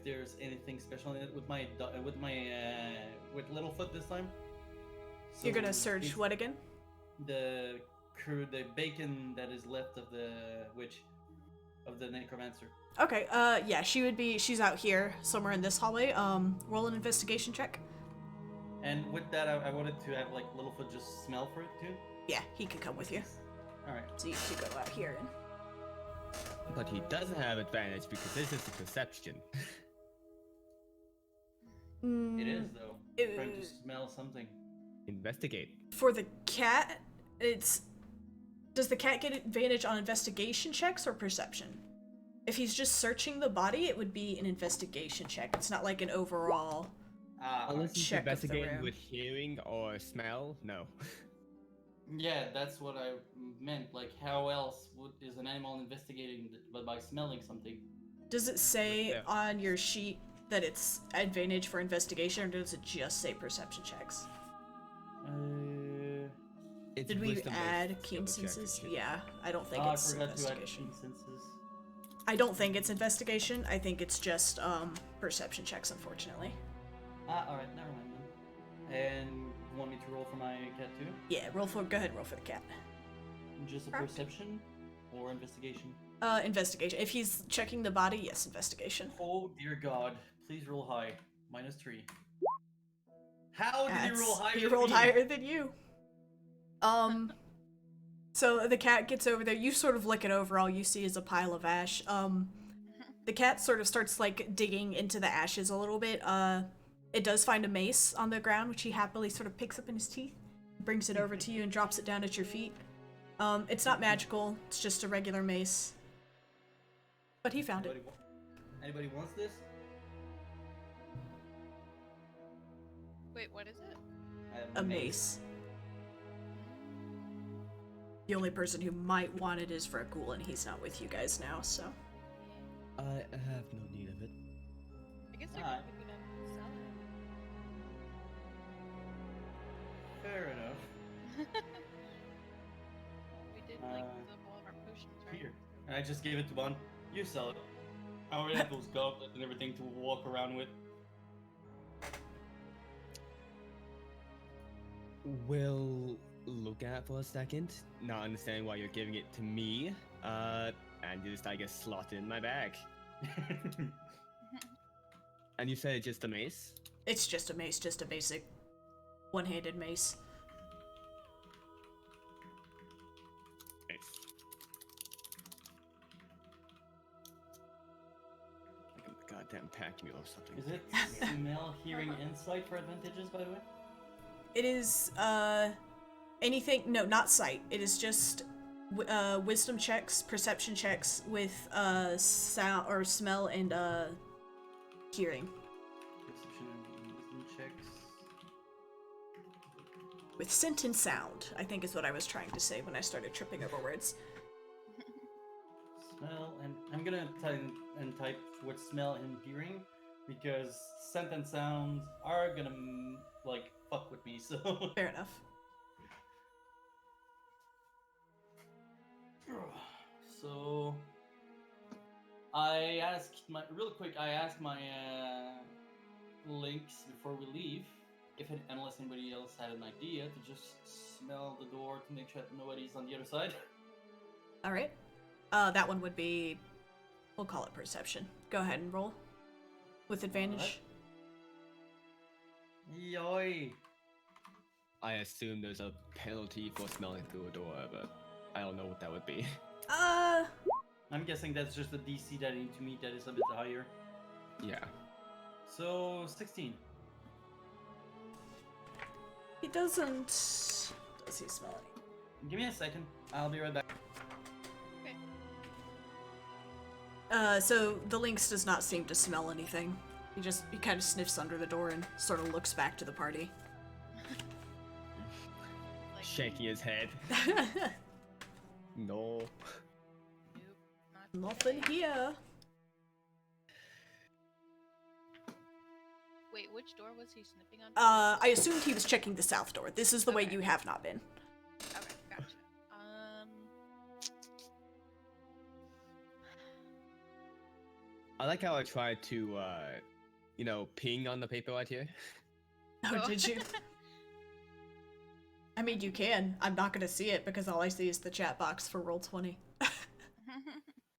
if there's anything special in it with my with Littlefoot this time. So You're gonna search what again? The the bacon that is left of the witch, of the necromancer. Okay, yeah, she's out here, somewhere in this hallway. Roll an investigation check. And with that, I wanted to have, like, Littlefoot just smell for it, too. Yeah, he can come with you. Alright. So you two go out here and... But he doesn't have advantage because this is a perception. It is, though. Trying to smell something. Investigate. For the cat, it's... Does the cat get advantage on investigation checks or perception? If he's just searching the body, it would be an investigation check. It's not like an overall... Unless he's check of the investigating room. with hearing or smell, no. Yeah, that's what I meant. Like, how else is an animal investigating but by smelling something? Does it say Yeah. on your sheet that it's advantage for investigation, or does it just say perception checks? It's Did we wisdom add based keen skill check, senses? it should- Yeah, I don't think I it's forgot to add investigation. keen senses. I don't think it's investigation. I think it's just perception checks, unfortunately. Alright, never mind then. And you want me to roll for my cat too? Yeah, go ahead and roll for the cat. Just a Correct. perception or investigation? Investigation. If he's checking the body, yes, investigation. Oh dear God! Please roll high. -3. How did he roll higher? He than rolled me? higher than you. So the cat gets over there. You sort of look it over. All you see is a pile of ash. The cat sort of starts like digging into the ashes a little bit. It does find a mace on the ground, which he happily sort of picks up in his teeth, brings it over to you, and drops it down at your feet. It's not magical. It's just a regular mace. But he found it. Anybody wants this? Wait, what is it? I have A mace. The only person who might want it is Vragul, and he's not with you guys now, so. I have no need of it. I guess they're Alright. probably gonna sell it. Fair enough. We did like use up all of our potions, right? Here. And I just gave it to Bon. You sell it. I already have those goblets and everything to walk around with. We'll look at it for a second, not understanding why you're giving it to me, and just, I guess, slot it in my bag. And you said it's just a mace? It's just a mace, just a basic one-handed mace. Mace. Like a goddamn pack mule or something. Is it smell, hearing, insight for advantages, by the way? It is, anything, no, not sight. It is just, wisdom checks, perception checks with, sound, or smell and, hearing. Perception and wisdom checks. With scent and sound, I think is what I was trying to say when I started tripping over words. Smell, and I'm gonna type with smell and hearing, because scent and sound are gonna, like, fuck with me, so... Fair enough. So... I asked my... Real quick, I asked my, links before we leave, unless anybody else had an idea, to just smell the door to make sure that nobody's on the other side. Alright. That one would be, we'll call it perception. Go ahead and roll. With advantage. Yoy! I assume there's a penalty for smelling through a door, but I don't know what that would be. I'm guessing that's just the DC that I need to meet that is a bit higher. Yeah. So, 16. He doesn't... Does he smell any? Give me a second. I'll be right back. So the lynx does not seem to smell anything. He kind of sniffs under the door and sort of looks back to the party. Like, Shaking his head. No. nope, not Nothing here. Wait, which door was he sniffing on? I assumed he was checking the south door. This is the way Okay. you have not been. Okay, gotcha. I like how I tried to, ping on the paper right here. Oh, Oh. did you? I mean, you can. I'm not gonna see it because all I see is the chat box for Roll20.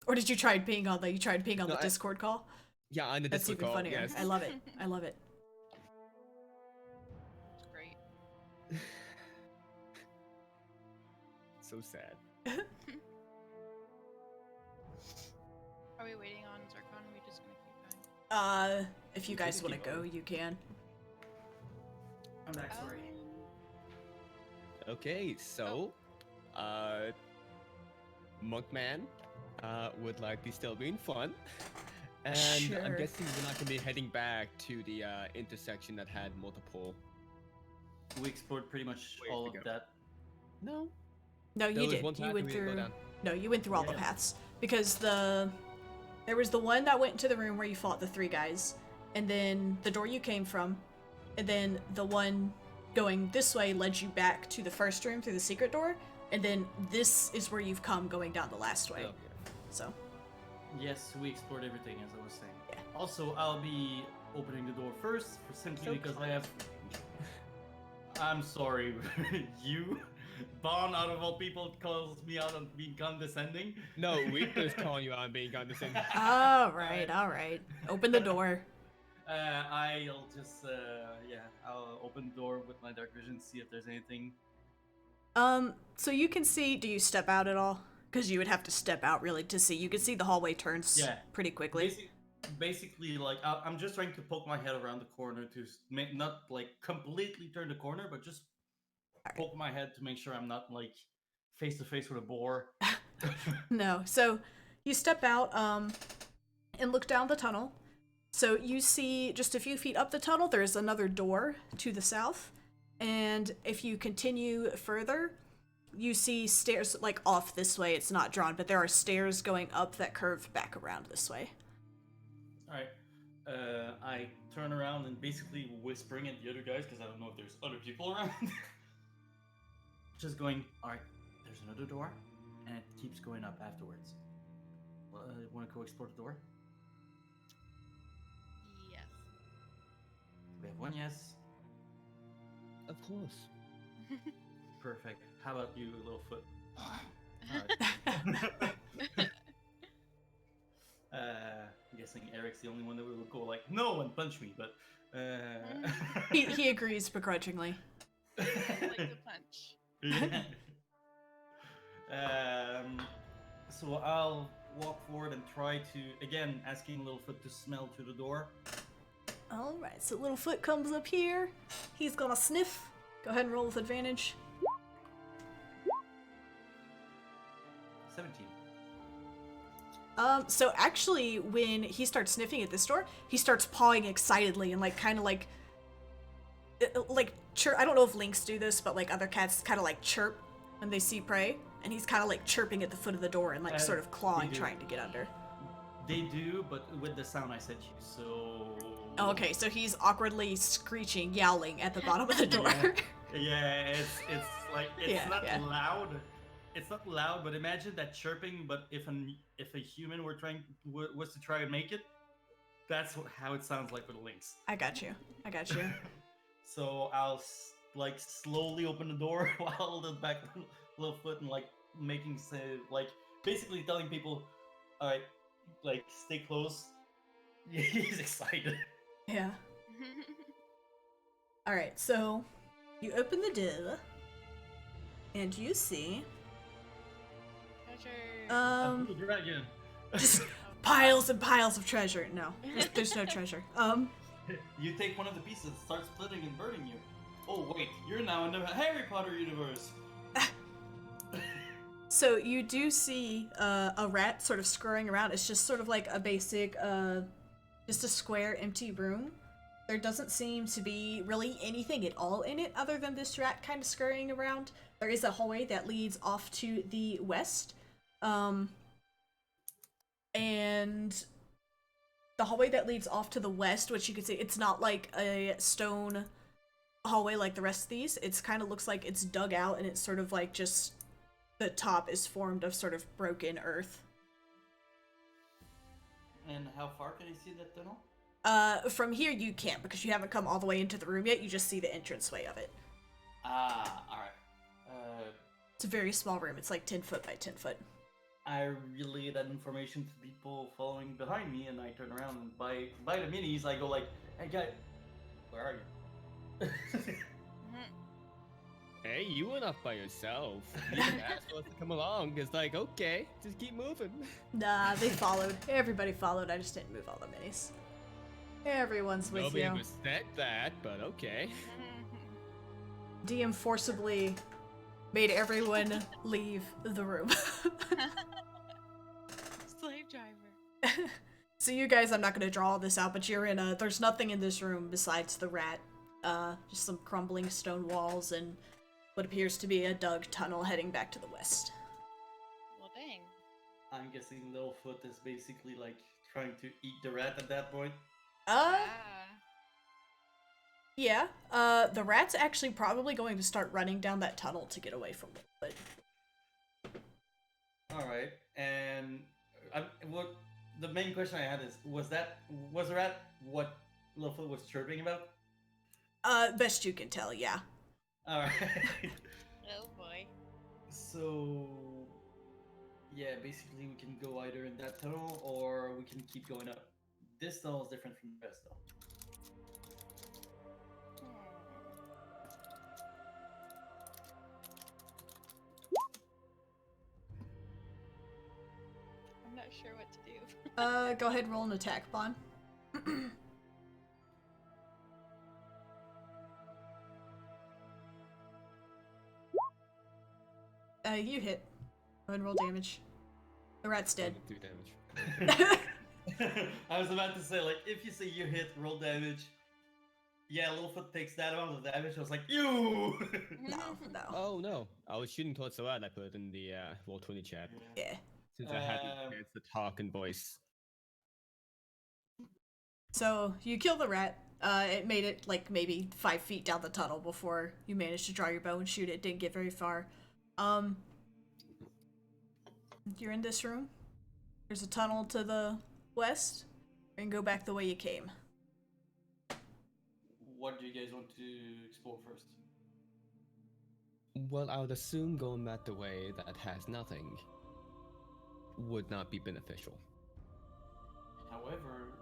Or did you try and ping on the? You tried ping on No, the Discord call? Yeah, on the That's Discord even call, funnier. yes. I love it. I love it. It's great. So sad. Are we waiting on Zircon? Or are we just gonna keep going? If you We guys can want to keep go, going. you can. I'm back, sorry. Okay, so, Monkman, would likely still be in fun. And Sure. I'm guessing we're not gonna be heading back to the intersection that had multiple. We explored pretty much Ways all to of go. that. No. No, There you was did. one You path went we didn't go through. down. No, you went through all the Yeah. paths because there was the one that went into the room where you fought the 3 guys, and then the door you came from, and then the one going this way led you back to the first room through the secret door, and then this is where you've come going down the last way. Okay. So Yes, we explored everything, as I was saying. Yeah. Also, I'll be opening the door first, simply So because I have... I'm sorry, you, Bon, out of all people, calls me out on being condescending. No, Reaper's calling you out and being condescending. all right. Open the door. I'll just, I'll open the door with my dark vision, see if there's anything. So you can see. Do you step out at all? Because you would have to step out really to see. You can see the hallway turns Yeah. pretty quickly. Basically, like, I'm just trying to poke my head around the corner to make, not, like, completely turn the corner, but just poke my head to make sure I'm not, like, face to face with a boar. No. So you step out and look down the tunnel. So you see just a few feet up the tunnel, there's another door to the south. And if you continue further, you see stairs like off this way. It's not drawn, but there are stairs going up that curve back around this way. Alright. I turn around and basically whispering at the other guys because I don't know if there's other people around. Just going, alright, there's another door, and it keeps going up afterwards. Want to go explore the door? Yes. We have one yes. Of course. Perfect. How about you, Littlefoot? I'm guessing Eric's the only one that would go like, no, and punch me, but... He agrees begrudgingly. I like the punch. Yeah. So I'll walk forward and try to, again, asking Littlefoot to smell through the door. Alright, so Littlefoot comes up here. He's gonna sniff. Go ahead and roll with advantage. 17. So actually, when he starts sniffing at this door, he starts pawing excitedly and like kind of like chirp. I don't know if lynx do this, but like other cats kind of like chirp when they see prey, and he's kind of like chirping at the foot of the door and like sort of clawing, they do. trying to get under. They do, but with the sound I sent you, so... Oh, okay, so he's awkwardly screeching, yowling at the bottom of the door. Yeah, it's like, it's Yeah, not yeah. loud. It's not loud, but imagine that chirping, but if a human was to try and make it, that's how it sounds like with a lynx. I got you. So I'll like slowly open the door while the back little foot and like making like basically telling people, all right, like stay close. He's excited. Yeah. Alright, so you open the door and you see Treasure. Dragon. just piles and piles of treasure. No, there's no treasure. You take one of the pieces, it starts splitting and burning you. Oh wait, you're now in the Harry Potter universe. So you do see a rat sort of scurrying around. It's just sort of like a basic, just a square empty room. There doesn't seem to be really anything at all in it other than this rat kind of scurrying around. There is a hallway that leads off to the west. And the hallway that leads off to the west, which you can see, it's not like a stone hallway like the rest of these. It's kind of looks like it's dug out and it's sort of like just the top is formed of sort of broken earth. And how far can I see that tunnel? From here you can't because you haven't come all the way into the room yet. You just see the entranceway of it. Ah, alright. It's a very small room. It's like 10 foot by 10 foot. I relay that information to people following behind me, and I turn around and by the minis, I go like, "Hey guy, where are you?" Hey, you went off by yourself. You didn't ask for us to come along. It's like, okay, just keep moving. Nah, they followed. Everybody followed. I just didn't move all the minis. Everyone's with Nobody you. ever said that, but okay. DM forcibly made everyone leave the room. Slave driver. So you guys, I'm not going to draw all this out, but you're in a, there's nothing in this room besides the rat. Just some crumbling stone walls and what appears to be a dug tunnel heading back to the west. Well, dang. I'm guessing Littlefoot is basically like trying to eat the rat at that point. Ah. Yeah. The rat's actually probably going to start running down that tunnel to get away from Littlefoot. Alright, and what the main question I had is, was the rat what Littlefoot was chirping about? Best you can tell, yeah. Alright. Oh boy. So, yeah, basically we can go either in that tunnel or we can keep going up. This tunnel is different from the rest though. I'm not sure what to do. Go ahead and roll an attack, Bon. You hit. Go ahead and roll damage. The rat's dead. 2 damage. I was about to say, like, if you say you hit, roll damage. Yeah, Littlefoot takes that amount of damage. I was like, you! No. Oh no, I was shooting towards the rat. I put it in the Roll20 chat. Yeah. Since I had the talking voice. So you kill the rat. It made it like maybe 5 feet down the tunnel before you managed to draw your bow and shoot it. Didn't get very far. You're in this room. There's a tunnel to the west. And go back the way you came. What do you guys want to explore first? Well, I would assume going back the way that has nothing would not be beneficial. However,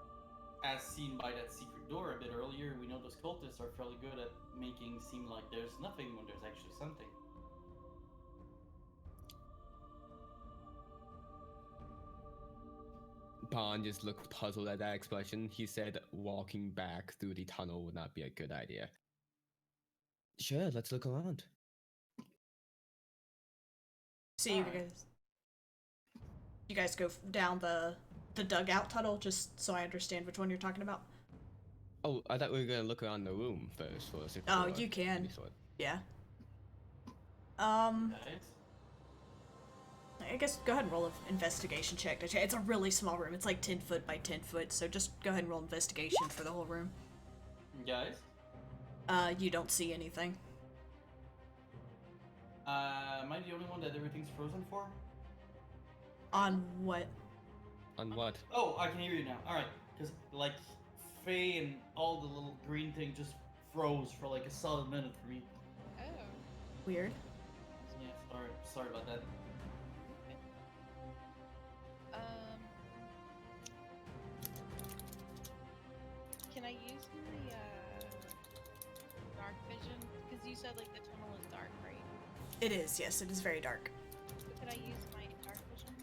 as seen by that secret door a bit earlier, we know those cultists are fairly good at making seem like there's nothing when there's actually something. Bond just looked puzzled at that expression. He said walking back through the tunnel would not be a good idea. Sure, let's look around. See you guys. You guys go down the dugout tunnel, just so I understand which one you're talking about. Oh, I thought we were gonna look around the room first for a secret. Oh, door you of can. any sort. Yeah. Guys? I guess go ahead and roll an investigation check. It's a really small room. It's like 10 foot by 10 foot, so just go ahead and roll investigation for the whole room. Guys? You don't see anything. Am I the only one that everything's frozen for? On what? On what? Oh, I can hear you now. Alright, because, like, Faye and all the little green thing just froze for like a solid minute for me. Oh. Weird. Yeah, sorry about that. Can I use my dark vision? Because you said like the tunnel is dark, right? It is, yes, it is very dark. Could I use my dark vision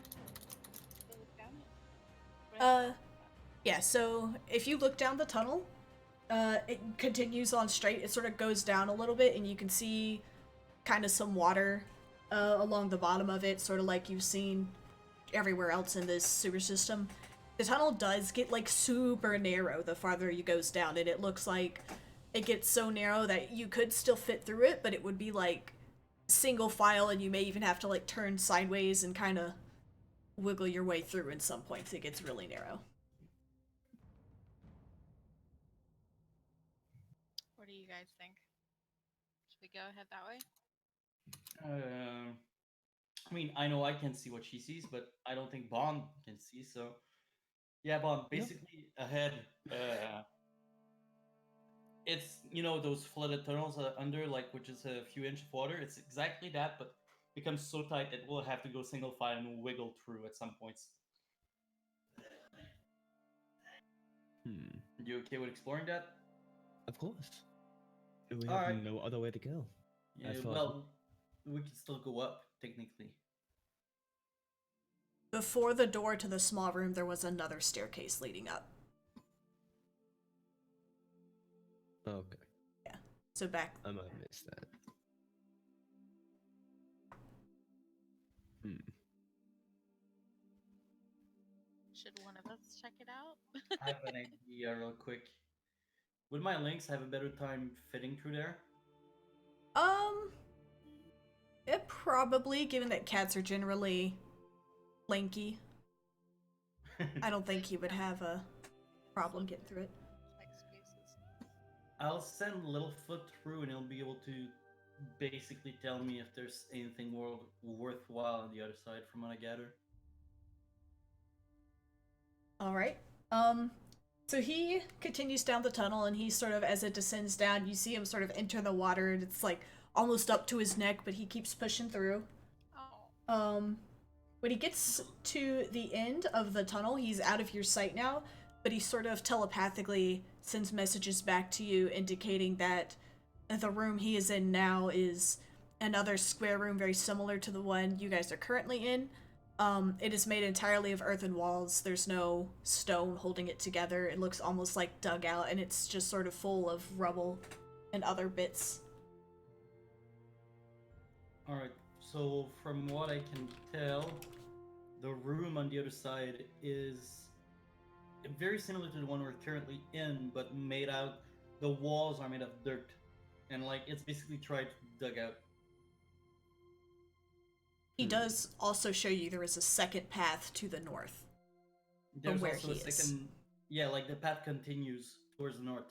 to look down it? Yeah, so if you look down the tunnel, it continues on straight. It sort of goes down a little bit, and you can see kind of some water along the bottom of it, sort of like you've seen everywhere else in this sewer system. The tunnel does get, like, super narrow the farther you goes down, and it looks like it gets so narrow that you could still fit through it, but it would be, like, single file, and you may even have to, like, turn sideways and kind of wiggle your way through in some points. It gets really narrow. What do you guys think? Should we go ahead that way? I mean, I know I can see what she sees, but I don't think Bond can see, so Yeah, Bond. Basically, ahead. It's those flooded tunnels under, like, which is a few inches of water. It's exactly that, but becomes so tight that we'll have to go single file and wiggle through at some points. Hmm. You okay with exploring that? Of course. We All have right. no other way to go. Yeah, As far as well, we can still go up technically. Before the door to the small room, there was another staircase leading up. okay, Yeah. So back. I might have missed that. Hmm. Should one of us check it out? I have an idea real quick. Would my links have a better time fitting through there? Um, it probably, given that cats are generally lanky, I don't think he would have a problem getting through it. Like spaces. I'll send Littlefoot through and he'll be able to basically tell me if there's anything worthwhile on the other side from what I gather. All right. So he continues down the tunnel, and he sort of, as it descends down, you see him sort of enter the water, and it's like almost up to his neck, but he keeps pushing through. Oh. When he gets to the end of the tunnel, he's out of your sight now, but he sort of telepathically sends messages back to you indicating that the room he is in now is another square room very similar to the one you guys are currently in. It is made entirely of earthen walls. There's no stone holding it together. It looks almost like dug out, and it's just sort of full of rubble and other bits. Alright, so from what I can tell, the room on the other side is very similar to the one we're currently in, but made out. The walls are made of dirt, and like it's basically tried to dug out. He does also show you there is a second path to the north. There's where also a he is. second, yeah, like the path continues towards the north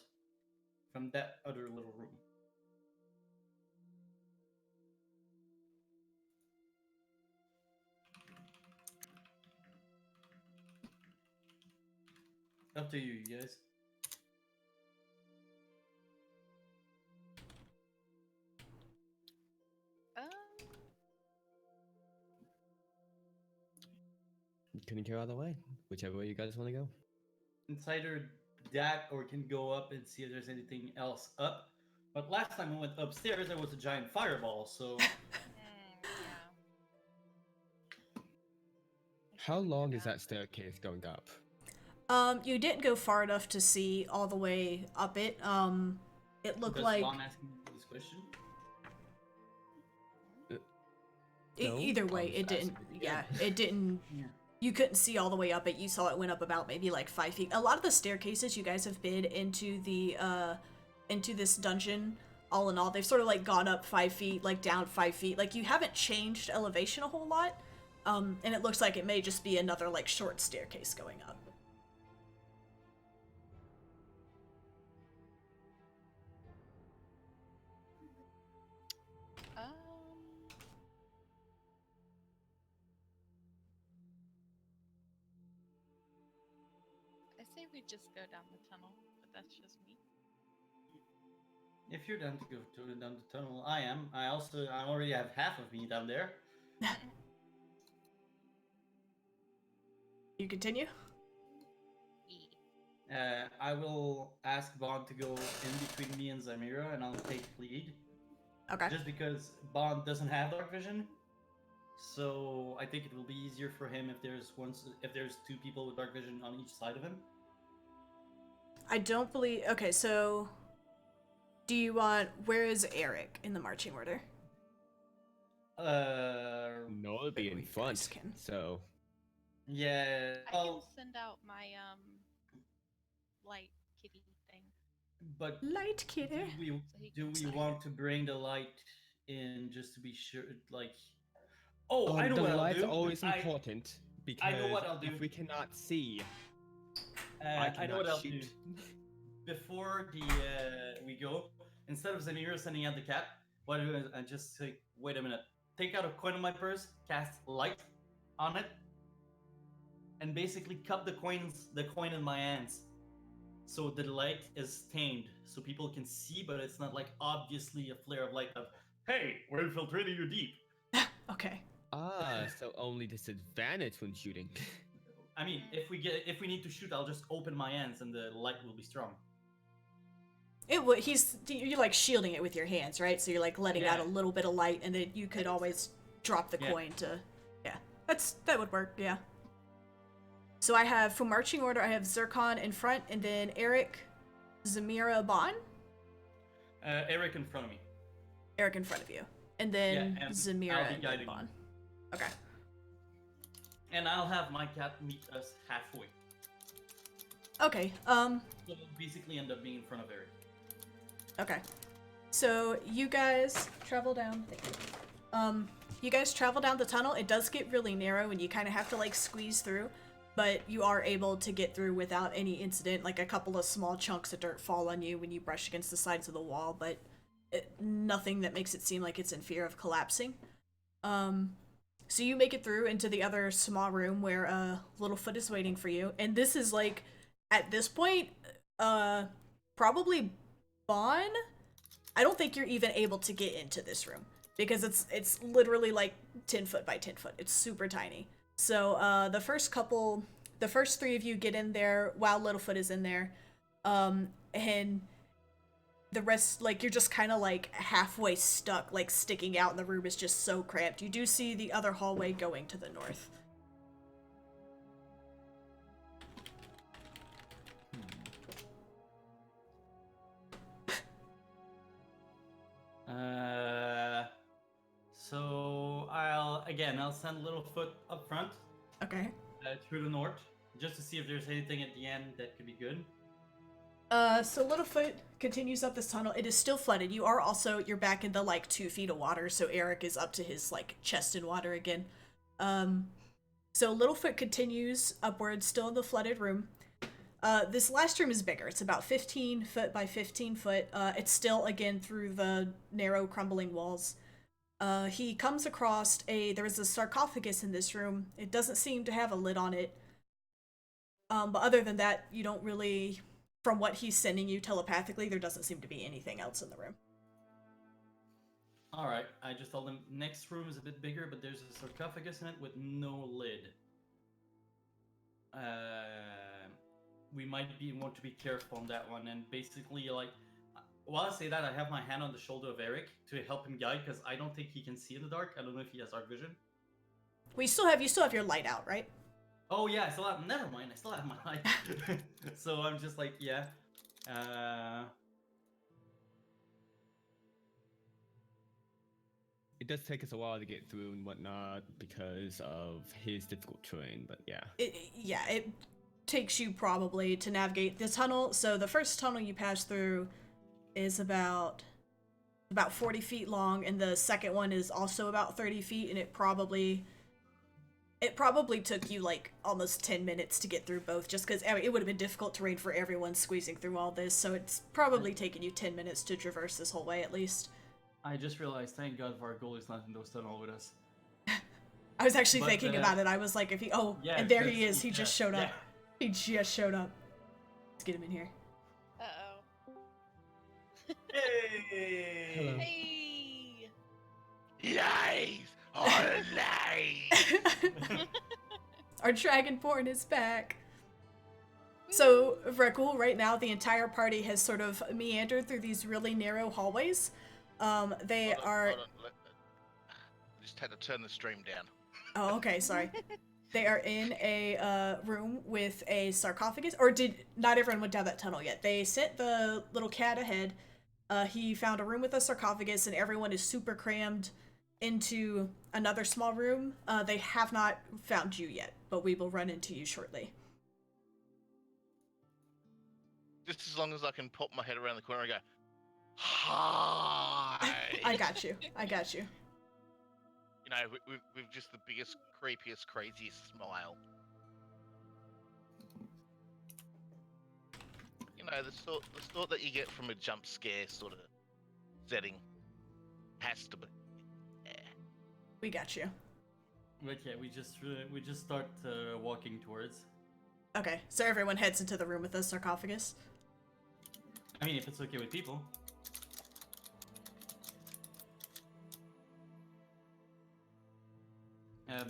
from that other little room. Up to you guys. Couldn't care either way. Whichever way you guys want to go. It's either that or can go up and see if there's anything else up. But last time we went upstairs, there was a giant fireball, so. Yeah. How long is that staircase going up? You didn't go far enough to see all the way up it. It looked Does like Vaughn asking this question? No, either I way, was it didn't. asking. Yeah, it didn't. Yeah. You couldn't see all the way up it. You saw it went up about maybe like 5 feet. A lot of the staircases you guys have been into into this dungeon, all in all, they've sort of like gone up 5 feet, like down 5 feet. Like you haven't changed elevation a whole lot. And it looks like it may just be another like short staircase going up. I say we just go down the tunnel, but that's just me. If you're down to go down the tunnel, I am. I already have half of me down there. You continue? I will ask Bond to go in between me and Zamira, and I'll take lead. Okay. Just because Bond doesn't have dark vision, so I think it will be easier for him if there's two people with dark vision on each side of him. I don't believe. Okay, so do you want? Where is Eric in the marching order? No, it'll be in you front. guys can. So Yeah. I can send out my light kitty thing. But Light kitty. do we want to bring the light in just to be sure? Like, I know the what I'll light's do. always important because I know what I'll do. if we cannot see, I know what I'll do. shoot. Before we go, instead of Zamira sending out the cat, what I do is I just say, wait a minute, take out a coin in my purse, cast light on it, and basically cup the coin in my hands, so the light is tamed, so people can see, but it's not like obviously a flare of light of, hey, we're infiltrating you deep. Okay. So only disadvantage when shooting. I mean, if we need to shoot, I'll just open my hands and the light will be strong. You're like shielding it with your hands, right? So you're like letting out a Yeah. little bit of light, and then you could always drop the Yeah. coin to, yeah. That would work, yeah. So I have, for marching order, I have Zircon in front, and then Eric, Zamira, Bon. Eric in front of me. Eric in front of you, and then Yeah, and Zamira I'll be and then guiding Bon. you. Okay. And I'll have my cat meet us halfway. Okay. So it'll basically end up being in front of Eric. Okay. So you guys travel down. Thank you. You guys travel down the tunnel. It does get really narrow, and you kind of have to like squeeze through, but you are able to get through without any incident. Like a couple of small chunks of dirt fall on you when you brush against the sides of the wall, but nothing that makes it seem like it's in fear of collapsing. So you make it through into the other small room where Littlefoot is waiting for you, and this is like, at this point, probably Bon. I don't think you're even able to get into this room because it's literally like 10 foot by 10 foot. It's super tiny. So the first three of you get in there while Littlefoot is in there, and the rest, like, you're just kind of like halfway stuck, like sticking out, and the room is just so cramped. You do see the other hallway going to the north. So I'll send Littlefoot up front Okay. through the north, just to see if there's anything at the end that could be good. So Littlefoot continues up this tunnel. It is still flooded. You're back in the like 2 feet of water, so Eric is up to his like chest in water again. So Littlefoot continues upwards, still in the flooded room. This last room is bigger. It's about 15 foot by 15 foot. It's still, again, through the narrow, crumbling walls. He comes across there is a sarcophagus in this room. It doesn't seem to have a lid on it. But other than that, you don't really, from what he's sending you telepathically, there doesn't seem to be anything else in the room. Alright, I just told him next room is a bit bigger, but there's a sarcophagus in it with no lid. We might want to be careful on that one, and basically, like, while I say that, I have my hand on the shoulder of Eric to help him guide, because I don't think he can see in the dark. I don't know if he has dark vision. Well, you still have your light out, right? Oh yeah, never mind, I still have my light. So I'm just like, yeah. It does take us a while to get through and whatnot because of his difficult terrain, but yeah. It takes you probably to navigate the tunnel. So the first tunnel you pass through is about 40 feet long, and the second one is also about 30 feet, and it probably took you like almost 10 minutes to get through both, just because it would have been difficult terrain for everyone squeezing through all this, so it's probably taken you 10 minutes to traverse this whole way at least. I just realized, thank God our goal is not in those tunnels with us. I was actually thinking about it. I was like, and there he is. He just showed up. Yeah. He just showed up. Let's get him in here. Uh-oh. Hey! Hello. Hey! Lies! All lies! Our dragonborn is back. So, Rekul, right now the entire party has sort of meandered through these really narrow hallways. They Hold on, are... hold on, just had to turn the stream down. Oh, okay, sorry. They are in a room with a sarcophagus, or not everyone went down that tunnel yet. They sent the little cat ahead. He found a room with a sarcophagus, and everyone is super crammed into another small room. They have not found you yet, but we will run into you shortly. Just as long as I can pop my head around the corner and go, hi! I got you. You know, with just the biggest, creepiest, craziest smile. You know, the sort that you get from a jump scare sort of setting has to be. Yeah. We got you. But yeah, we just start walking towards. Okay, so everyone heads into the room with the sarcophagus. I mean, if it's okay with people.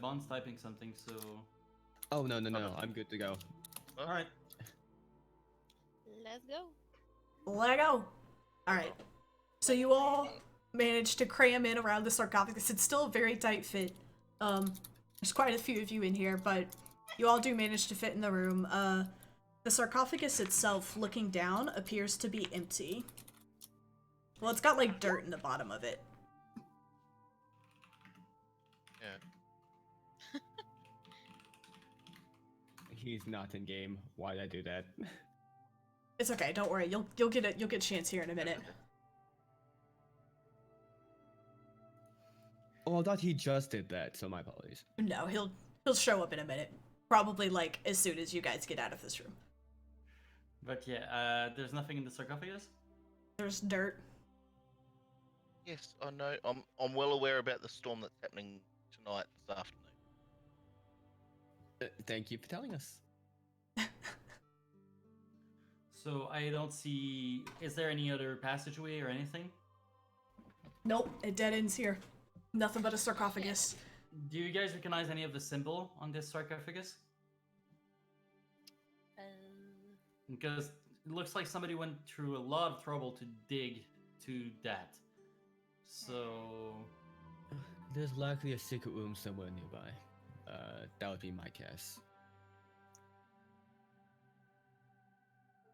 Bond's typing something, so. Oh no, I'm good to go. All right. Let's go. Let go. All right. So you all managed to cram in around the sarcophagus. It's still a very tight fit. There's quite a few of you in here, but you all do manage to fit in the room. The sarcophagus itself, looking down, appears to be empty. Well, it's got like dirt in the bottom of it. Yeah. He's not in game. Why did I do that? It's okay. Don't worry. You'll get a chance here in a minute. Oh, I thought he just did that, so my apologies. No, he'll show up in a minute. Probably like as soon as you guys get out of this room. But yeah, there's nothing in the sarcophagus. There's dirt. Yes, I know. I'm well aware about the storm that's happening tonight, this afternoon. Thank you for telling us. So I don't see. Is there any other passageway or anything? Nope, it dead ends here. Nothing but a sarcophagus. Do you guys recognize any of the symbol on this sarcophagus? Because it looks like somebody went through a lot of trouble to dig to that. So There's likely a secret room somewhere nearby. That would be my guess.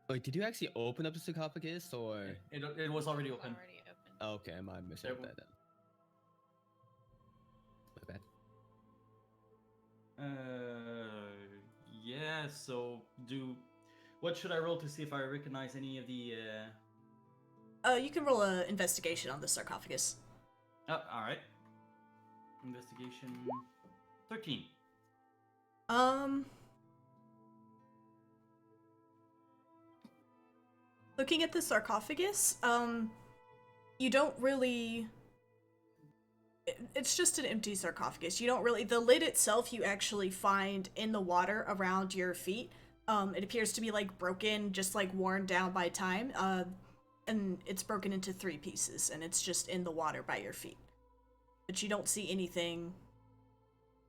Wait, did you actually open up the sarcophagus, or? it was already open. Already open. Okay, am I missing There that then? My bad. Yeah. So what should I roll to see if I recognize any of the? You can roll a investigation on the sarcophagus. Oh, all right. Investigation 13. Looking at the sarcophagus, you don't really... It's just an empty sarcophagus. You don't really... The lid itself you actually find in the water around your feet. It appears to be, like, broken, just, like, worn down by time. And it's broken into 3 pieces, and it's just in the water by your feet. But you don't see anything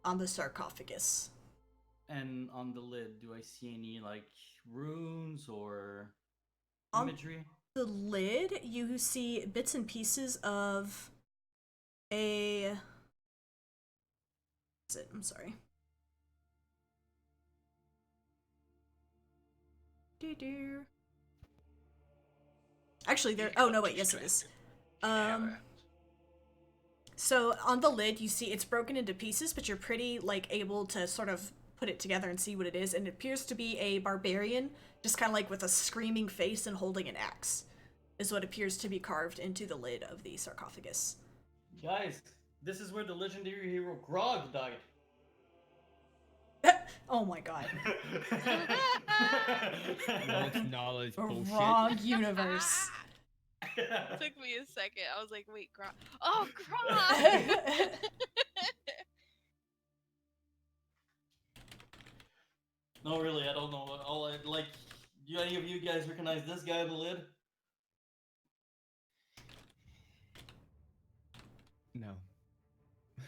on the sarcophagus. And on the lid, do I see any, like, runes or On imagery? the lid, you see bits and pieces of a... I'm sorry. Actually, there... Oh, no, wait, yes it is. So, on the lid, you see it's broken into pieces, but you're pretty, like, able to sort of put it together and see what it is, and it appears to be a barbarian, just kind of like with a screaming face and holding an axe, is what appears to be carved into the lid of the sarcophagus. Guys, this is where the legendary hero Grog died. Oh my god. Woke knowledge bullshit. Wrong universe. It took me a second. I was like, wait, Grog. Oh, Grog! No, really, I don't know. Do any of you guys recognize this guy on the lid? No. I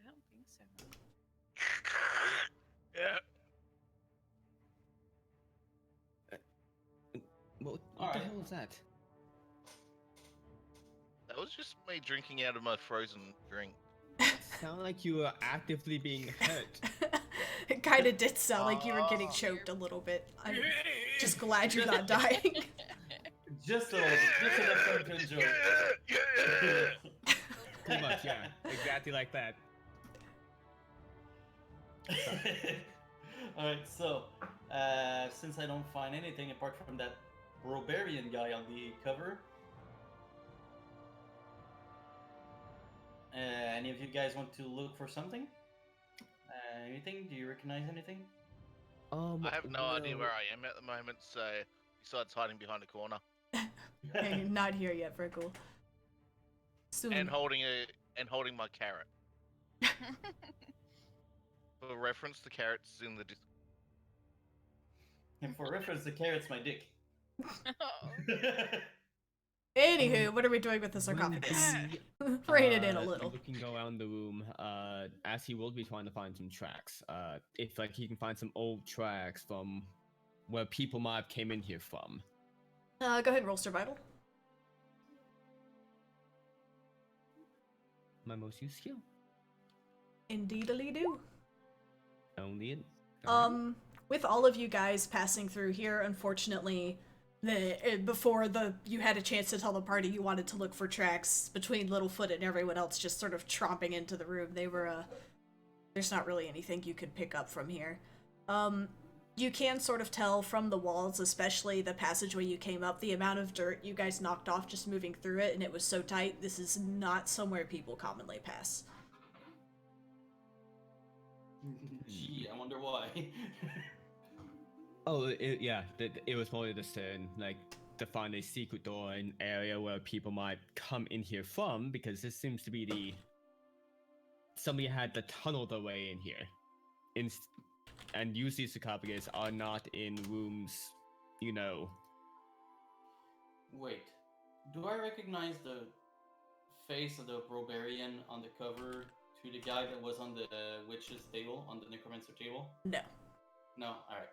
don't think so. Yeah. What Alright. the hell was that? That was just me drinking out of my frozen drink. Sounded like you were actively being hurt. It kind of did sound like you were getting choked a little bit. I'm just glad you're not dying. Just enough time to enjoy. Pretty much, yeah. Exactly like that. Alright, so, since I don't find anything apart from that Robarian guy on the cover, any of you guys want to look for something? Anything? Do you recognize anything? I have no idea where I am at the moment, so besides hiding behind a corner Okay, not here yet, Frickle. Soon. and holding my carrot. For reference, the carrots in the And for reference, the carrot's my dick. Anywho, what are we doing with the Will sarcophagus? be, Rein it in a little. Looking around the room, as he will be trying to find some tracks. If like he can find some old tracks from where people might have came in here from. Go ahead and roll survival. My most used skill. Indeedly do. Only it. With all of you guys passing through here, unfortunately, before you had a chance to tell the party you wanted to look for tracks, between Littlefoot and everyone else just sort of tromping into the room, they were, there's not really anything you could pick up from here. You can sort of tell from the walls, especially the passageway you came up, the amount of dirt you guys knocked off just moving through it, and it was so tight, this is not somewhere people commonly pass. Gee, I wonder why. It was more just like to find a secret door, an area where people might come in here from, because this seems to be somebody had to tunnel their way in here. And usually sarcophagus are not in rooms, you know. Wait, do I recognize the face of the Robarian on the cover to the guy that was on the witch's table, on the necromancer table? No. No, alright.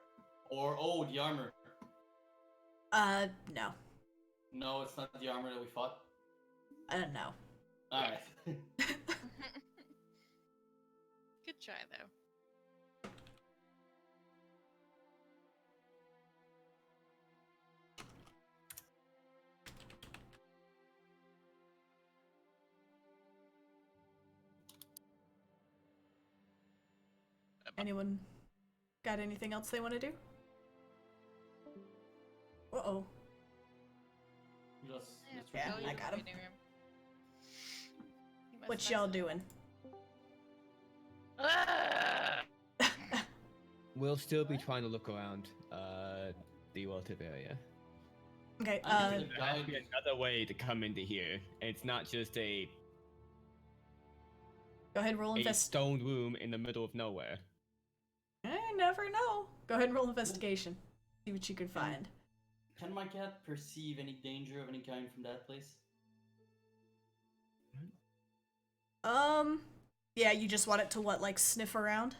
Or, oh, the armor. No. No, it's not the armor that we fought? No. Alright. Good try, though. Anyone got anything else they want to do? Uh-oh. Just Yeah, go I use got the him. reading room. He must What mess y'all with it. doing? Ah! We'll still be trying to look around the relative area. Okay, I think There has to be another way to come into here. It's not just a go ahead and roll stone room in the middle of nowhere. I never know. Go ahead and roll investigation. See what you can find. Can my cat perceive any danger of any kind from that place? Yeah, you just want it to what, like sniff around?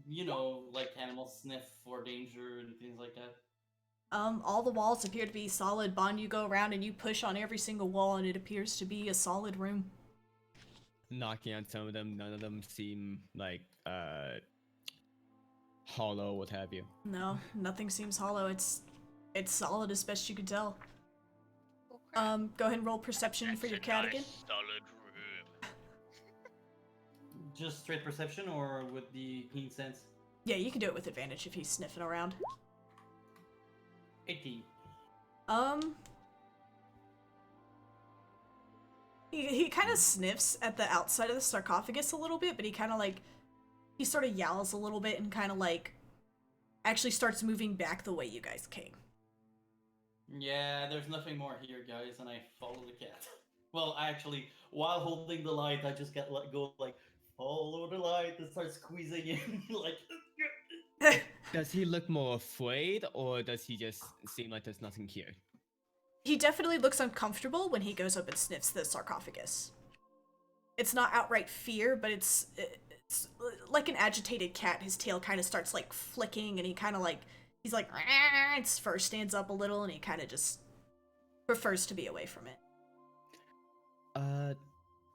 You know, like animals sniff for danger and things like that. All the walls appear to be solid. Bond, you go around and you push on every single wall and it appears to be a solid room. Knocking on some of them, none of them seem like hollow, what have you. No, nothing seems hollow. It's solid as best you can tell. Oh, crap. Go ahead and roll perception for your cat again. Solid room. Just straight perception or with the keen sense? Yeah, you can do it with advantage if he's sniffing around. 18. He kind of sniffs at the outside of the sarcophagus a little bit, but he kind of like, he sort of yowls a little bit and kind of like actually starts moving back the way you guys came. Yeah, there's nothing more here, guys, and I follow the cat. Well, actually, while holding the light, I just get let go, like, follow the light and start squeezing in, like... Does he look more afraid, or does he just seem like there's nothing here? He definitely looks uncomfortable when he goes up and sniffs the sarcophagus. It's not outright fear, but it's like an agitated cat. His tail kind of starts like flicking, and he kind of like, he's like, it first stands up a little, and he kind of just prefers to be away from it.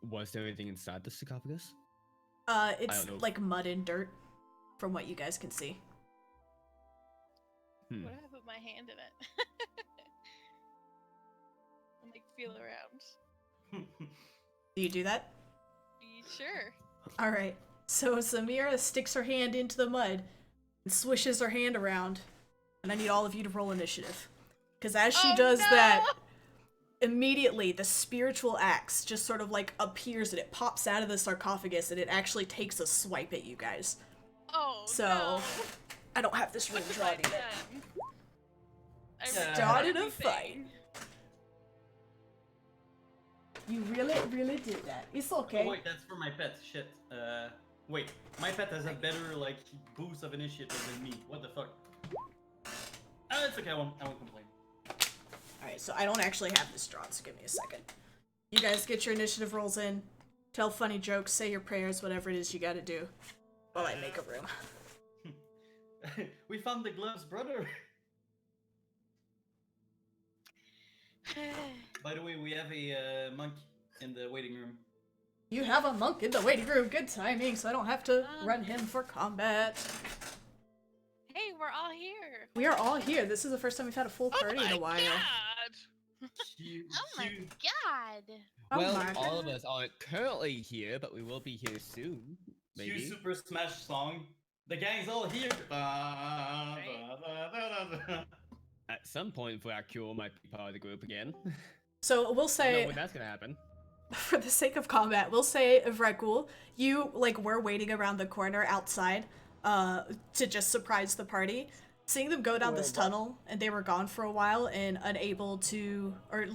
Was there anything inside the sarcophagus? It's don't know. like mud and dirt, from what you guys can see. What if I put my hand in it? And like feel around. Do you do that? Sure. Alright, so Samira sticks her hand into the mud and swishes her hand around, and I need all of you to roll initiative. Because as she does that, immediately the spiritual axe just sort of like appears and it pops out of the sarcophagus and it actually takes a swipe at you guys. Oh, So, no. I don't have this room What have drawn I yet. done? I Started a everything. fight. You really, really did that. It's okay. Oh, wait, that's for my pet. Shit. Wait, my pet has a better like boost of initiative than me. What the fuck? It's okay. I won't complain. Alright, so I don't actually have this drawn, so give me a second. You guys get your initiative rolls in, tell funny jokes, say your prayers, whatever it is you gotta do, while I make a room. We found the gloves, brother. By the way, we have a monk in the waiting room. You have a monk in the waiting room. Good timing, so I don't have to run him for combat. Hey, we're all here. We are all here. This is the first time we've had a full party in a while. Oh my god! Oh Well, my all of God. us aren't currently here, but we will be here soon. Cue Maybe. Super Smash song. The gang's all here. At some point, Vacuole might be part of the group again. So we'll I don't know say, when that's gonna happen. for the sake of combat, we'll say, Vrekul, you were waiting around the corner outside, to just surprise the party. Seeing them go down this tunnel and they were gone for a while and unable to, or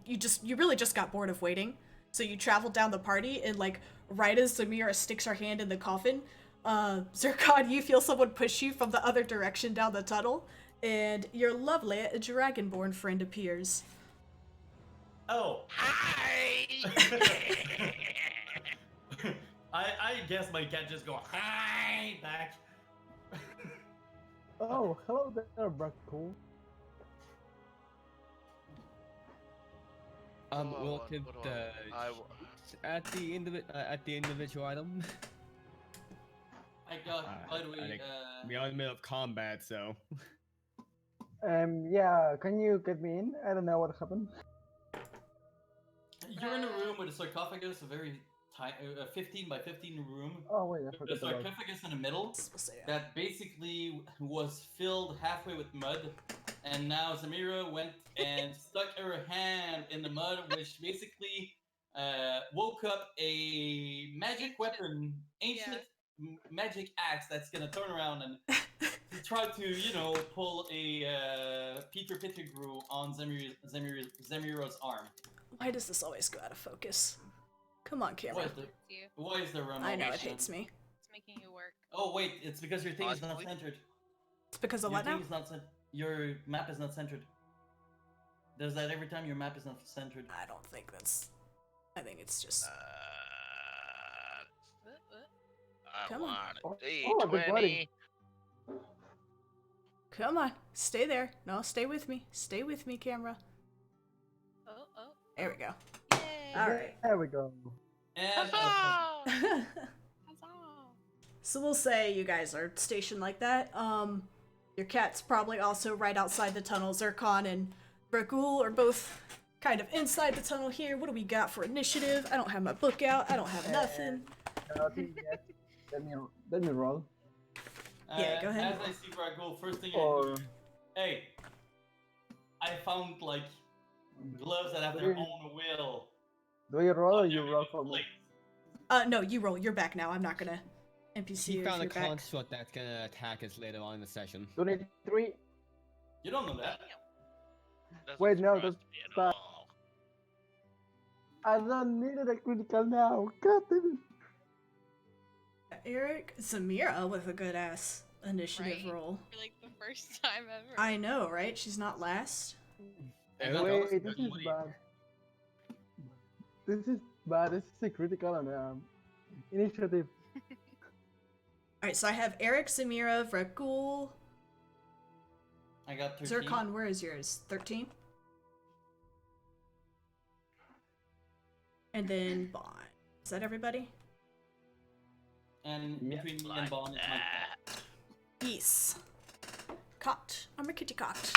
you really just got bored of waiting. So you traveled down the party and right as Zamira sticks her hand in the coffin, Zircon, you feel someone push you from the other direction down the tunnel, and your lovely dragonborn friend appears. Oh. Hi! I guess my cat just go hi back. Oh, hello there, Cool. We'll Oh, give what do the at the individual item. I got. By the way, We are in the middle of combat, so. Yeah, can you get me in? I don't know what happened. you're in a room with a sarcophagus, a very tiny, 15 by 15 room. Oh wait, I The forgot about. sarcophagus in the middle We'll say it. that basically was filled halfway with mud, and now Zamira went and stuck her hand in the mud, which basically woke up a magic weapon, ancient magic axe that's gonna turn around and try to, pull a Peter Pettigrew on Zamira's arm. Why does this always go out of focus? Come on, Why camera. is the It's you. why is the run? I know, it motion? hates me. It's making you work. Oh wait, it's because your thing is not Possibly. centered. It's because of Your what now? thing is not your map is not centered. Does that every time your map is not centered? I don't think that's... I think it's just... I Come on. want a Oh, the D20. Come on, stay there. No, stay with me. Stay with me, camera. Oh, oh. There we go. Yay! Alright. There we go. And Huzzah! Huzzah! So we'll say you guys are stationed like that. Your cat's probably also right outside the tunnel. Zircon and Vrekul are both kind of inside the tunnel here. What do we got for initiative? I don't have my book out. I don't have nothing. Nothing yet. Let me roll. Yeah, go ahead. As I see Ragul, first thing Or I do, hey, I found gloves that have their own will. do you roll or on you their roll for me? plates. No, you roll. You're back now. I'm not gonna NPC He you if found a you're back. construct that's gonna attack us later on in the session. 23. You don't know that. Doesn't Wait, no, surprise that's me at bad. all. I don't need a critical now. God damn Eric, Zamira with a good ass initiative Right? roll. For like the first time ever. I know, right? She's not last. I it. got Wait, those. this is bad. This is bad. This is a critical and initiative. Alright, so I have Eric, Zamira, Vrekul. I got 13. Zircon, where is yours? 13? And then Bond. Is that everybody? And Yeah. between me and Bond, it's my cat. Yes. Caught. I'm a kitty caught.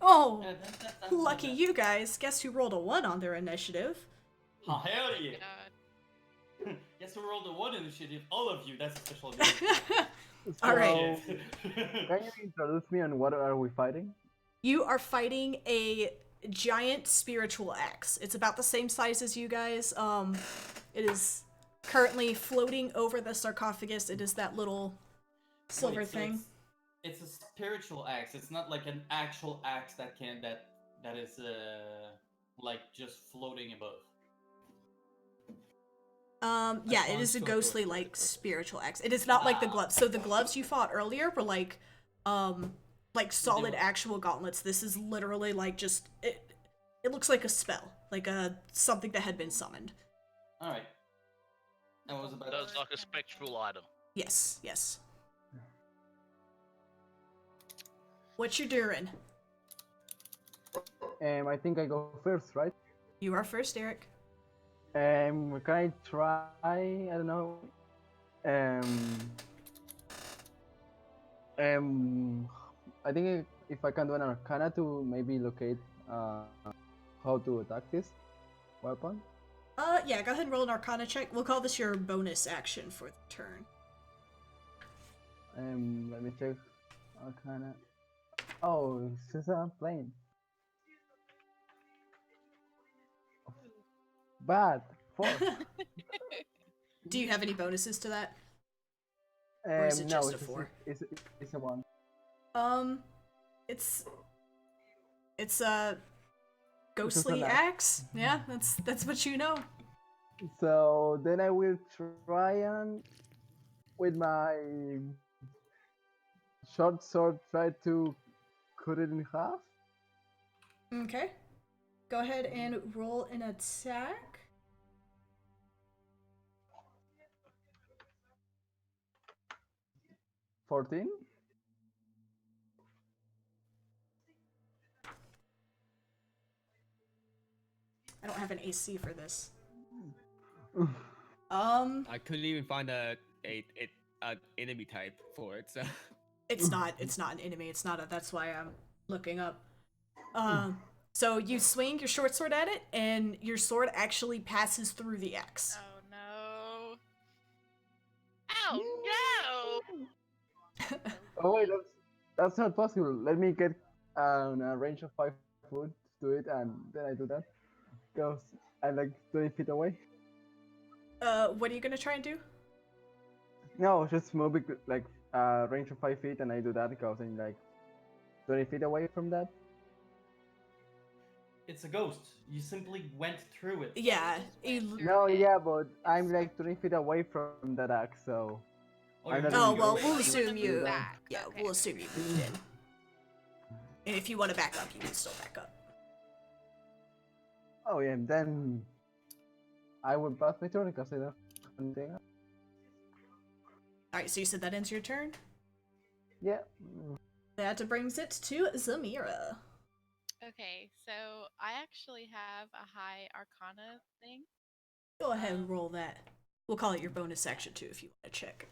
Oh, That's lucky you guys. Guess who rolled a 1 on their initiative? Oh, hell yeah. God. Guess who rolled the 1 initiative? All of you. That's a special ability. All right. So, can you introduce me on what are we fighting? You are fighting a giant spiritual axe. It's about the same size as you guys. It is currently floating over the sarcophagus. It is that little silver Wait, so thing. It's a spiritual axe. It's not like an actual axe that is like just floating above. Yeah, As it long is as a you go to ghostly, it. like, spiritual axe. It is not like the gloves. So the gloves you fought earlier were like solid were- actual gauntlets. This is literally like just it looks like a spell, like a something that had been summoned. All right. I was about So it's like a Kinda spectral item. Yes, yes. What you doing? I think I go first, right? You are first, Eric. Can I try? I don't know. Um, I think if I can do an arcana to maybe locate how to attack this weapon. Yeah, go ahead and roll an arcana check. We'll call this your bonus action for the turn. Let me check arcana. Oh, it's just I'm playing. Bad. 4. Do you have any bonuses to that? Or is it No, just a it's 4? It's a 1. It's a ghostly axe. axe. Yeah, that's what you know. So then I will try and with my short sword try to cut it in half. Okay. Go ahead and roll an attack. $14. I don't have an AC for this. I couldn't even find a enemy type for it, so It's not an enemy. It's not a. That's why I'm looking up. So you swing your short sword at it, and your sword actually passes through the axe. Oh no! Oh no! Oh wait, that's not possible. Let me get a range of 5 foot to do it, and then I do that. Because I'm like 20 feet away. What are you gonna try and do? No, just moving like range of 5 feet, and I do that because I'm like 20 feet away from that. It's a ghost. You simply went through it. Yeah. You just went No, through it. yeah, but I'm It's like 20 feet away from that axe, so Oh, I'm you're not Oh really well, going we'll to assume do you. that. back. Yeah, Okay, we'll okay. assume you moved in. And if you want to back up, you can still back up. Oh yeah, then I will pass my turn because I don't have anything else. All right. So you said that ends your turn. Yeah. That brings it to Zamira. Okay, so I actually have a high arcana thing. Go ahead and roll that. We'll call it your bonus action too if you want to check.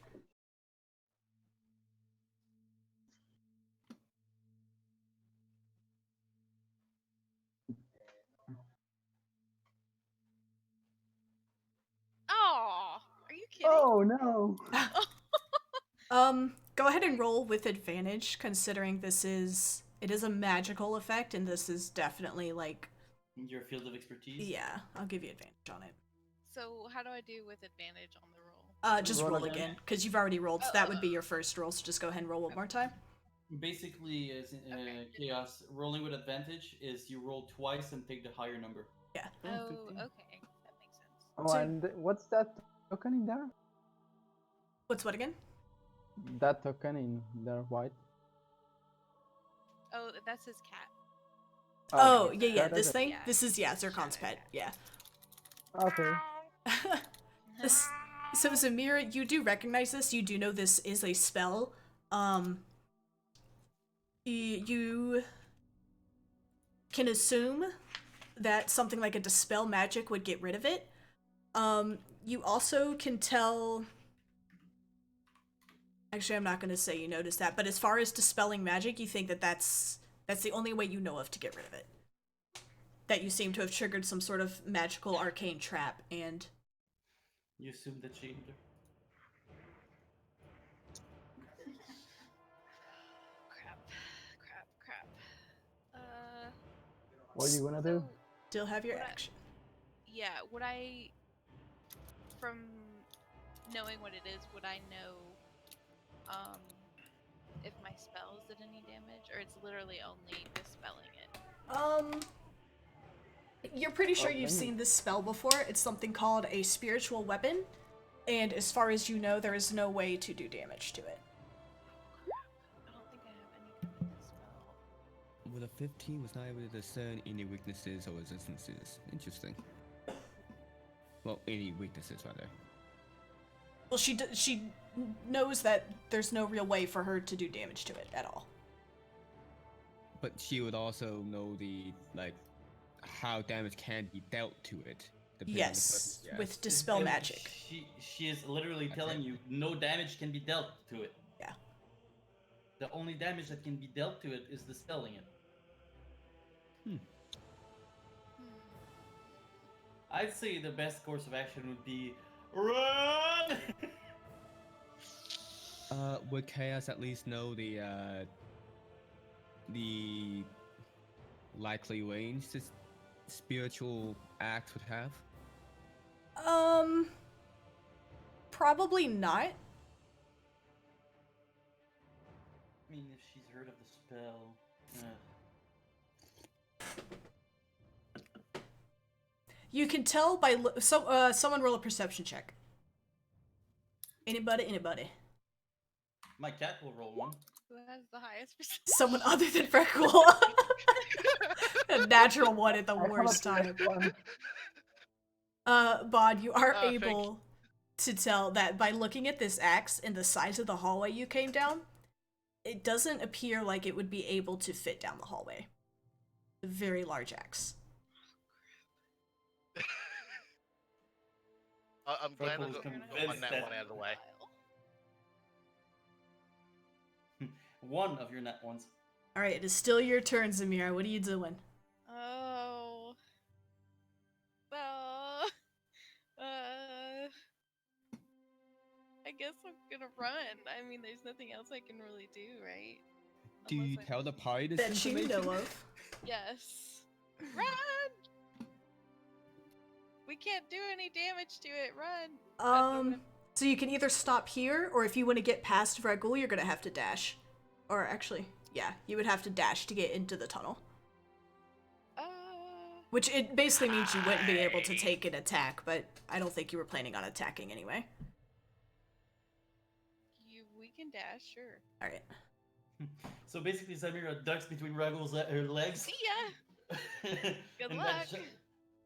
Oh, are you kidding? Oh no. Go ahead and roll with advantage, considering it is a magical effect, and this is definitely like, Your field of expertise. yeah, I'll give you advantage on it. So how do I do with advantage on the roll? Just Roll roll again. again, because you've already rolled, so that would be your first roll, so just go ahead and roll one more time. Basically, as Okay. chaos, rolling with advantage is you roll twice and take the higher number. Yeah. Oh, 15. okay, that makes sense. Oh, So- and what's that token in there? What's what again? That token in there, white. Oh, that's his cat. Oh, okay. yeah, That this is- thing? Yeah. This is, Zircon's Shadow pet, yeah. Okay. So Zamira, you do recognize this. You do know this is a spell. You can assume that something like a dispel magic would get rid of it. You also can tell. Actually, I'm not going to say you notice that, but as far as dispelling magic, you think that that's the only way you know of to get rid of it. That you seem to have triggered some sort of magical arcane trap, and You assume that she. Crap. What are you gonna do? So, still have your Would I- action. yeah, would I, from knowing what it is, would I know, if my spells did any damage, or it's literally only dispelling it? You're pretty sure Oh, you've let me- seen this spell before. It's something called a spiritual weapon, and as far as you know, there is no way to do damage to it. I don't think I have anything with this spell. With a 15, was not able to discern any weaknesses or resistances. Interesting. Well, any weaknesses, rather. Well, she knows that there's no real way for her to do damage to it at all. But she would also know the, like, how damage can be dealt to it. depending on the Yes, person- yes. with dispel magic. She is literally That's telling it. you no damage can be dealt to it. Yeah. The only damage that can be dealt to it is dispelling it. I'd say the best course of action would be run. Would Chaos at least know the likely range this spiritual act would have? Probably not. I mean, if she's heard of the spell. You can tell by someone roll a perception check. Anybody. My cat will roll one. Who has the highest percentage? Someone other than Freckle. A natural one at the I have a worst time. +1. Bod, you are Thank able to tell that by looking at this axe and the size of the hallway you came down, it doesn't appear like it would be able to fit down the hallway. A very large axe. I'm glad I Freckles got convinced one that that- one out of the way. One of your net ones. Alright, it is still your turn, Zamira. What are you doing? Oh. Well. I guess I'm gonna run. I mean, there's nothing else I can really do, right? Do you Unless I- tell the party this That you information? know of. Yes. Run! We can't do any damage to it. Run! So you can either stop here, or if you want to get past Vragul, you're gonna have to dash. Or actually, yeah, you would have to dash to get into the tunnel. Which it basically means you wouldn't be able to take an attack, but I don't think you were planning on attacking anyway. We can dash, sure. Alright. So basically, Samira ducks between Ragul's her legs. See ya! Good And luck.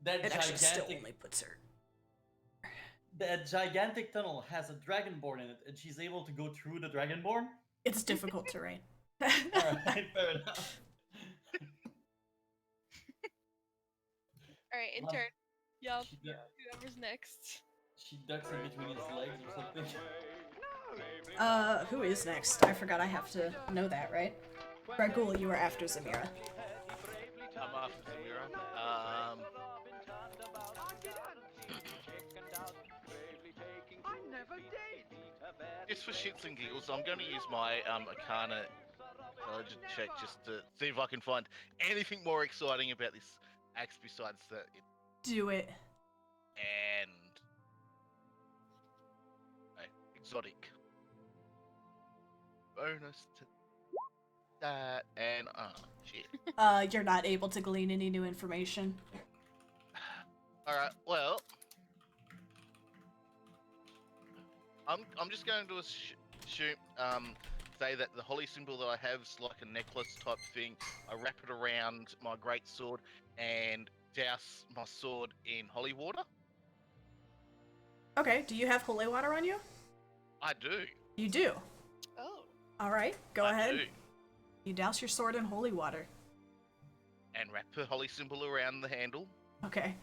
That It actually still gigantic, only puts her. that gigantic tunnel has a dragonborn in it, and she's able to go through the dragonborn. It's difficult terrain. Alright, fair enough. Alright, in Love- turn. Y'all, She, du- whoever's next. she ducks in between his legs or something. Who is next? I forgot I have to know that, right? Vragul, you were after Zamira. I'm after Zamira. Just for shits and giggles, I'm going to use my Arcana intelligence check just to see if I can find anything more exciting about this axe besides that. Do it. And exotic bonus to that, and shit. You're not able to glean any new information. All right, well, I'm just going to assume say that the holy symbol that I have is like a necklace type thing. I wrap it around my great sword and douse my sword in holy water. Okay, do you have holy water on you? I do. You do. Oh. Alright, go I ahead. do. You douse your sword in holy water. And wrap the holy symbol around the handle. Okay.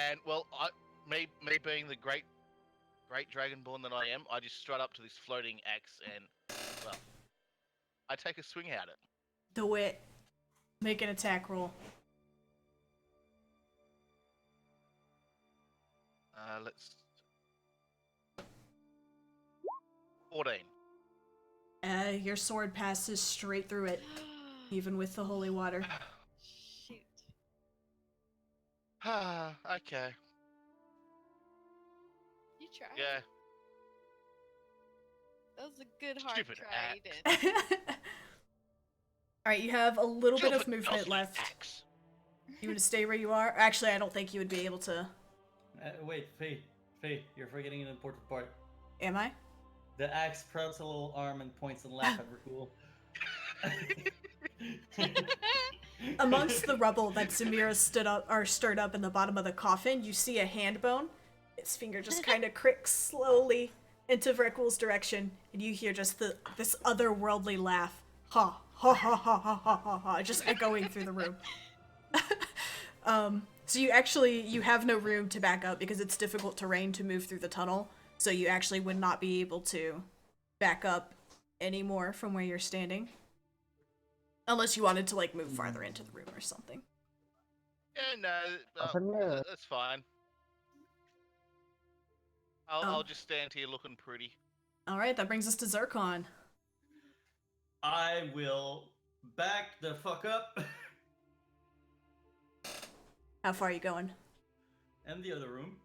And well, me being the great dragonborn that I am, I just strut up to this floating axe and, well, I take a swing at it. Do it. Make an attack roll. Let's 14. Your sword passes straight through it, even with the holy water. Shoot. Ah, okay. You tried. Yeah. That was a good hard Stupid try, axe. you did. Alright, you have a little bit of Stupid movement dusty left. axe. You want to stay where you are? Actually, I don't think you would be able to. Wait, Faye, you're forgetting an important part. Am I? The axe sprouts a little arm and points and laughs at Rakul. Amongst the rubble that Zamira stirred up in the bottom of the coffin, you see a hand bone. Its finger just kind of cricks slowly into Vrekul's direction, and you hear just this otherworldly laugh. Ha ha ha ha ha ha ha ha, just echoing through the room. So you have no room to back up because it's difficult terrain to move through the tunnel, so you actually would not be able to back up anymore from where you're standing. Unless you wanted to, like, move farther into the room or something. Yeah, no, Avernus. that's fine. I'll just stand here looking pretty. Alright, that brings us to Zircon. I will back the fuck up. How far are you going? And the other room.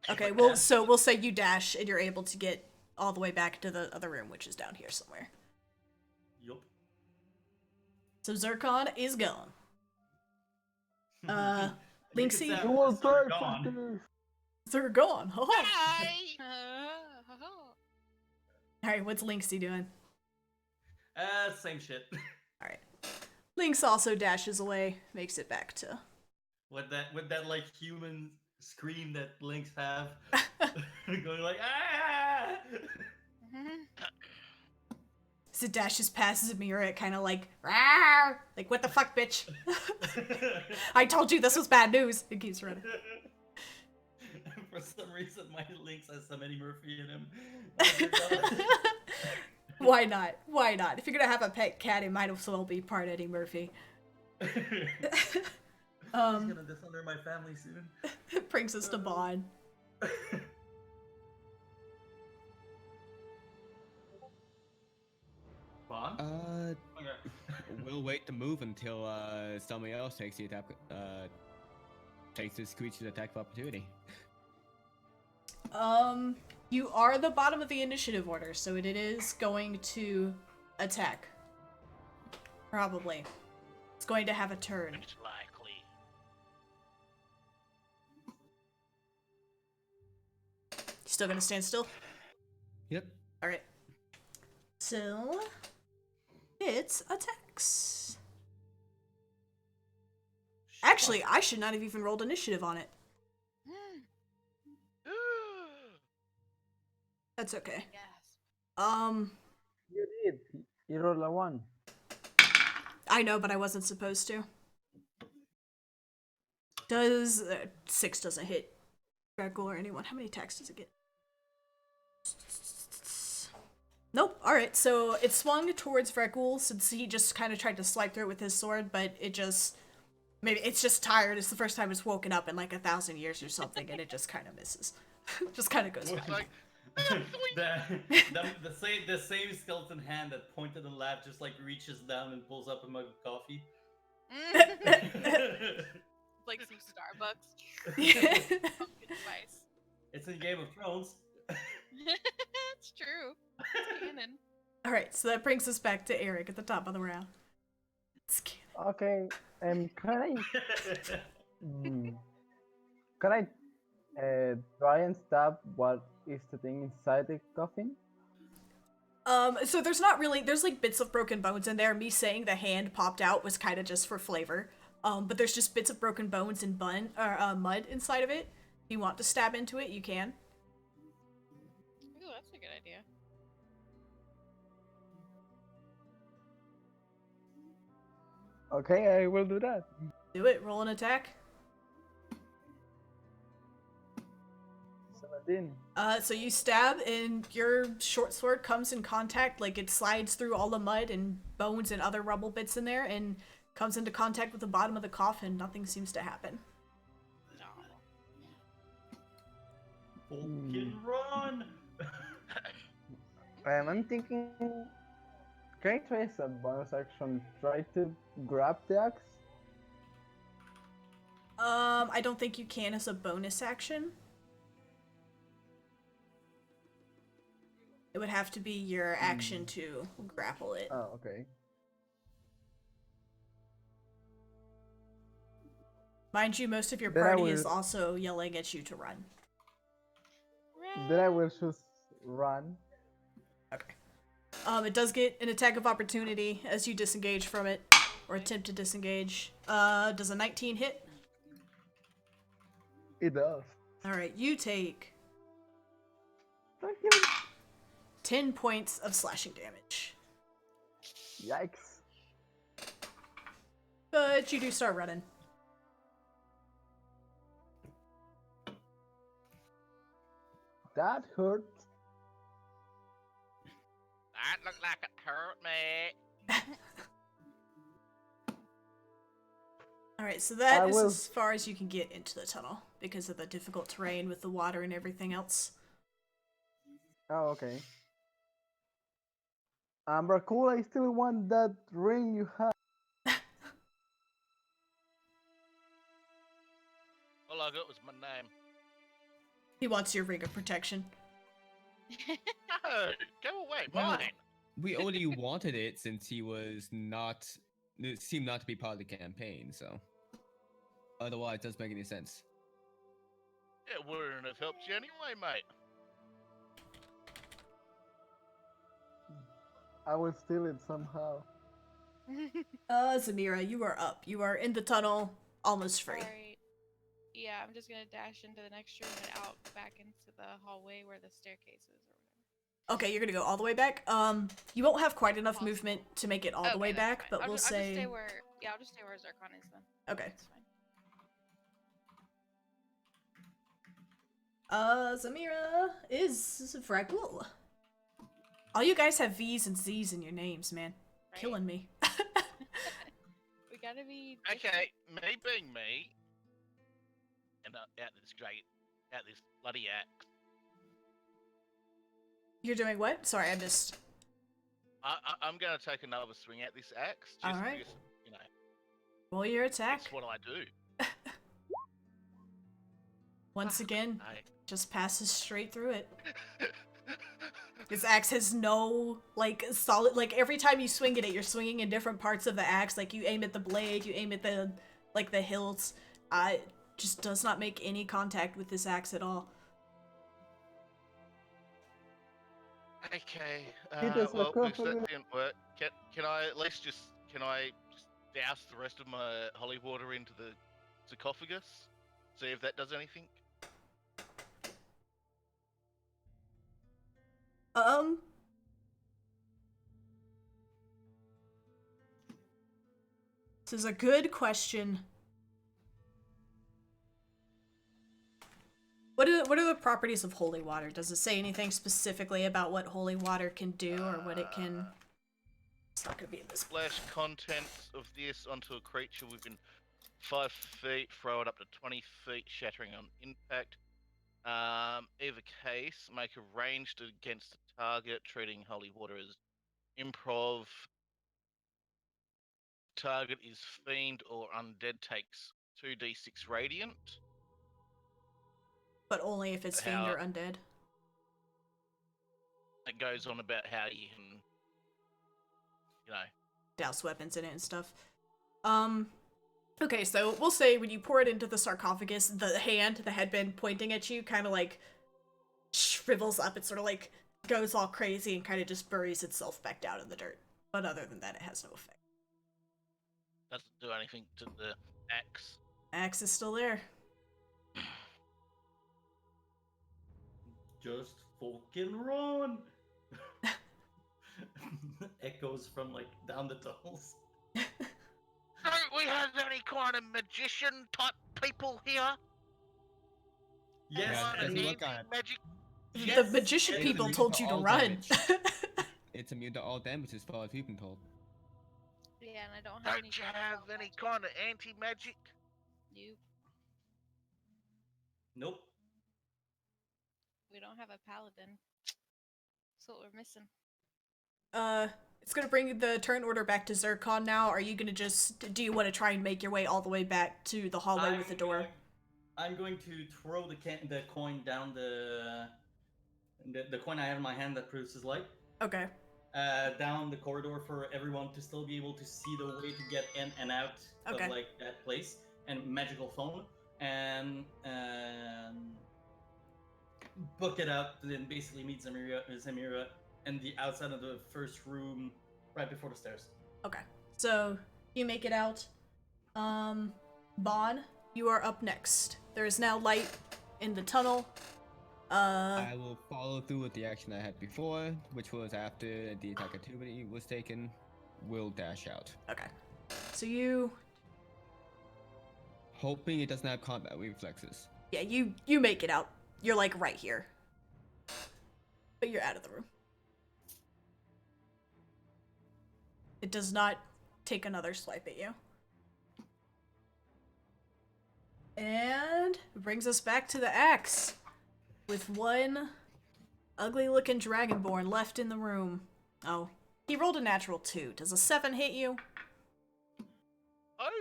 Okay, well, so we'll say you dash and you're able to get all the way back to the other room, which is down here somewhere. Yup. So Zircon is gone. You could Linksy? say You will I'm sort of die gone. for this. They're gone. Ha ha. Hi. Alright, what's Linksy doing? Same shit. Alright. Lynx also dashes away, makes it back to... With that like human scream that Lynx have, going like ah. As it dashes past Zamira, it kind of like, rawr! Like, what the fuck, bitch? I told you this was bad news. It keeps running. For some reason, my Lynx has some Eddie Murphy in him. Oh, dear God. Why not? Why not? If you're gonna have a pet cat, it might as well be part Eddie Murphy. He's gonna dishonor my family soon. Brings us to Bond. Bond? Okay. We'll wait to move until somebody else takes the attack. Takes this creature's attack of opportunity. You are the bottom of the initiative order, so it is going to attack. Probably. It's going to have a turn. It's likely. Still gonna stand still? Yep. Alright. So... It attacks. Actually, I should not have even rolled initiative on it. That's okay. Yes. You did. You rolled a 1. I know, but I wasn't supposed to. Does... 6 doesn't hit Gregor or anyone. How many attacks does it get? Nope. Alright, so it swung towards Vrekul since he just kind of tried to swipe through it with his sword, but it just... Maybe it's just tired. It's the first time it's woken up in like 1,000 years or something, and it just kind of misses. Just kind of goes It's back. like, the same skeleton hand that pointed and laughed just like reaches down and pulls up a mug of coffee. Like some Starbucks. Yeah. Pumpkin spice. It's in Game of Thrones. It's true. It's canon. Alright, so that brings us back to Eric at the top of the round. It's canon. Okay. Can I try and stab what is the thing inside the coffin? So there's not really, there's like bits of broken bones in there. Me saying the hand popped out was kind of just for flavor. But there's just bits of broken bones and mud inside of it. If you want to stab into it, you can. Ooh, that's a good idea. Okay, I will do that. Do it, roll an attack. 17. So you stab and your short sword comes in contact, like it slides through all the mud and bones and other rubble bits in there and comes into contact with the bottom of the coffin. Nothing seems to happen. No. Fucking run! I'm thinking, can I try as a bonus action try to grab the axe? I don't think you can as a bonus action. It would have to be your action to grapple it. Oh, okay. Mind you, most of your Then I party is will- also yelling at you to run. Then I will just run. Okay. It does get an attack of opportunity as you disengage from it, or attempt to disengage. Does a 19 hit? It does. Alright, you take Thank you. 10 points of slashing damage. Yikes. But you do start running. That hurt. That looked like it hurt me. Alright, so that I is will- as far as you can get into the tunnel because of the difficult terrain with the water and everything else. Oh, okay. Dracula, I still want that ring you have. All I got was my name. He wants your ring of protection. No, go away, Well, mine. We only wanted it since he was not. It seemed not to be part of the campaign, so. Otherwise, it doesn't make any sense. It wouldn't have helped you anyway, mate. I will steal it somehow. Zamira, you are up. You are in the tunnel, almost free. Alright. Yeah, I'm just gonna dash into the next room and out back into the hallway where the staircase is or whatever. Okay, you're gonna go all the way back. You won't have quite enough Awesome. movement to make it all the Okay, way that's back, fine. but I'll we'll just stay say. where. Yeah, I'll just stay where Zircon is then. Okay. That's fine. Zamira is Vragul. All you guys have V's and Z's in your names, man. Right? Killing me. We gotta be. Okay, me being me, and out this bloody axe. You're doing what? Sorry, I missed. I'm gonna take another swing at this axe, just Alright. because, you know, Roll your attack. that's what I do. Once again, I... just passes straight through it. This axe has no, like, solid, like, every time you swing at it, you're swinging in different parts of the axe. Like, you aim at the blade, you aim at the, like, the hilts. It just does not make any contact with this axe at all. Okay, It is well, a oops, compliment. that didn't work. Can I at least just douse the rest of my holy water into the sarcophagus? See if that does anything? This is a good question. What are the properties of holy water? Does it say anything specifically about what holy water can do or what it can? It's not gonna be in this. Splash contents of this onto a creature within 5 feet, throw it up to 20 feet, shattering on impact. Either case, make a ranged against a target, treating holy water as improv. Target is fiend or undead, takes 2d6 radiant. But only if it's fiend How- or undead. It goes on about how you can, you know, Douse weapons in it and stuff. Okay, so we'll say when you pour it into the sarcophagus, the hand that had been pointing at you kind of like shrivels up. It sort of like goes all crazy and kind of just buries itself back down in the dirt. But other than that, it has no effect. doesn't do anything to the axe. Axe is still there. Just fucking run! Echoes from like down the tunnels. Don't we have any kind of magician type people here? Yes, Yeah, Kind if of you look at- magic. The Yes, magician it's people immune told to you to all run. damage. It's immune to all damage as far as we've been told. Yeah, and I don't have any. Don't you have any kind of anti-magic? You. Nope. We don't have a paladin. That's what we're missing. It's gonna bring the turn order back to Zircon now. Are you gonna just, do you want to try and make your way all the way back to the hallway with the door? I'm going to throw the coin down the coin I have in my hand that produces light. Okay. Down the corridor for everyone to still be able to see the way to get in and out Okay. of like that place. and magical phone, and book it up, then basically meet Zamira in the outside of the first room, right before the stairs. Okay, so you make it out. Bon, you are up next. There is now light in the tunnel. I will follow through with the action I had before, which was after the attack activity was taken. Will dash out. Okay, so you, Hoping it doesn't have combat reflexes. yeah, you make it out. You're like right here, but you're out of the room. It does not take another swipe at you. And it brings us back to the axe, with one ugly-looking dragonborn left in the room. Oh, he rolled a natural 2. Does a 7 hit you?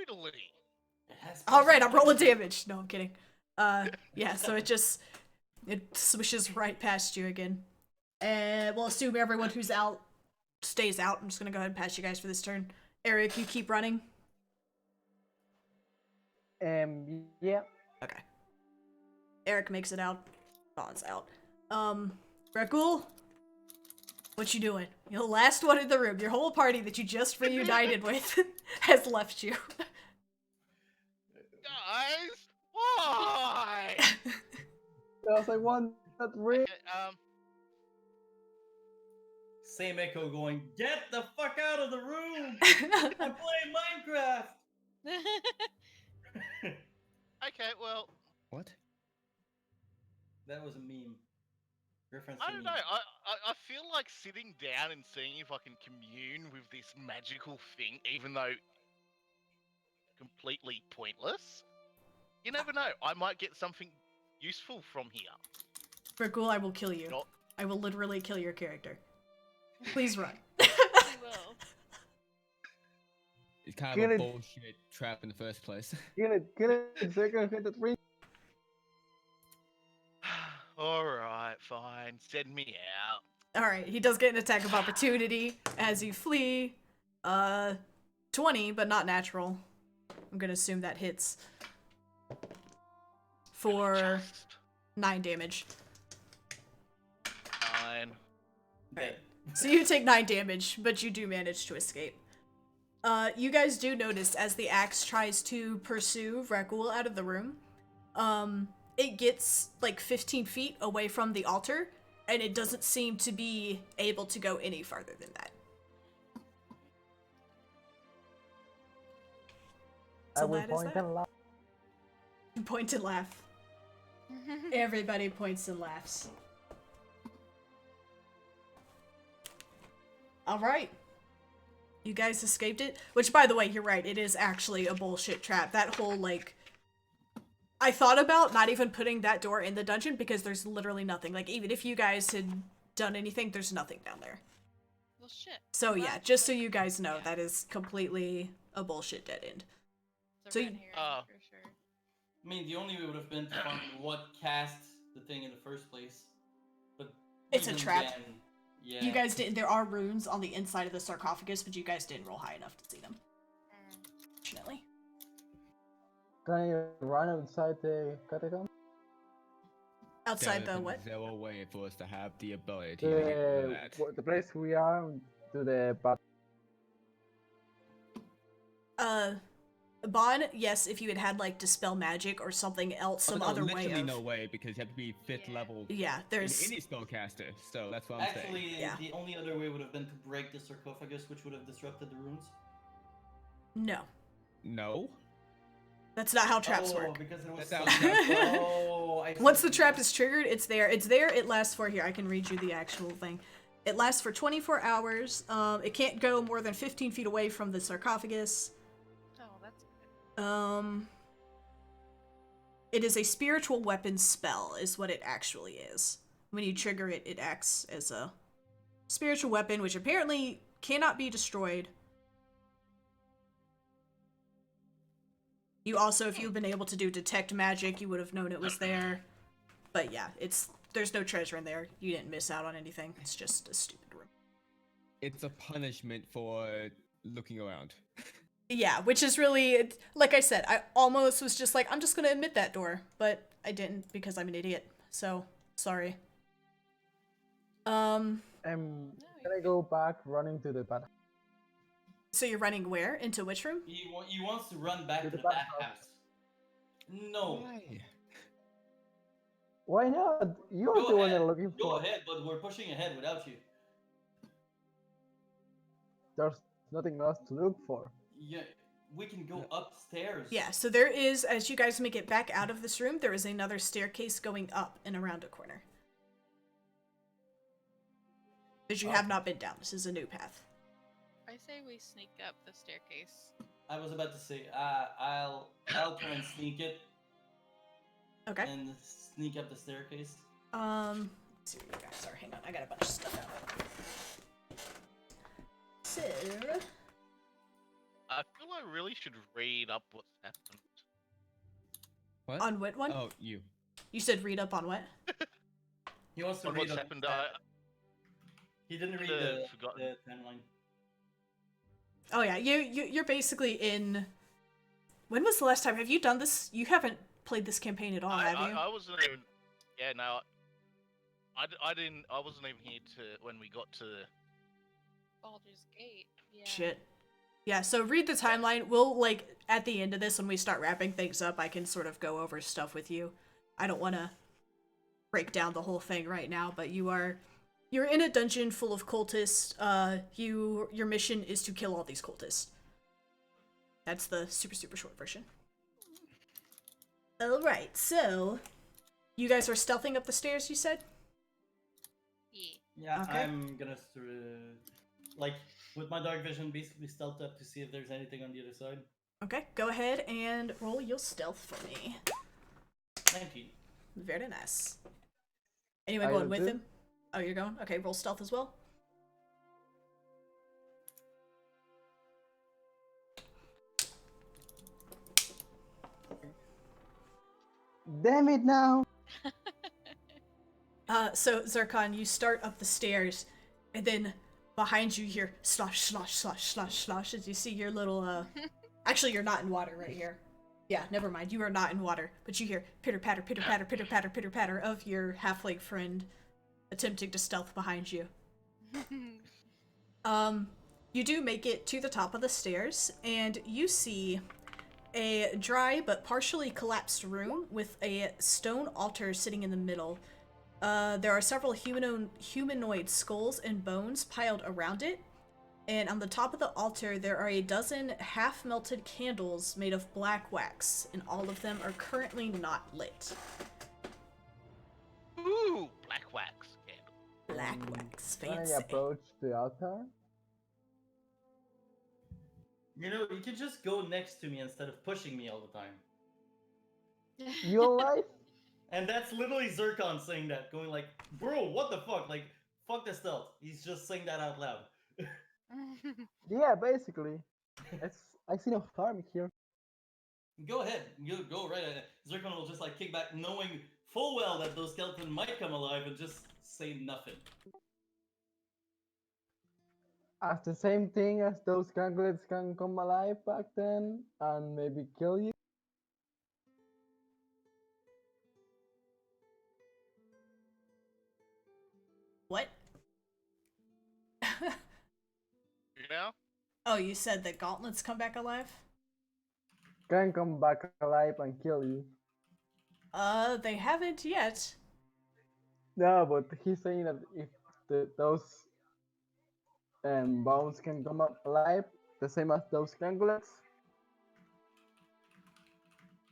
Totally. It has All right, I'm rolling damage. No, I'm kidding. Yeah, so it swishes right past you again. And we'll assume everyone who's out stays out. I'm just gonna go ahead and pass you guys for this turn. Eric, you keep running. Yeah. Okay. Eric makes it out. Bon's out. Rakul, what you doing? You're the last one in the room. Your whole party that you just reunited with has left you. Guys, why? Because I want that ring. Okay, Same echo going, get the fuck out of the room! I'm playing Minecraft! okay, well, What? That was a meme. Reference I to don't meme. know. I feel like sitting down and seeing if I can commune with this magical thing, even though completely pointless. You never know. I might get something useful from here. Rakul, I will kill you. Not- I will literally kill your character. Please run. You will. It's kind Kill of a it. bullshit trap in the first place. Kill it, so I can get that ring. All right, fine. Send me out. Alright, he does get an attack of opportunity as you flee. 20, but not natural. I'm gonna assume that hits. For Just 9 damage. fine. Dead. So you take 9 damage, but you do manage to escape. You guys do notice as the axe tries to pursue Rakul out of the room, it gets like 15 feet away from the altar, and it doesn't seem to be able to go any farther than that. I So will that is point that. and laugh. Point and laugh. Everybody points and laughs. Alright. You guys escaped it. Which, by the way, you're right. It is actually a bullshit trap. That whole, like... I thought about not even putting that door in the dungeon because there's literally nothing. Like, even if you guys had done anything, there's nothing down there. Well, shit. So, Well, yeah, that's just so what- you guys know, yeah. that is completely a bullshit dead end. It's so a you- red herring Oh. for sure. I mean, the only way would have been to find what cast the thing in the first place. But It's a even trap. then, yeah. You guys didn't. There are runes on the inside of the sarcophagus, but you guys didn't roll high enough to see them. Fortunately. Can I run outside the catacomb? Outside the There's what? zero way for us to have the ability to do that. The place we are to the back. Bon, yes, if you had had like dispel magic or something else, some no, other way literally of. no way because you have to be 5th Yeah. level Yeah, in there's. any spellcaster. So that's what I'm saying. Actually, Yeah. the only other way would have been to break the sarcophagus, which would have disrupted the runes. No. No. That's not how traps oh, work. because it was That's so- how traps Oh, I Once see. the trap is triggered, it's there. It's there. It lasts for here. I can read you the actual thing. It lasts for 24 hours. It can't go more than 15 feet away from the sarcophagus. Oh, that's good. It is a spiritual weapon spell, is what it actually is. When you trigger it, it acts as a spiritual weapon, which apparently cannot be destroyed. You also, if you've been able to do detect magic, you would have known it was there. But yeah, there's no treasure in there. You didn't miss out on anything. It's just a stupid room. It's a punishment for looking around. Yeah, which is really, like I said, I almost was just like, I'm just gonna admit that door, but I didn't because I'm an idiot. So, sorry. Can No, I go back running to the bath? So you're running where? Into which room? He wants to run back To to the the bathhouse. bathhouse. No. Why? Why not? You're Go the one ahead. I'm looking Go for. ahead, but we're pushing ahead without you. There's nothing else to look for. Yeah, we can go upstairs. Yeah, so there is, as you guys make it back out of this room, there is another staircase going up and around a corner. That you have not been down. This is a new path. I say we sneak up the staircase. I was about to say, I'll try and sneak it Okay. and sneak up the staircase. Let's see where you guys are. Hang on, I got a bunch of stuff out. So, I feel I really should read up what's happened. What? on what one? Oh, you. You said read up on what? He wants to On read what's up. happened, He didn't read the the forgotten. timeline. Oh yeah, you're basically in. When was the last time? Have you done this? You haven't played this campaign at all, have you? I wasn't even. Yeah, no. I didn't. I wasn't even here when we got to. Baldur's Gate. Yeah. Shit. Yeah, so read the timeline. We'll, like, at the end of this, when we start wrapping things up, I can sort of go over stuff with you. I don't want to break down the whole thing right now, but you're in a dungeon full of cultists. Your mission is to kill all these cultists. That's the super, super short version. Alright, so you guys are stealthing up the stairs, you said? Yeah. Yeah, Okay. I'm gonna like with my dark vision, basically stealth up to see if there's anything on the other side. Okay, go ahead and roll your stealth for me. 19. Very nice. Anyone I going will with too. him? Oh, you're going? Okay, roll stealth as well. Damn it now! So Zircon, you start up the stairs, and then behind you hear slosh, slosh, slosh, slosh, slosh, as you see your little, Actually, you're not in water right here. Yeah, never mind, you are not in water, but you hear pitter-patter, pitter-patter, pitter-patter, pitter-patter of your halfling friend attempting to stealth behind you. You do make it to the top of the stairs, and you see a dry but partially collapsed room with a stone altar sitting in the middle. There are several humanoid skulls and bones piled around it, and on the top of the altar there are a dozen half-melted candles made of black wax, and all of them are currently not lit. Ooh, black wax candle. Black wax, Can I fancy. approach the altar? You know, you can just go next to me instead of pushing me all the time. You alright? And that's literally Zircon saying that, going like, bro, what the fuck? Like, fuck the stealth. He's just saying that out loud. Yeah, basically. I see no harm here. Go ahead. You go right ahead. Zircon will just like kick back, knowing full well that those skeletons might come alive and just say nothing. As the same thing as those ganglets can come alive back then and maybe kill you. What? You know? Oh, you said the gauntlets come back alive? Can come back alive and kill you. They haven't yet. No, but he's saying that if those bones can come up alive, the same as those ganglets.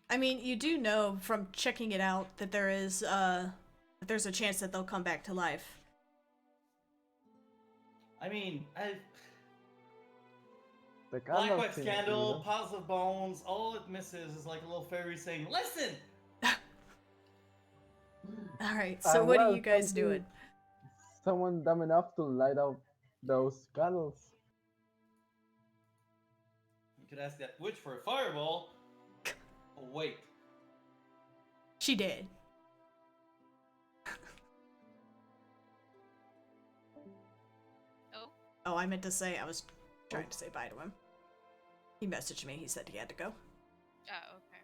I mean, you do know from checking it out that there's a chance that they'll come back to life. I mean, The Black candles wax seem to be candle, enough. piles of bones, all it misses is like a little fairy saying, listen! Alright, so what well, are you guys something- doing? Someone dumb enough to light up those candles. You could ask that witch for a fireball. Oh, wait. She did. Oh. Oh, I meant to say, I was trying to say bye to him. He messaged me. He said he had to go. Oh, okay.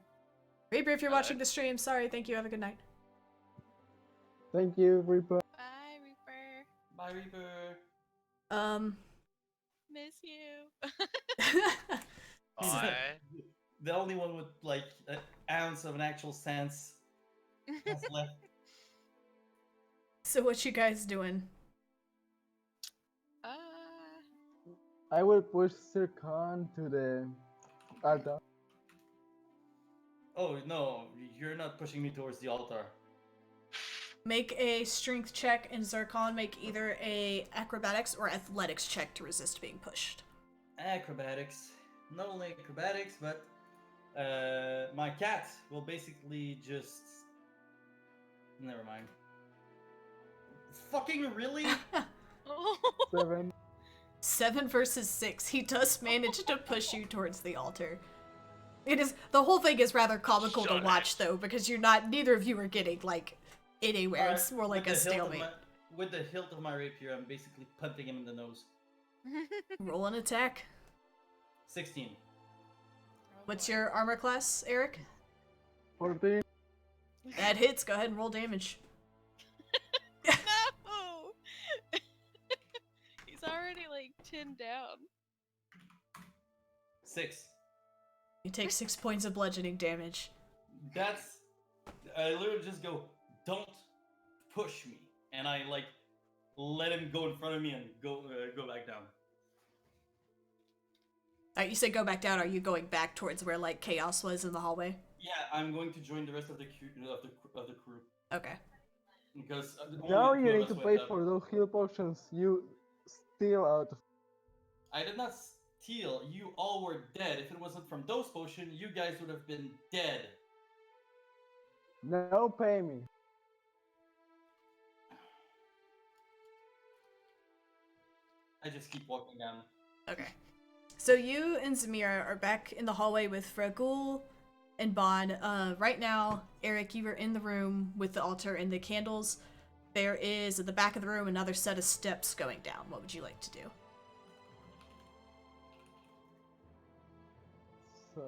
Reaper, if you're Hello. watching the stream, sorry. Thank you. Have a good night. Thank you, Reaper. Bye, Reaper. Bye, Reaper. Miss you. He's Bye. the only one with like an ounce of an actual sense has left. So what you guys doing? uh, I will push Sir Khan to the altar. Oh no, you're not pushing me towards the altar. Make a strength check, and Zircon make either a acrobatics or athletics check to resist being pushed. Acrobatics. Not only acrobatics, but my cat will basically just. Never mind. Fucking really? 7. 7 versus 6. He does manage to push you towards the altar. It is the whole thing is rather comical to Shut watch it. though, because neither of you are getting like anywhere. Alright, It's more like with a the hilt of stalemate. with the hilt of my rapier, I'm basically punting him in the nose. Roll an attack. 16. What's your armor class, Eric? 14. That hits. Go ahead and roll damage. No! He's already like 10 down. 6. You take 6 points of bludgeoning damage. That's. I literally just go, don't push me. And I like let him go in front of me and go back down. Alright, you say go back down. Are you going back towards where like chaos was in the hallway? Yeah, I'm going to join the rest of the crew Okay. because Now only you two of need us to went pay up. for those heal potions you steal out of. I did not steal. You all were dead. If it wasn't from those potions, you guys would have been dead. Now pay me. I just keep walking down. Okay. So you and Zamira are back in the hallway with Fragul and Bon. Right now, Eric, you are in the room with the altar and the candles. There is, at the back of the room, another set of steps going down. What would you like to do? So,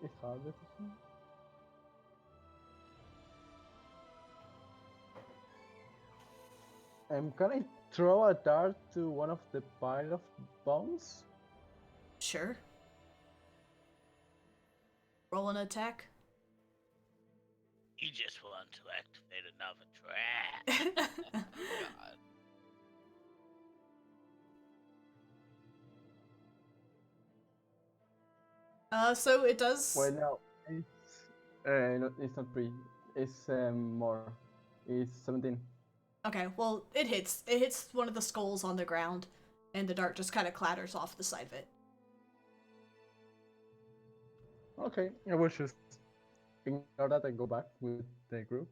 it's hard decision. Can I throw a dart to one of the pile of bones? Sure. Roll an attack. You just want to activate another trap. God. So it does. Well, no, it's not 3. It's more. It's 17. Okay, well, it hits. It hits one of the skulls on the ground, and the dart just kind of clatters off the side of it. Okay, I will just ignore that and go back with the group.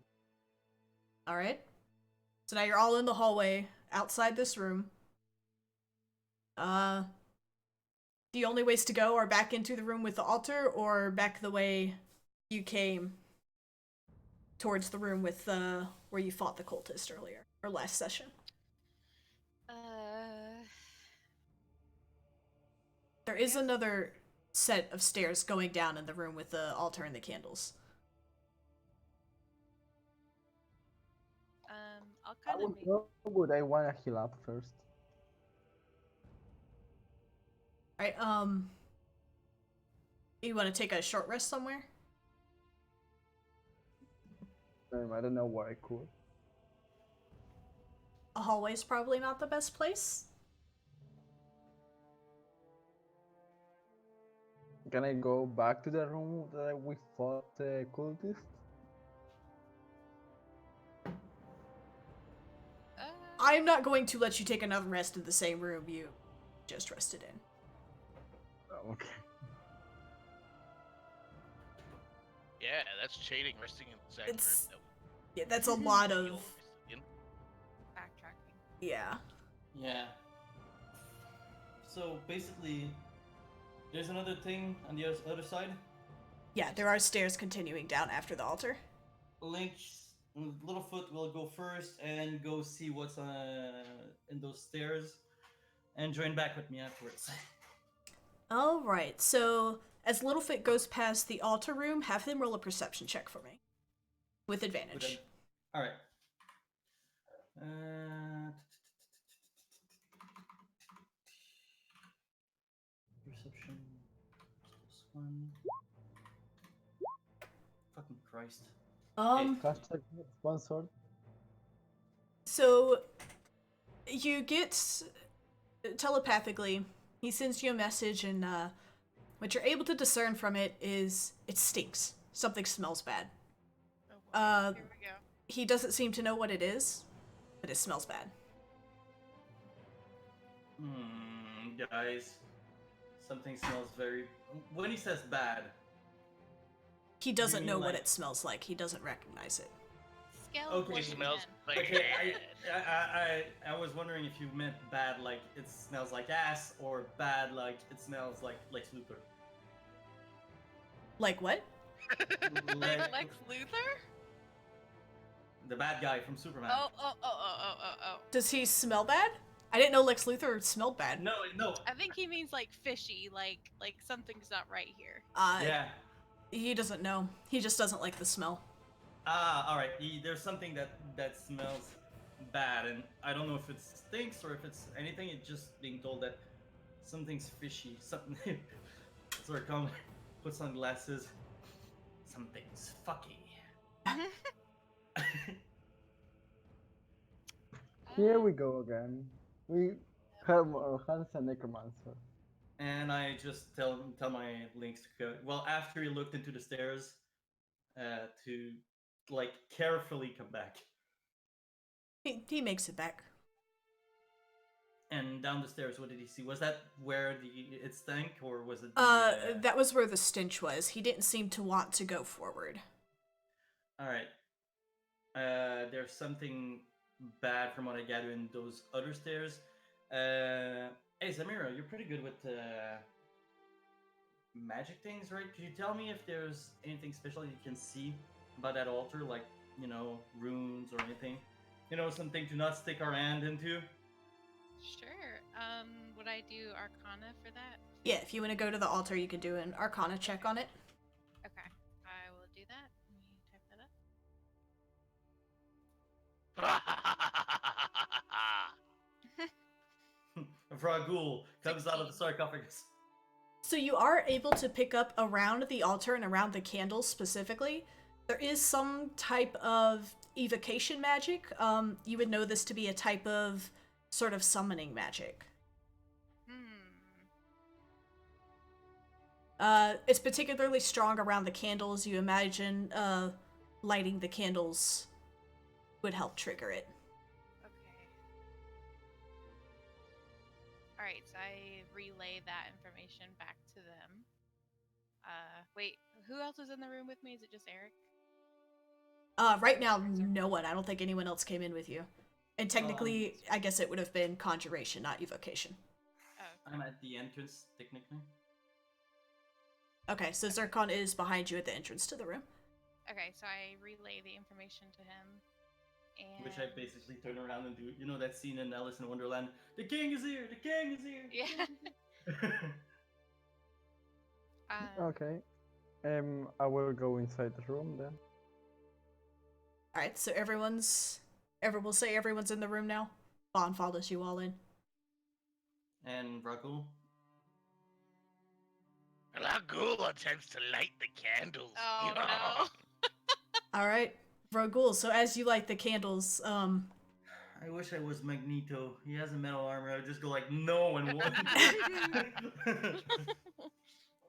Alright. So now you're all in the hallway outside this room. The only ways to go are back into the room with the altar or back the way you came towards the room with where you fought the cultist earlier or last session. There is another set of stairs going down in the room with the altar and the candles. I'll I kind of would make. go, but I want to heal up first. Alright, you want to take a short rest somewhere? I don't know where I could. A hallway's probably not the best place. Can I go back to the room that we fought the cultist? I'm not going to let you take another rest in the same room you just rested in. Oh, okay. Yeah, that's cheating. Resting in the same It's- room. Yeah, that's a lot You're of... rested in. Backtracking. Yeah. Yeah. So basically, there's another thing on the other side. Yeah, there are stairs continuing down after the altar. Littlefoot will go first and go see what's in those stairs, and join back with me afterwards. Alright, so as Littlefoot goes past the altar room, have them roll a perception check for me. With advantage. All right. Uh, Perception +1. Fucking Christ. Hashtag sponsored. So you get telepathically, he sends you a message, and what you're able to discern from it is it stinks. Something smells bad. Oh, well, here we go. He doesn't seem to know what it is, but it smells bad. Guys, something smells very. When he says bad, He doesn't mean know what like- it smells like. He doesn't recognize it. Scale Okay. of 1 It to smells 10. bad. okay, I was wondering if you meant bad like it smells like ass, or bad like it smells like Lex Luthor. Like what? Le- Lex Luthor? the bad guy from Superman. Oh. Does he smell bad? I didn't know Lex Luthor smelled bad. No. I think he means like fishy, like something's not right here. Yeah. He doesn't know. He just doesn't like the smell. All right. There's something that smells bad, and I don't know if it stinks or if it's anything. It's just being told that something's fishy. Something. Sorry, come. Put sunglasses. Something's fucky. Here we go again. We have our hands a necromancer. And I just tell my links to go. Well, after he looked into the stairs, to like carefully come back. He makes it back. And down the stairs, what did he see? Was that where it stank, or was it? The, That was where the stench was. He didn't seem to want to go forward. All right. There's something bad from what I gather in those other stairs. Hey, Zamira, you're pretty good with magic things, right? Could you tell me if there's anything special you can see about that altar, like, runes or anything? Something to not stick our hand into? Sure. Would I do Arcana for that? Yeah, if you want to go to the altar, you can do an Arcana check on it. Okay, I will do that. Let me type that up. A Vragul comes out of the sarcophagus. So you are able to pick up around the altar and around the candles specifically. There is some type of evocation magic. You would know this to be a type of sort of summoning magic. It's particularly strong around the candles. You imagine lighting the candles would help trigger it. Okay. Alright, so I relay that information back to them. Wait, who else is in the room with me? Is it just Eric? Right now, no one. I don't think anyone else came in with you. And technically, I guess it would have been conjuration, not evocation. Oh, I'm at the entrance, technically. Okay, so Zircon is behind you at the entrance to the room. okay, so I relay the information to him. And... Which I basically turn around and do, that scene in Alice in Wonderland? The king is here! The king is here! Yeah. Okay. I will go inside the room then. Alright, so we'll say everyone's in the room now. Vaughn follows you all in. And Vragul? Ragul attempts to light the candles. Oh, no. Alright, Vrogul, so as you light the candles, I wish I was Magneto. He has a metal armor. I would just go like, no, and one.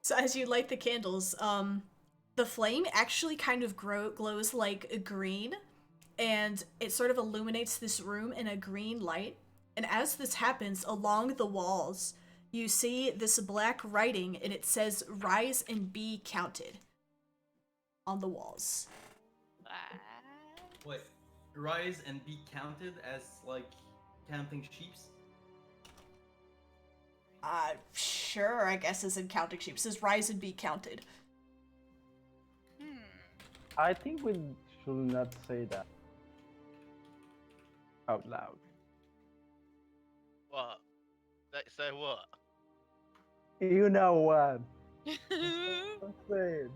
so as you light the candles, the flame actually kind of glows like green, and it sort of illuminates this room in a green light. And as this happens, along the walls, you see this black writing, and it says, "Rise and be counted," on the walls. Wait, rise and be counted as, like, counting sheeps? Sure, I guess as in counting sheep. It says, "Rise and be counted." I think we should not say that out loud. What? Say what? You know what? I'm saying.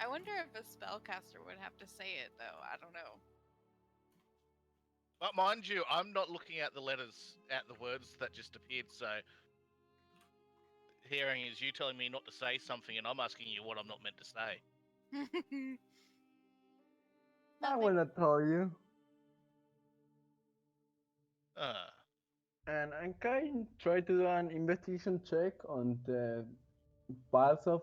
I wonder if a spellcaster would have to say it, though. I don't know. But mind you, I'm not looking at the letters, at the words that just appeared, so hearing is you telling me not to say something, and I'm asking you what I'm not meant to say. I will not tell you. Uh, And I can try to do an investigation check on the piles of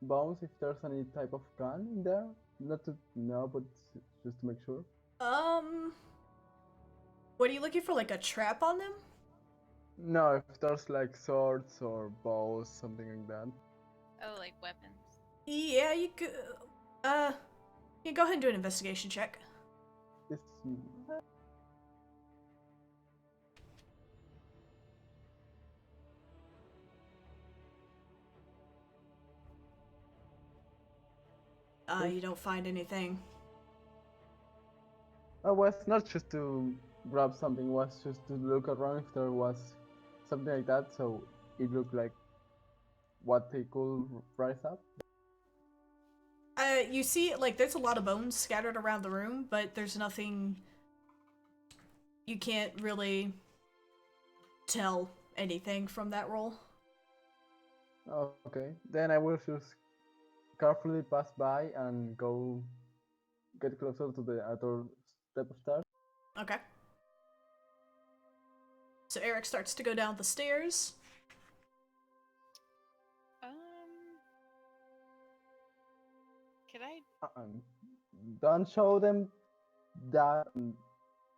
bones if there's any type of gun in there. Not to know, but just to make sure. What are you looking for? Like a trap on them? No, if there's like swords or bows, something like that. Oh, like weapons. Yeah, you could. Yeah, go ahead and do an investigation check. This. You don't find anything. I was not just to grab something, it was just to look around if there was something like that, so it looked like what they could rise up. You see, like, there's a lot of bones scattered around the room, but there's nothing. You can't really tell anything from that roll. Okay, then I will just carefully pass by and go get closer to the other step of stairs. Okay. So Eric starts to go down the stairs. Could I? Don't show them that.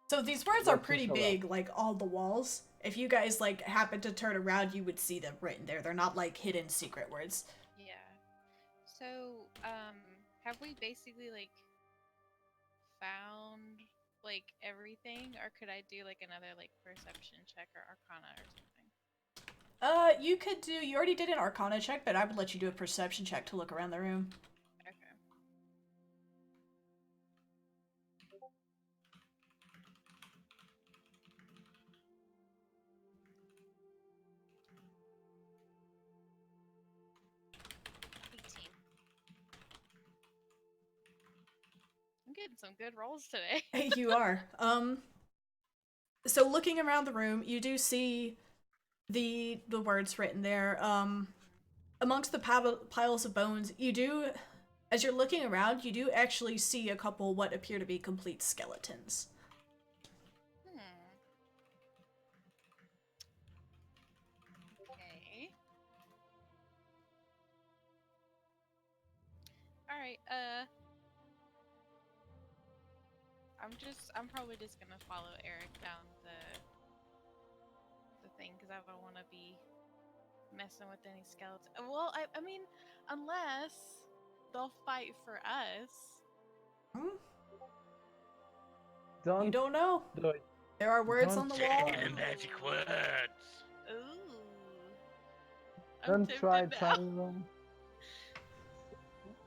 So these words are What to pretty show big, like on the walls. If you guys like happen to turn around, you would see them written there. They're not like hidden secret words. Yeah. So, have we basically like found like everything, or could I do like another like perception check or arcana or something? You could do. You already did an arcana check, but I would let you do a perception check to look around the room. Okay. I'm getting some good rolls today. You are. So looking around the room, you do see the words written there. Amongst the piles of bones, you do, as you're looking around, you do actually see a couple what appear to be complete skeletons. Okay. Alright, I'm probably just gonna follow Eric down the thing, because I don't want to be messing with any skeletons. Well, I mean, unless they'll fight for us. Don't. You don't know. Do it. There are words Don't on the say wall. the magic words. Ooh. I'm Don't tempted try now. telling them.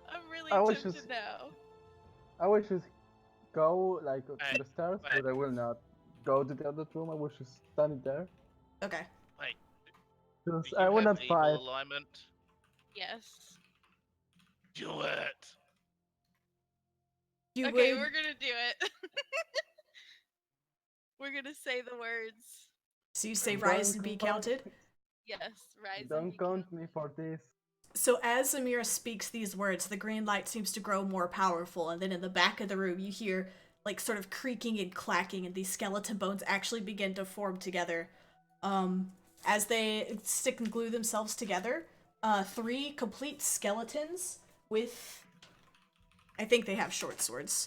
I'm really I was tempted just- now. I will just go like Hey, to the stairs, wait. but I will not go to the other room. I will just stand there. Okay. Wait, Just, do I you will have not evil fight. alignment? Yes. Do it. You Okay, would. we're gonna do it. We're gonna say the words. So you say Don't rise and be count- counted. Yes, rise and Don't be count counted. me for this. So as Amira speaks these words, the green light seems to grow more powerful, and then in the back of the room you hear like sort of creaking and clacking, and these skeleton bones actually begin to form together. As they stick and glue themselves together, 3 complete skeletons with, I think they have short swords.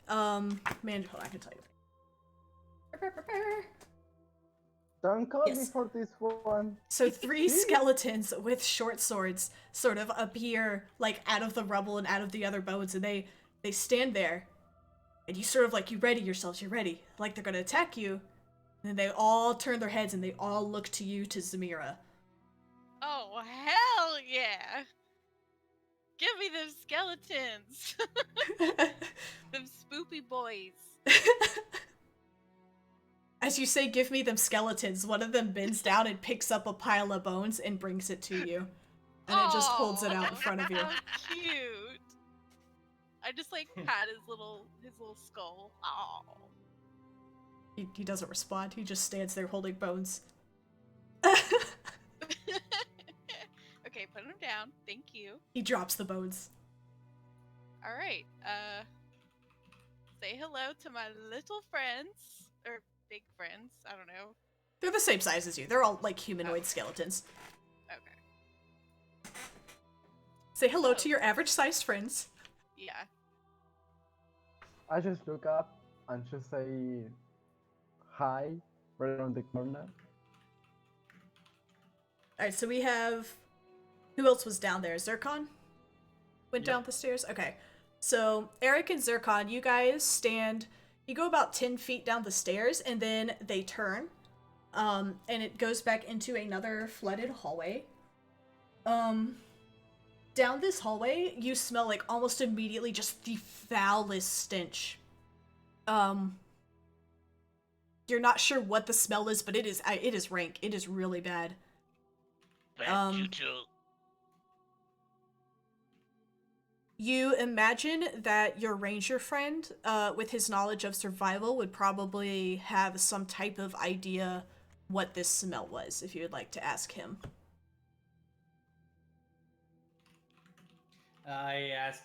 Man, hold on, I can tell you. Don't count me Yes. for this one. So 3 skeletons with short swords sort of appear like out of the rubble and out of the other bones, and they stand there, and you sort of like, you ready yourselves, you're ready, like they're gonna attack you, and then they all turn their heads and they all look to you, to Zamira. Oh, hell yeah! Give me them skeletons! Them spoopy boys. As you say, give me them skeletons, one of them bends down and picks up a pile of bones and brings it to you. And it just holds it out in front of you. How cute. I just like pat his little skull. Oh. He doesn't respond. He just stands there holding bones. Okay, put him down. Thank you. He drops the bones. All right. Say hello to my little friends or big friends. I don't know. They're the same size as you. They're all like humanoid skeletons. Okay. Say hello to your average-sized friends. Yeah. I just look up and just say hi right around the corner. Alright, so we have... Who else was down there? Zircon? Went Yep. down the stairs? Okay. So, Eric and Zircon, you guys stand... You go about 10 feet down the stairs, and then they turn. And it goes back into another flooded hallway. Down this hallway, you smell like almost immediately just the foulest stench. You're not sure what the smell is, but it is rank. It is really bad. Bad juju. You imagine that your ranger friend, with his knowledge of survival, would probably have some type of idea what this smell was, if you would like to ask him. I ask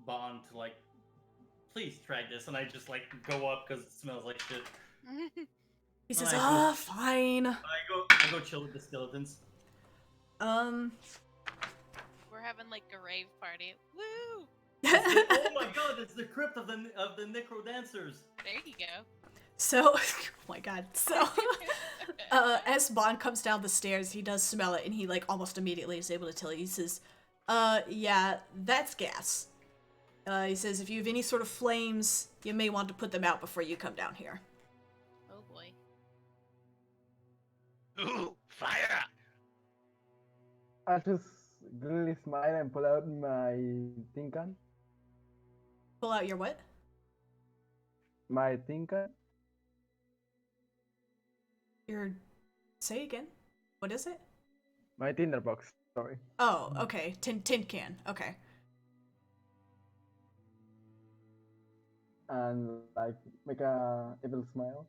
Bond to like, please try this, and I just like go up because it smells like shit. He says, Alright, fine. I go chill with the skeletons. We're having like a rave party. Woo! Oh my god, it's the crypt of the necro dancers. There you go. So, oh my god. So, as Bond comes down the stairs, he does smell it, and he like almost immediately is able to tell you. He says, yeah, that's gas. He says, if you have any sort of flames, you may want to put them out before you come down here. Oh boy. Ooh, fire! I just really smile and pull out my tin can. Pull out your what? My tin can. Your... Say again. What is it? My tinderbox. Sorry. Oh, okay. Tin can. Okay. And like make a evil smile.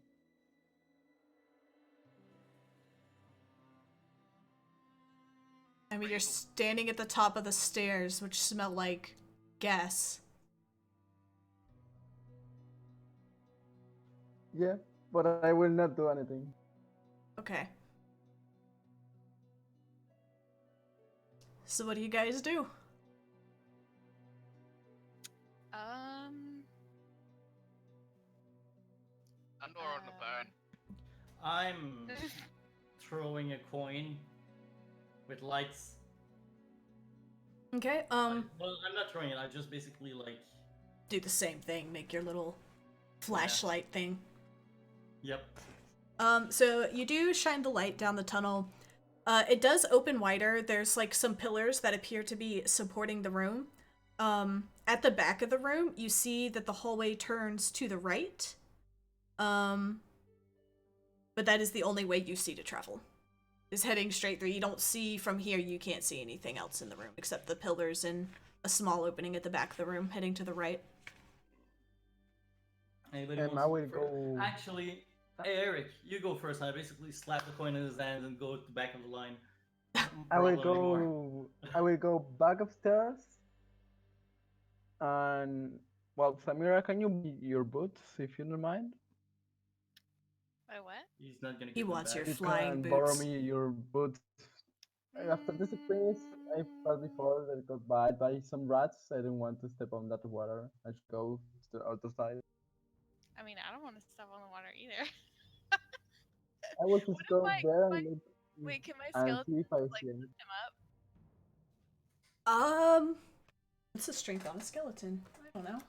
I mean, you're standing at the top of the stairs, which smell like gas. Yeah, but I will not do anything. Okay. So what do you guys do? I'm more on the burn. I'm throwing a coin with lights. Okay, Well, I'm not throwing it. I just basically like. do the same thing. Make your little flashlight thing. Yep. So you do shine the light down the tunnel. It does open wider. There's like some pillars that appear to be supporting the room. At the back of the room, you see that the hallway turns to the right. But that is the only way you see to travel. Is heading straight through. You don't see from here, you can't see anything else in the room except the pillars and a small opening at the back of the room heading to the right. Anybody And wants I to will go? go. Actually, hey, Eric, you go first. I basically slap the coin in his hand and go to the back of the line. I will Probably more. go. I will go back upstairs. And well, Samira, can you be your boots if you don't mind? My what? He's not gonna. He give them wants back. your You flying can borrow boots. me your boots. After this experience I passed before that got bite by some rats, I don't want to step on that water. I should go to the other side. I mean, I don't want to step on the water either. I will just What if go my- there my- and look Wait, can my and skeleton see if I like see lift any. him up? What's the strength on a skeleton? I don't know.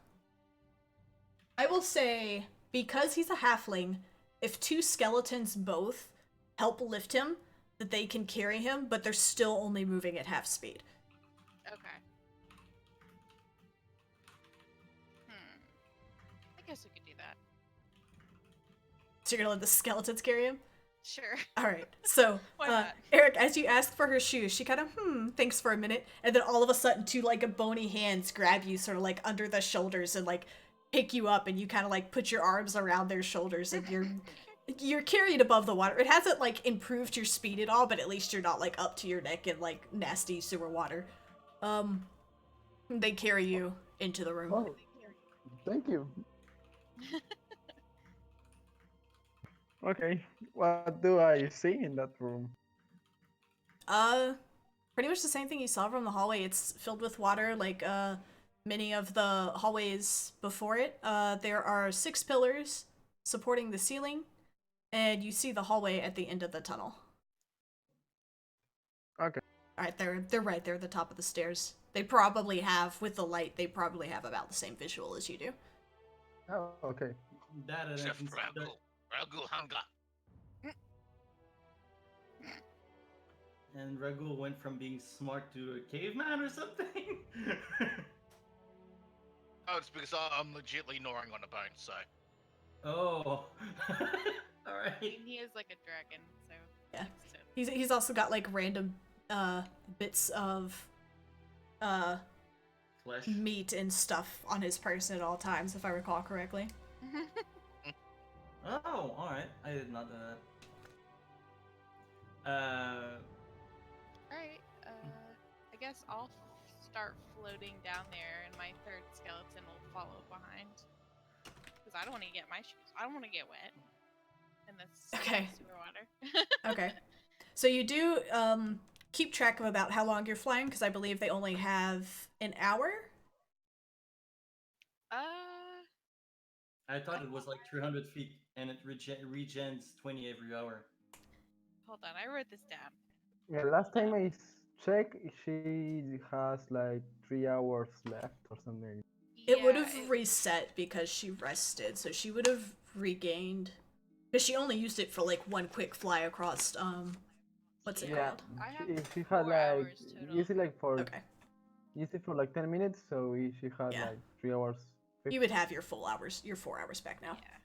I will say, because he's a halfling, if two skeletons both help lift him, that they can carry him, but they're still only moving at half speed. Okay. I guess we could do that. So you're gonna let the skeletons carry him? Sure. All right. So, Why not? Eric, as you ask for her shoes, she kind of thinks for a minute, and then all of a sudden, two like bony hands grab you, sort of like under the shoulders, and like pick you up, and you kind of like put your arms around their shoulders, and you're carried above the water. It hasn't like improved your speed at all, but at least you're not like up to your neck in like nasty sewer water. They carry you into the room. Oh, thank you. Okay, what do I see in that room? Pretty much the same thing you saw from the hallway. It's filled with water, like many of the hallways before it. There are 6 pillars supporting the ceiling, and you see the hallway at the end of the tunnel. Okay. All right, they're right there at the top of the stairs. They probably have, with the light, they probably have about the same visual as you do. Oh, okay. That and I Chef can see Ragu. Ragu hunger. And Ragul went from being smart to a caveman or something. Oh, it's because I'm legitly gnawing on a bone, so. Oh. All right. He is like a dragon, so. Yeah. So. He's also got like random bits of Flesh. meat and stuff on his person at all times, if I recall correctly. Oh, all right. I did not know that. Alright, I guess I'll start floating down there and my third skeleton will follow behind. Because I don't want to get my shoes. I don't want to get wet. In this Okay. sewer water. Okay. So you do keep track of about how long you're flying, because I believe they only have an hour? I thought it was like 300 feet, and it regens 20 every hour. Hold on, I wrote this down. Yeah, last time I checked, she has like 3 hours left or something. It would Yeah, have reset because she rested, so she would have regained. Because she only used it for like one quick fly across, what's it Yeah, called? I have she had 4 like hours total. use it like for Okay. use it for like 10 minutes, so she had Yeah. like 3 hours. You would have your full hours, your 4 hours back now. Yeah.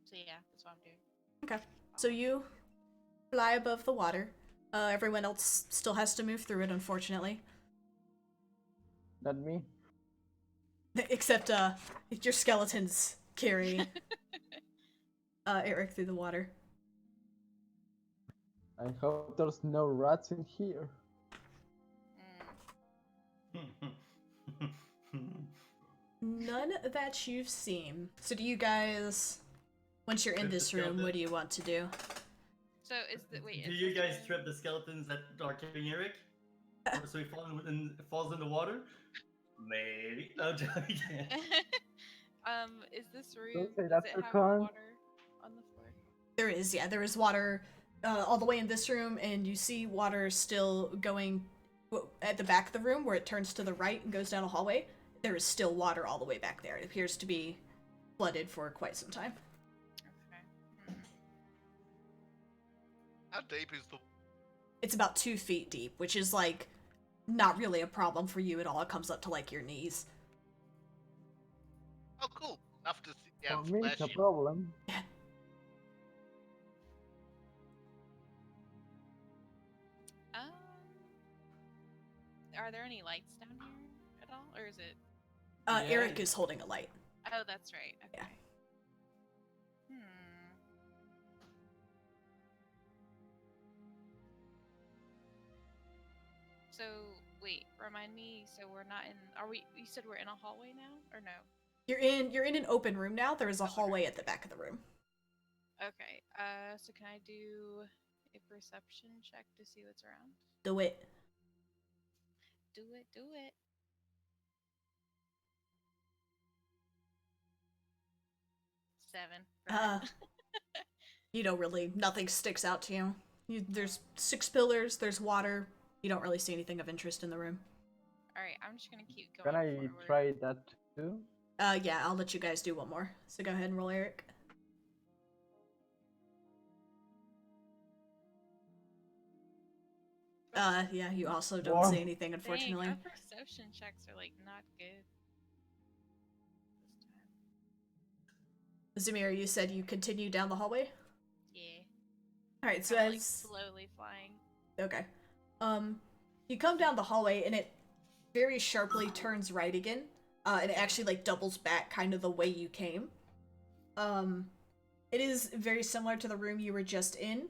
So yeah, that's what I'm doing. Okay. So you fly above the water. Everyone else still has to move through it, unfortunately. Not me. Except, your skeletons carry Eric through the water. I hope there's no rats in here. None that you've seen. So do you guys, once you're in Trip the this room, what skeleton. do you want to do? So is the wait? Do is you this guys the- trip the skeletons that are carrying Eric? So he falls in the water? Maybe. No, joking. Is this room? Okay, Does that's it your have con. water on the floor? There is, yeah, there is water all the way in this room, and you see water still going at the back of the room where it turns to the right and goes down a hallway. There is still water all the way back there. It appears to be flooded for quite some time. Okay. Hmm. How deep is the. It's about 2 feet deep, which is like not really a problem for you at all. It comes up to like your knees. Oh, cool. Enough to sit down For me, and it's a splash in. problem. Um, are there any lights down here at all, or is it? Yeah. Eric is holding a light. Oh, that's right. Okay. Yeah. Hmm. So wait, remind me. So we're not in. Are we? You said we're in a hallway now, or no? You're in an open room now. There is a hallway at the back of the room. Okay. So can I do a perception check to see what's around? Do it. Do it. Do it. 7. Uh, you don't really, nothing sticks out to you. There's 6 pillars, there's water. You don't really see anything of interest in the room. Alright, I'm just gonna keep going Can I forward. try that too? Yeah, I'll let you guys do one more. So go ahead and roll, Eric. Yeah, you also don't Wow. see anything, Dang, unfortunately. our perception checks are like not good this time. Zamira, you said you continue down the hallway? Yeah. Alright, so Kinda, like as... slowly flying. Okay. You come down the hallway and it very sharply turns right again. And it actually like doubles back kind of the way you came. It is very similar to the room you were just in.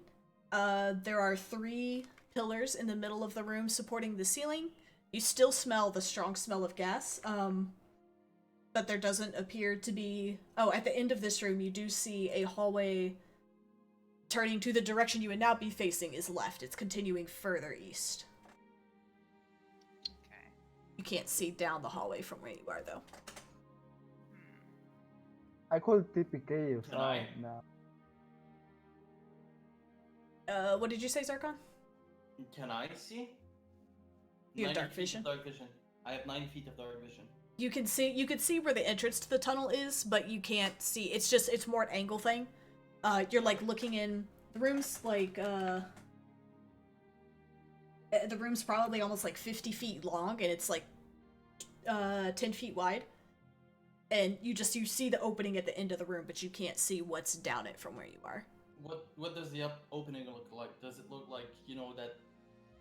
There are 3 pillars in the middle of the room supporting the ceiling. You still smell the strong smell of gas. But there doesn't appear to be... Oh, at the end of this room, you do see a hallway turning to the direction you would now be facing is left. It's continuing further east. Okay. You can't see down the hallway from where you are, though. I could TPK us Can all I? now. What did you say, Zarkon? Can I see? You have 90 dark feet of vision? Dark vision. I have 90 feet of dark vision. You can see where the entrance to the tunnel is, but you can't see. It's more an angle thing. You're like looking in the room's like the room's probably almost like 50 feet long, and it's like 10 feet wide. And you see the opening at the end of the room, but you can't see what's down it from where you are. What does the opening look like? Does it look like, you know, that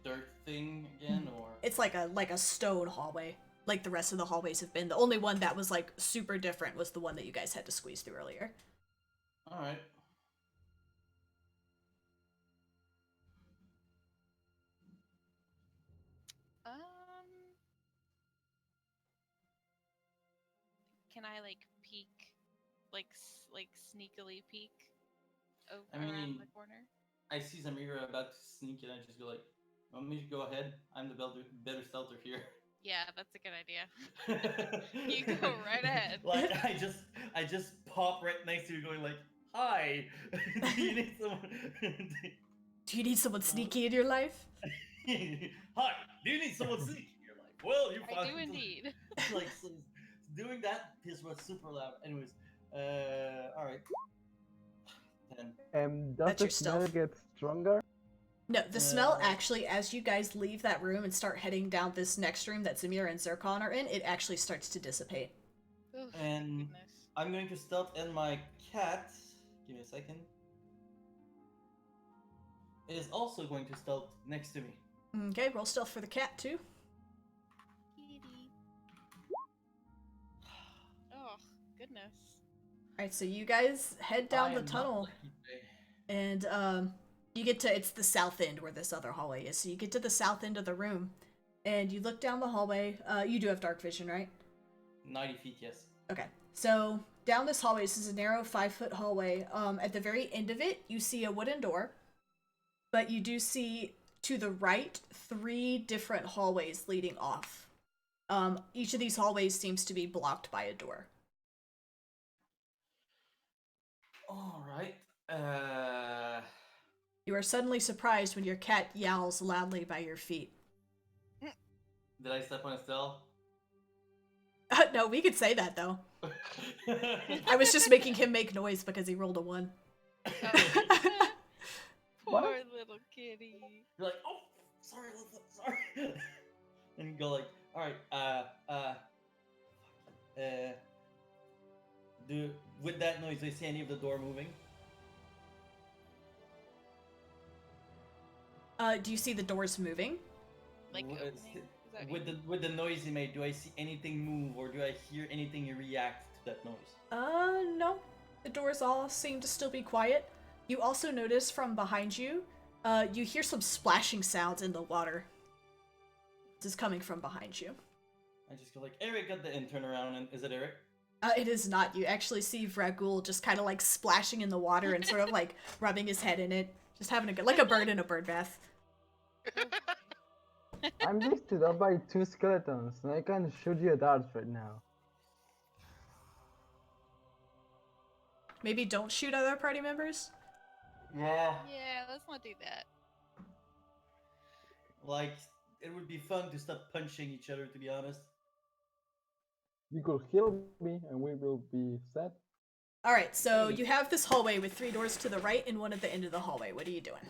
dirt thing again, or? It's like a stone hallway, like the rest of the hallways have been. The only one that was like super different was the one that you guys had to squeeze through earlier. All right. Can I like peek, like sneakily peek over I mean, around the corner? I see Zamira about to sneak and I just go like, "Want me to go ahead? I'm the better stealther here." Yeah, that's a good idea. You go right ahead. Like I just pop right next to you, going like, "Hi, do you need someone?" Do you need someone sneaky in your life? Hi, do you need someone sneaky in your life? Well, you I do indeed. Like so doing that is what's super loud. Anyways, all right. Then Does That's the your smell stealth. get stronger? No, the smell actually, as you guys leave that room and start heading down this next room that Zamir and Zircon are in, it actually starts to dissipate. Oof, And goodness. I'm going to stealth, and my cat, give me a second, is also going to stealth next to me. Okay, roll stealth for the cat too. Kitty. Oh, goodness. Alright, so you guys head down I the am not tunnel, lucky today. and you get to, it's the south end where this other hallway is, so you get to the south end of the room, and you look down the hallway. You do have dark vision, right? 90 feet, yes. Okay, so down this hallway, this is a narrow 5-foot hallway. At the very end of it, you see a wooden door, but you do see to the right 3 different hallways leading off. Each of these hallways seems to be blocked by a door. All right. You are suddenly surprised when your cat yowls loudly by your feet. Did I step on a cell? No, we could say that though. I was just making him make noise because he rolled a 1. Poor What? little kitty. You're like, oh, sorry, sorry. And you go like, all right, with that noise, do you see any of the door moving? Do you see the doors moving? Like With- opening? Is that what you With mean? the noise he made, do I see anything move, or do I hear anything react to that noise? No. The doors all seem to still be quiet. You also notice from behind you, you hear some splashing sounds in the water. This is coming from behind you. I just go like, Eric, got the and turn around, and is it Eric? It is not. You actually see Vragul just kind of like splashing in the water and sort of like rubbing his head in it. Just having a good, like a bird in a bird bath. I'm lifted up by 2 skeletons, and I can shoot you a dart right now. Maybe don't shoot other party members? Yeah. Yeah, let's not do that. Like, it would be fun to stop punching each other, to be honest. You could heal me, and we will be set. Alright, so you have this hallway with 3 doors to the right and 1 at the end of the hallway. What are you doing?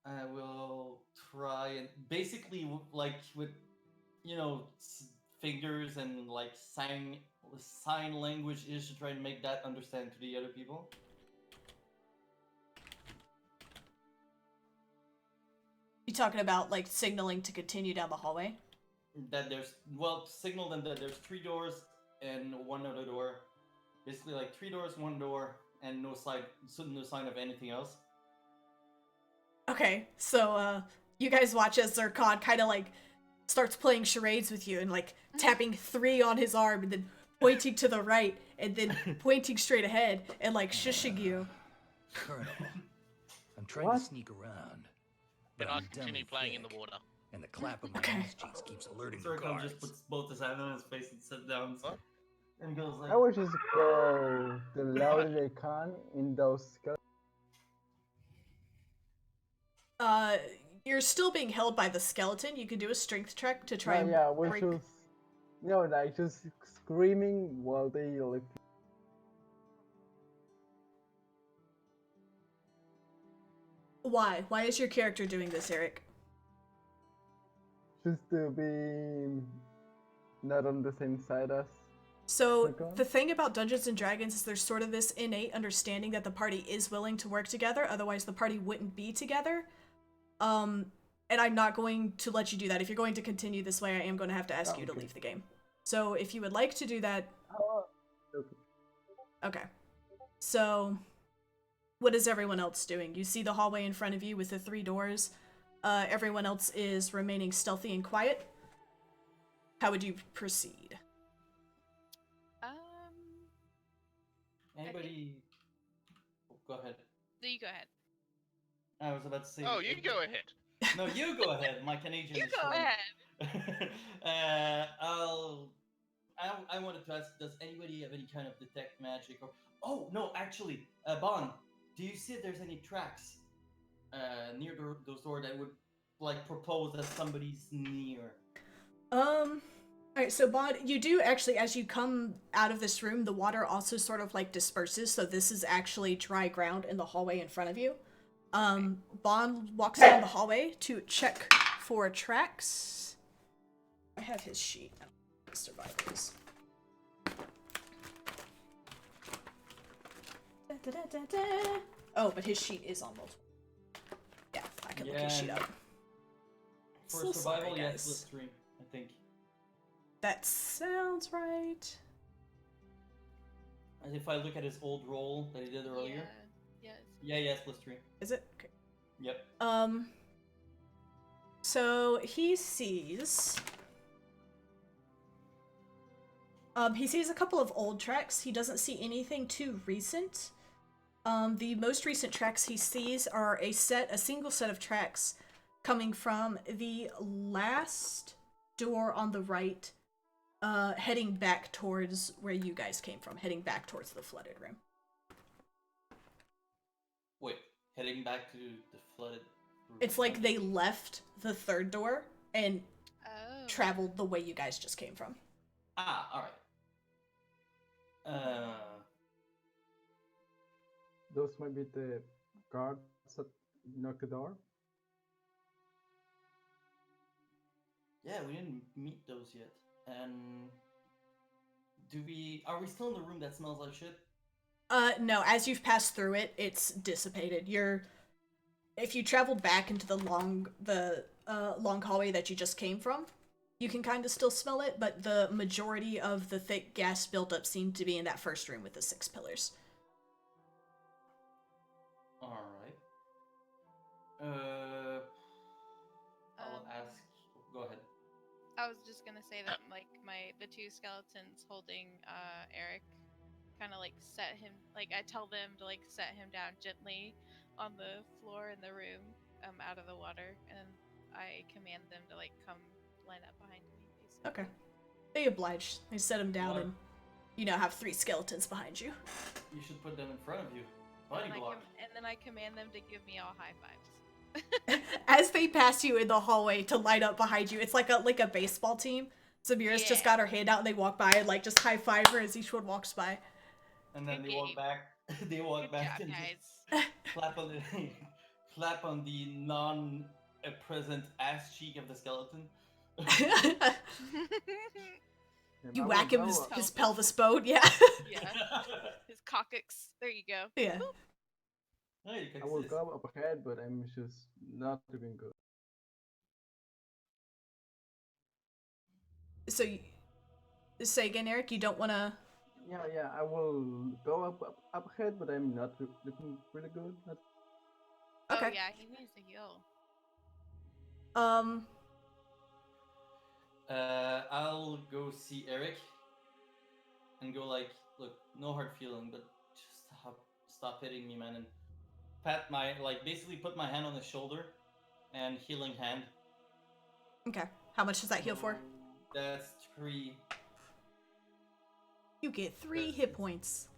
I will try and basically, like, with, you know, fingers and like sign language is to try and make that understand to the other people? You talking about like signaling to continue down the hallway? That there's signal them that there's 3 doors and one other door. Basically, like 3 doors, 1 door, and no sign of anything else. Okay, so you guys watch as Zircon kind of like starts playing charades with you and like tapping 3 on his arm and then pointing to the right and then pointing straight ahead and like shushing you. Colonel, I'm trying What? to sneak around, but Then I I'm continue dummy playing in thick, the water. and the clap of my Okay. ass cheeks keeps alerting the Zircon guards. just puts both his hands on his face and sits down What? and goes like, I would just go the louder they can in those skeletons. You're still being held by the skeleton. You can do a strength check to try and Yeah, we're break. just like just screaming while they like Why? Why is your character doing this, Eric? just to be not on the same side as. So Zircon? the thing about Dungeons and Dragons is there's sort of this innate understanding that the party is willing to work together, otherwise the party wouldn't be together. And I'm not going to let you do that. If you're going to continue this way, I am going to have to ask you to Okay. leave the game. So if you would like to do that, Oh, okay. okay. So what is everyone else doing? You see the hallway in front of you with the 3 doors. Everyone else is remaining stealthy and quiet. How would you proceed? anybody? Oh, go ahead. No, you go ahead. I was about to say. Oh, you go ahead. No, you go ahead. My Canadian. You is go showing. ahead. I wanted to ask, does anybody have any kind of detect magic or? Oh no, actually, Bon, do you see if there's any tracks near those doors that would like propose that somebody's near? Alright, so Bod, you do actually, as you come out of this room, the water also sort of like disperses, so this is actually dry ground in the hallway in front of you. Bond walks down the hallway to check for tracks. I have his sheet. Survivors. Oh, but his sheet is on multiple. Yeah, I can look his sheet up. For So survival, sorry, yes, guys. plus 3, I think. That sounds right. And if I look at his old roll that he did earlier, Yeah. Yes. yeah, yes, plus 3. Is it? Okay. Yep. So he sees a couple of old tracks. He doesn't see anything too recent. The most recent tracks he sees are a single set of tracks coming from the last door on the right, heading back towards where you guys came from, heading back towards the flooded room. Wait, heading back to the flooded room. It's like they left the third door and Oh. traveled the way you guys just came from. Ah, alright. Those might be the guards that knock the door. Yeah, we didn't meet those yet. And are we still in the room that smells like shit? No, as you've passed through it, it's dissipated. If you traveled back into the long hallway that you just came from, you can kind of still smell it, but the majority of the thick gas buildup seemed to be in that first room with the 6 pillars. Alright. I'll ask. Go ahead. I was just gonna say that like the 2 skeletons holding Eric kind of like set him, like I tell them to like set him down gently on the floor in the room out of the water, and I command them to like come line up behind me basically. Okay. They oblige. They set him down What? and you now have 3 skeletons behind you. You should put them in front of you. And Body then, block. and then I command them to give me all high fives. As they pass you in the hallway to line up behind you, it's like a baseball team. Samira's just Yeah. got her hand out and they walk by and like just high five her as each one walks by. And then Good they walk game. back. They walk Good back job, and guys. just clap on the non-present ass cheek of the skeleton. You I whack will him go his pelvis bone, yeah. Yeah. His coccyx. There you go. Yeah. Hey, I will go up ahead, but I'm just not doing good. So, say again, Eric, you don't want to... Yeah, I will go up ahead, but I'm not looking really good. Oh Okay. yeah, he needs to heal. Um, I'll go see Eric and go like, look, no hard feeling, but just stop hitting me, man, and pat basically put my hand on his shoulder and healing hand. okay. How much does that heal for? That's 3. You get 3 That's- hit points.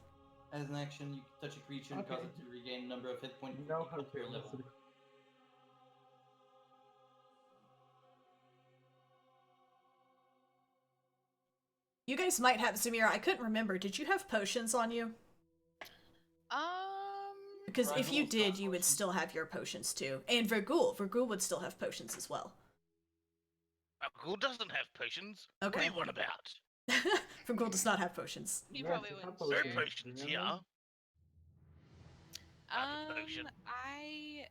As an action, you touch a creature and cause Okay. it to regain a number of hit points No equal hard to your feelings. level. You guys might have Zamira. I couldn't remember. Did you have potions on you? Because if you Ragul's did, got you would potions. still have your potions too. And Vergul. Vergul would still have potions as well. Who doesn't have potions? What Okay. are you on about? Vergul does not have potions. He Yes, probably I have wouldn't No share. potions here. remember? Have a potion. I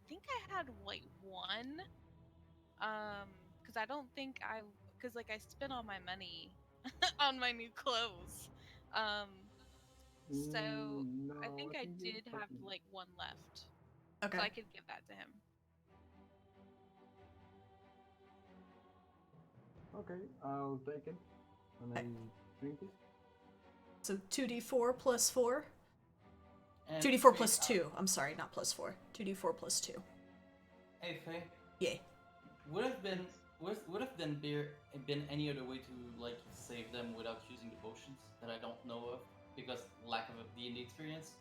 think I had like one. Because I don't think because like I spent all my money on my new clothes. So No, I think I you did have fucking- like one left, Okay. so I could give that to him. Okay, I'll take it. And I drink it. So 2d4 plus 4. And 2d4 Faye, plus 2. I'm sorry, not plus 4. 2d4 plus 2. Hey, Faye. Yeah. Would have been any other way to like save them without using the potions that I don't know of because lack of a D&D experience?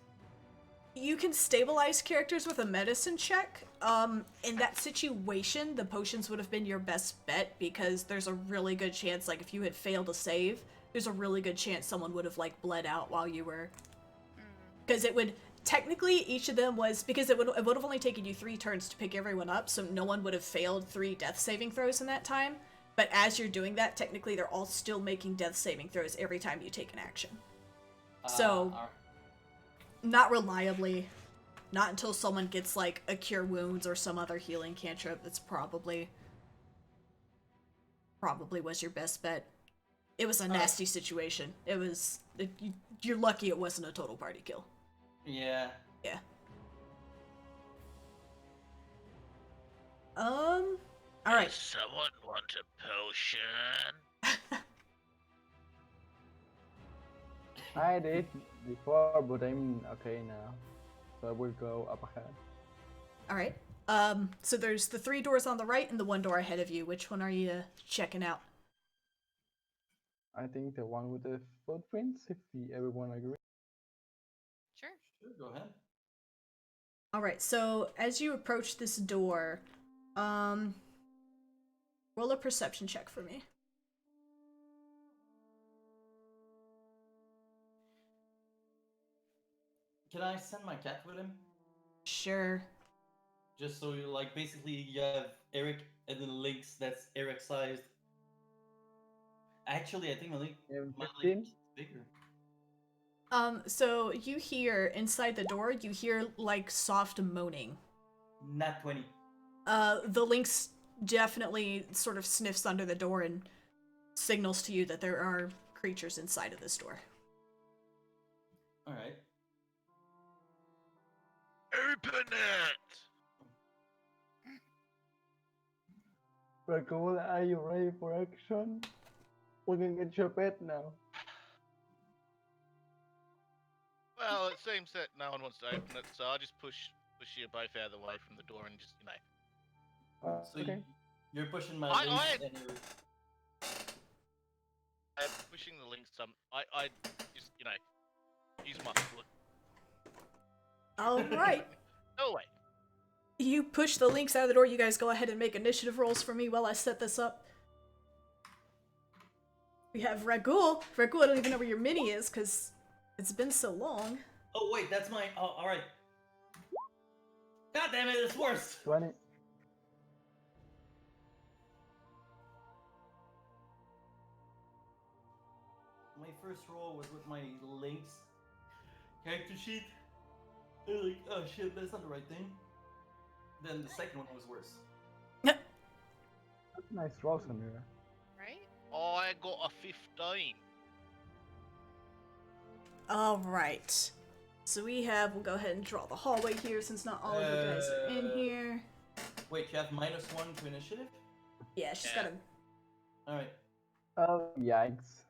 You can stabilize characters with a medicine check. In that situation, the potions would have been your best bet because there's a really good chance, like if you had failed to save, there's a really good chance someone would have like bled out while you were. Because it would technically each of them was because it would have only taken you 3 turns to pick everyone up, so no one would have failed 3 death saving throws in that time. But as you're doing that, technically they're all still making death saving throws every time you take an action. So. Alright. Not reliably. Not until someone gets, like, a Cure Wounds or some other healing cantrip that's probably was your best bet. It was a nasty situation. It was... you're lucky it wasn't a total party kill. Yeah. Yeah. Alright. Does someone want a potion? I did before, but I'm okay now. So I will go up ahead. Alright. So there's the 3 doors on the right and the 1 door ahead of you. Which one are you checking out? I think the one with the footprints, if everyone agrees. Sure. Sure, go ahead. Alright, so as you approach this door, roll a perception check for me. Can I send my cat with him? Sure. Just so you like basically you have Eric and then Lynx that's Eric sized. Actually, I think my Lynx is bigger. So you hear inside the door, you hear like soft moaning. Not 20. The lynx definitely sort of sniffs under the door and signals to you that there are creatures inside of this door. Alright. Open it! Ragul, are you ready for action? We can get your pet now. Well, it seems that no one wants to open it, so I'll just push you both out of the way from the door and just, So Okay. you're pushing my I- Lynx I- and you're... pushing the links some. I just, use my foot. Alright. Oh, wait. You push the lynx out of the door. You guys go ahead and make initiative rolls for me while I set this up. We have Ragul. Ragul, I don't even know where your mini is because it's been so long. Oh wait, that's my... Oh, alright. God damn it, it's worse! 20. first roll was with my Link's character sheet. I was like, oh shit, that's not the right thing. Then the second one was worse. That's a nice roll, Samira. Right? I got a 15. All right. So we'll go ahead and draw the hallway here since not all of you guys are in here. Wait, you have -1 to initiative? Yeah, she's Yeah. got a. Alright. Oh, yikes.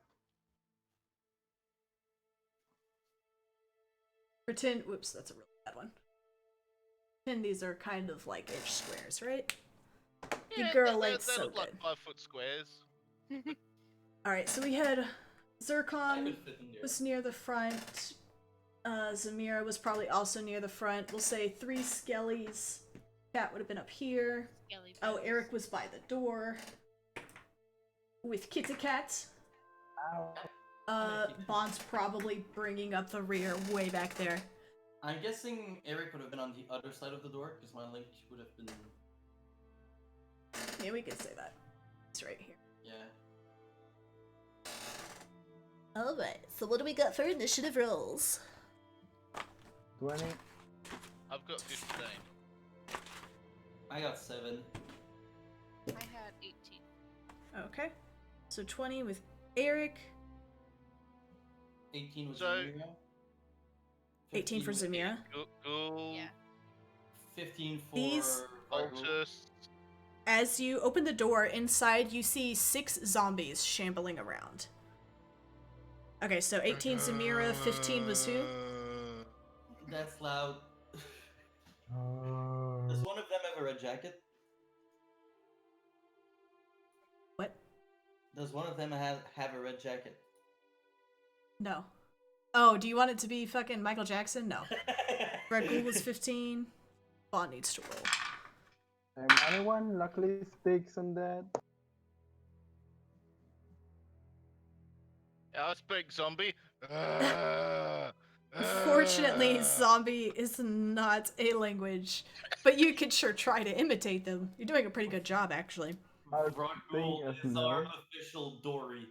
Pretend. Whoops, that's a really bad one. Pretend these are kind of like inch squares, right? Good Yeah, girl, they like so look like good. 5-foot squares. All right, so we had I Zircon could fit in there. was near the front. Zamira was probably also near the front. We'll say 3 skellies. Cat would have been up here. Skelly Oh, bones. Eric was by the door with Kitty Cat. Ow. Bond's probably bringing up the rear way back there. I'm guessing Eric would have been on the other side of the door because my Link would have been. Yeah, we can say that. It's right here. Yeah. Alright, so what do we got for initiative rolls? 20. I've got 15. I got 7. I had 18. Okay. So 20 with Eric, 18 was So- Zamira. 18 for 15 Zamira. Ghoul, Yeah. 15 for These- Fargo. Altus. As you open the door, inside you see 6 zombies shambling around. Okay, so 18 Zamira, 15 was who? That's loud. Oh. Does one of them have a red jacket? What? Does one of them have a red jacket? No. Oh, do you want it to be fucking Michael Jackson? No. Red Ghoul was 15. Bond needs to roll. Anyone luckily speaks on that? I speak zombie. Unfortunately, zombie is not a language, but you could sure try to imitate them. You're doing a pretty good job, actually. I was Rock thinking Roll of is our no. official Dory.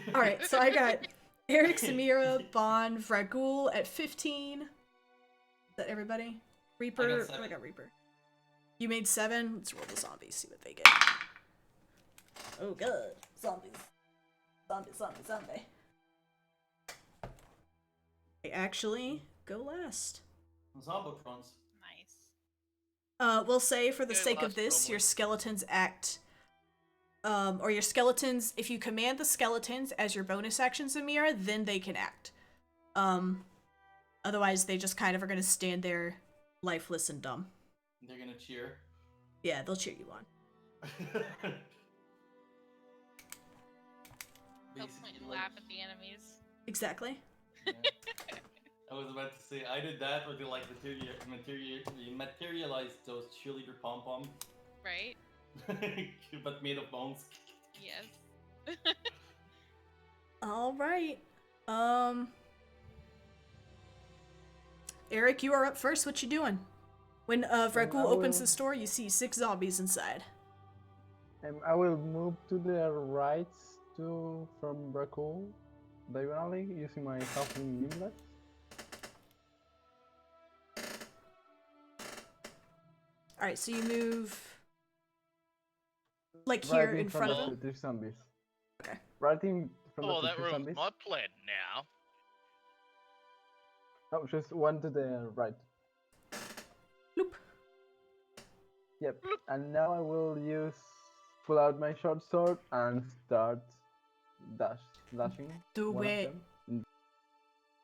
Alright, so I got Eric, Samira, Bond, Vragul at 15. Is that everybody? Reaper. I got Oh, I 7. got Reaper. You made 7. Let's roll the zombies, see what they get. Oh god. Zombies. Zombie. They actually go last. Zombotrons. Nice. We'll say for the Okay, sake of last this, probably. your skeletons act, or your skeletons, if you command the skeletons as your bonus action, Zamira, then they can act. Otherwise they just kind of are gonna stand there lifeless and dumb. They're gonna cheer. Yeah, they'll cheer you on. They'll point and laugh at the enemies. Exactly. Yeah. I was about to say either that or they like materialize those cheerleader pom poms, Right? but made of bones. Yes. Alright. Eric, you are up first. What you doing? When Vragul I opens will- the store, you see 6 zombies inside. I will move to the right from Brakul diagonally using my halfling nimbus. Alright, so you move like here in front of the him? 3 zombies. Okay. Right in front Oh, of the that 3 ruins zombies. my plan now. No, just one to the right. Loop. Yep. And now I will pull out my short sword and start dashing. Do one of it. them.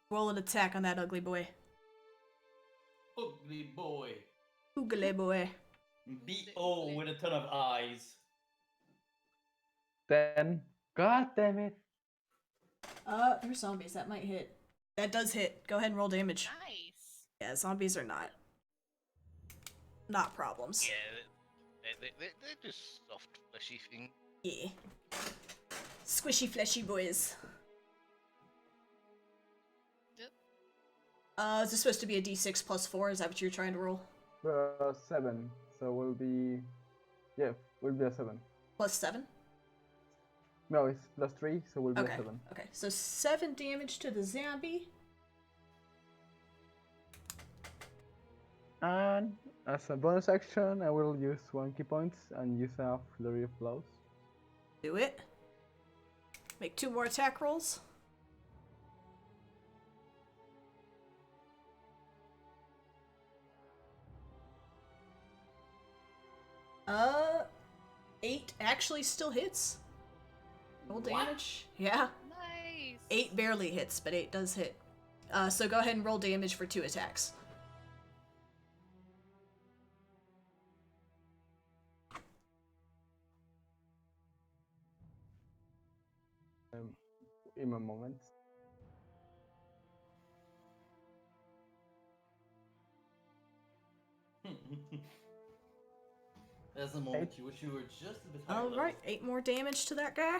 Roll an attack on that ugly boy. Ugly boy. Ugly boy. B.O. with a ton of eyes. 10. God damn it. They're zombies. That might hit. That does hit. Go ahead and roll damage. Nice. Yeah, zombies are not problems. Yeah, they're just soft, fleshy things. Yeah. Squishy, fleshy boys. Yep. Is this supposed to be a d6 plus 4? Is that what you're trying to roll? 7. So will be. Yeah, will be a 7. Plus 7? No, it's +3, so we'll be Okay. a 7. Okay. So 7 damage to the zombie. And as a bonus action, I will use 1 key points and use a flurry of blows. Do it. Make 2 more attack rolls. Uh, 8 actually still hits. Roll damage. Yeah. Nice. 8 barely hits, but 8 does hit. So go ahead and roll damage for 2 attacks. In a moment. That's the moment you wish you were just a bit higher. Alright, 8 more damage to that guy.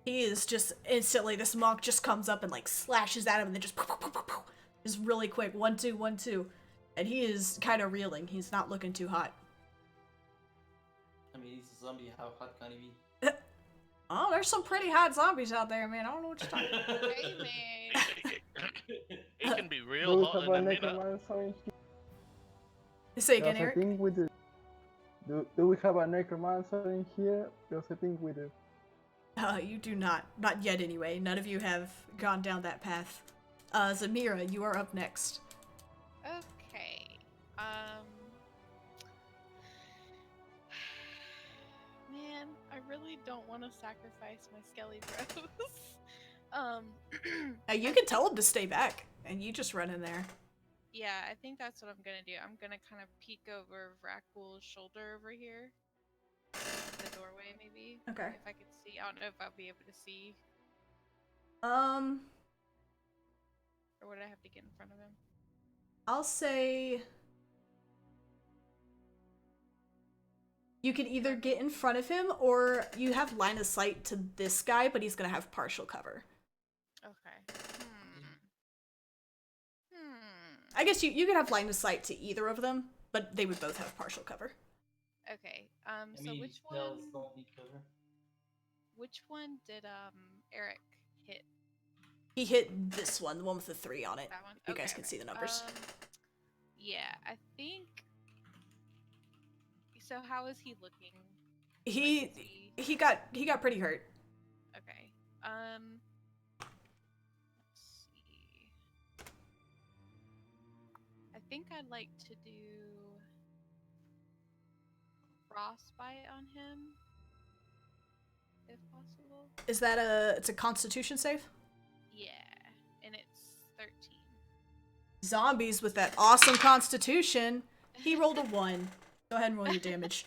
He is just instantly, this monk just comes up and like slashes at him and then just just really quick, 1, 2, 1, 2. And he is kind of reeling. He's not looking too hot. I mean, he's a zombie. How hot can he be? Oh, there's some pretty hot zombies out there, man. I don't know what you're talking about. Hey, man. It can be Do real we hot have in a a minute. necromancer in here? Say again, Because I Eric? think we do. Do we have a necromancer in here? Because I think we do. You do not. Not yet, anyway. None of you have gone down that path. Zamira, you are up next. Okay. Man, I really don't want to sacrifice my skelly bros. You can tell him to stay back, and you just run in there. Yeah, I think that's what I'm gonna do. I'm gonna kind of peek over Vrakul's shoulder over here. The doorway, maybe. Okay. If I could see. I don't know if I'll be able to see. Um, Or would I have to get in front of him? I'll say you can either get in front of him or you have line of sight to this guy, but he's gonna have partial cover. Okay. I guess you could have line of sight to either of them, but they would both have partial cover. Okay. I So mean, which spells one? don't need cover. Which one did Eric hit? He hit this one, the one with the 3 on it. That one. You Okay, guys can see the numbers. Yeah, I think. So how is he looking? He Like, is he... he got pretty hurt. Okay. Let's see. I think I'd like to do frostbite on him, if possible. Is that it's a Constitution save? Yeah, and it's 13. Zombies with that awesome Constitution. He rolled a 1. Go ahead and roll your damage.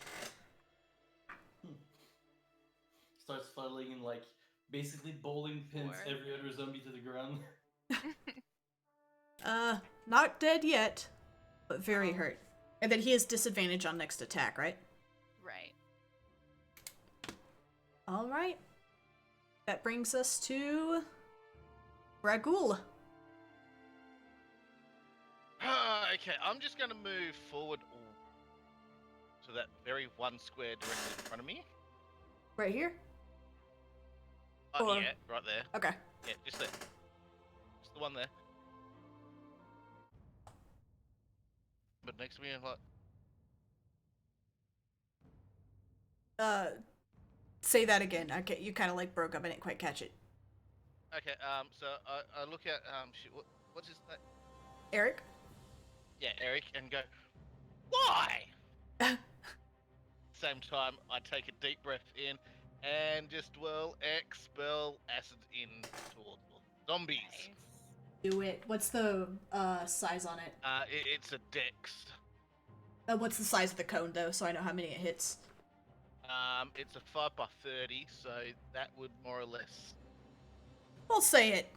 Starts fuddling and like basically bowling pins 4. every other zombie to the ground. Not dead yet, but very hurt. And then he has disadvantage on next attack, right? Right. Alright. That brings us to Ragul. Okay, I'm just going to move forward to that very 1 square directly in front of me. Right here? Oh, Or- yeah, right there. Okay. Yeah, just there. Just the one there. But next to me, like, Say that again. Okay, you kind of like broke up. I didn't quite catch it. okay, so I look at, shit, what's his name? Eric? Yeah, Eric, and go, why? Same time, I take a deep breath in and just expel acid in towards zombies. Nice. Do it. What's the size on it? It's a dex. What's the size of the cone though, so I know how many it hits? It's a 5x30, so that would more or less. We'll say it.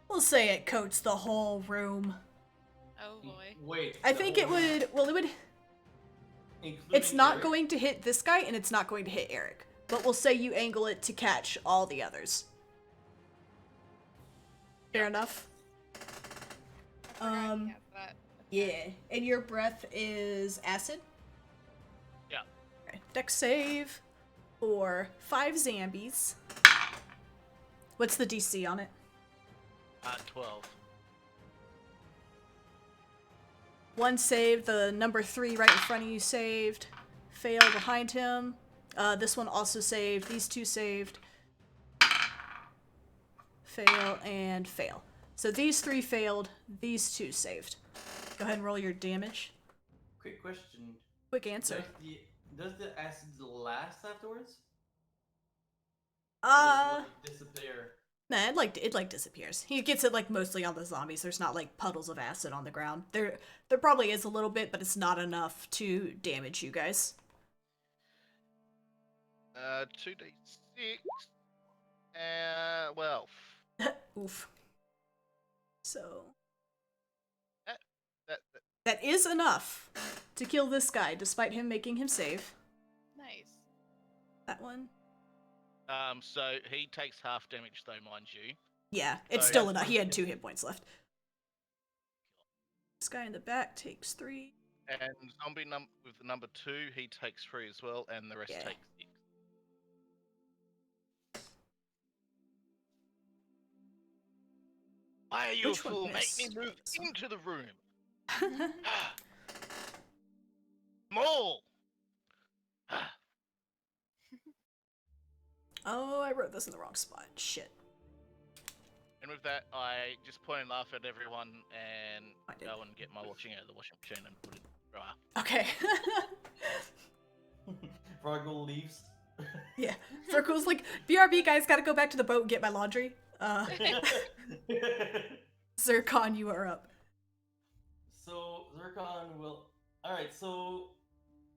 We'll say it coats the whole room. Oh boy. Wait. I think it would. Well, it would. It's not going to hit this guy, and it's not going to hit Eric. But we'll say you angle it to catch all the others. Fair enough. I forgot he has that. Yeah. And your breath is acid? Yeah. Okay. Dex save. for 5 zombies. What's the DC on it? 12. One saved, the number 3 right in front of you saved. Fail behind him. This one also saved. These 2 saved. Fail and fail. So these 3 failed. These 2 saved. Go ahead and roll your damage. Quick question. Quick answer. Does the acid last afterwards? Or does it, like, disappear? Nah, it like disappears. He gets it like mostly on the zombies. There's not like puddles of acid on the ground. There probably is a little bit, but it's not enough to damage you guys. 2d6. Well, Oof. So that that is enough to kill this guy, despite him making him save. Nice. That one. so he takes half damage though, mind you. Yeah, it's So- still enough. He had 2 hit points left. This guy in the back takes 3. And zombie with the number 2, he takes 3 as well, and the rest Yeah. take 6. Why are you Which a one fool? Make me missed? move This one. into the room. Small. Oh, I wrote this in the wrong spot. Shit. And with that, I just point and laugh at everyone and I did. go and get my washing out of the washing machine and put it in the dryer. Okay. Vargul leaves. Yeah. Virgo's like, BRB guys, gotta go back to the boat and get my laundry. Zircon, you are up. So Zircon will. All right. So,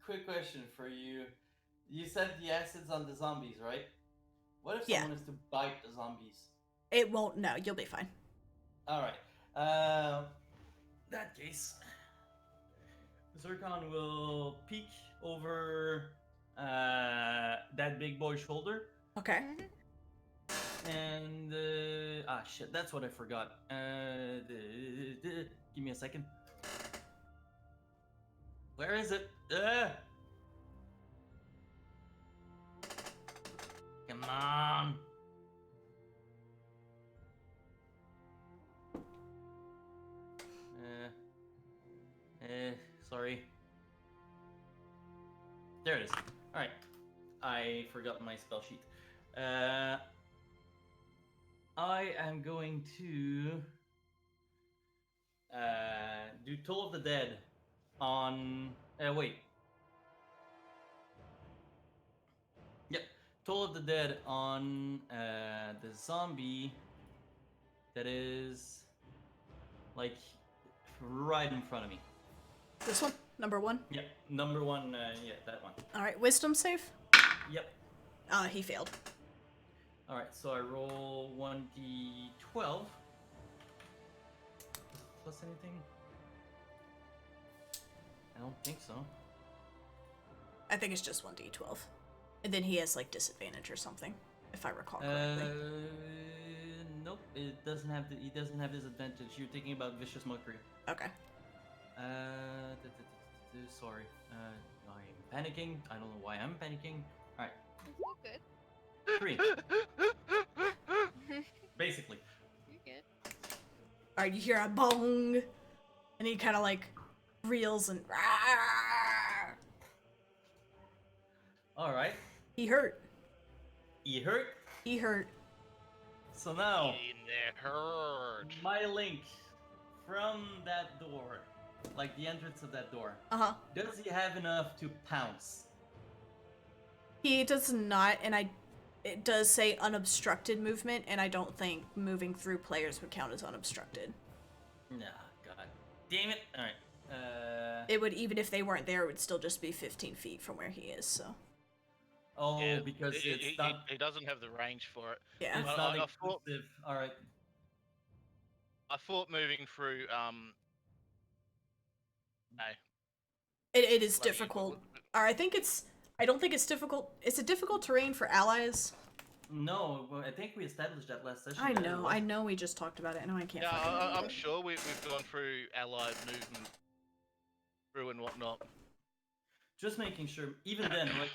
quick question for you. You said the acid's on the zombies, right? What if Yeah. someone is to bite the zombies? It won't, no, you'll be fine. All right. That case, Zircon will peek over that big boy's shoulder, Okay. and shit, that's what I forgot. Give me a second. Where is it? Come on. Sorry. There it is. Alright. I forgot my spell sheet. I am going to do Toll of the Dead on... wait. Yep. Toll of the Dead on the zombie that is like right in front of me. This one? Number 1? Yep. Number 1, yeah, that one. Alright, wisdom save? Yep. He failed. Alright, so I roll 1d12. Plus anything? I don't think so. I think it's just 1d12. And then he has like disadvantage or something, if I recall correctly. Nope, it doesn't have he doesn't have disadvantage. You're thinking about vicious mockery. Okay. Sorry. I'm panicking. I don't know why I'm panicking. Alright, It's all good. 3. Basically. You're good. Alright, you hear a bong, and he kind of like reels and Alright. he hurt. You hurt? He hurt. So now, In the herd. my link from that door, like the entrance of that door, Uh-huh. does he have enough to pounce? He does not, and it does say unobstructed movement, and I don't think moving through players would count as unobstructed. Nah, god damn it. Alright. It would, even if they weren't there, it would still just be 15 feet from where he is, so. Oh, Yeah, because it's not. he doesn't have the range for it. Yeah. It's I- not I thought- exclusive. Alright. I thought moving through no. It is Like, difficult. Or I don't think it's difficult. Is it difficult terrain for allies? No, well, I think we established that last session. I that it know, was. I know we just talked about it. I know I can't Yeah, fucking remember. I'm sure we've gone through allied movement through and whatnot. just making sure. Even then, like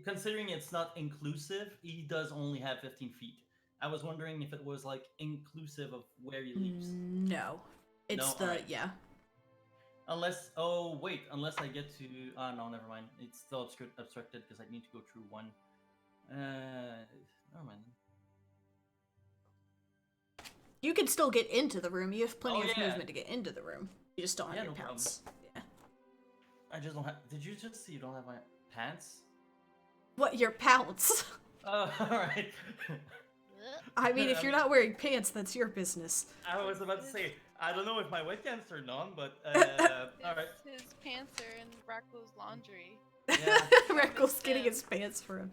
considering it's not inclusive, he does only have 15 feet. I was wondering if it was like inclusive of where he leaps. No. It's No? the Alright. yeah. Unless, wait, unless I get to, no, never mind. It's still obstructed because I need to go through one. Never mind. You can still get into the room. You have plenty Oh, of yeah. movement to get into the room. You just don't have Yeah, your no problem. pounce. Yeah. I just don't have. Did you just see you don't have my pants? What, your pounce? Oh, alright. I mean, if you're not wearing pants, that's your business. I was about to say, I don't know if my webcam's turned on, but alright. His pants are in Rocco's laundry. Yeah. Reckles getting his pants for him.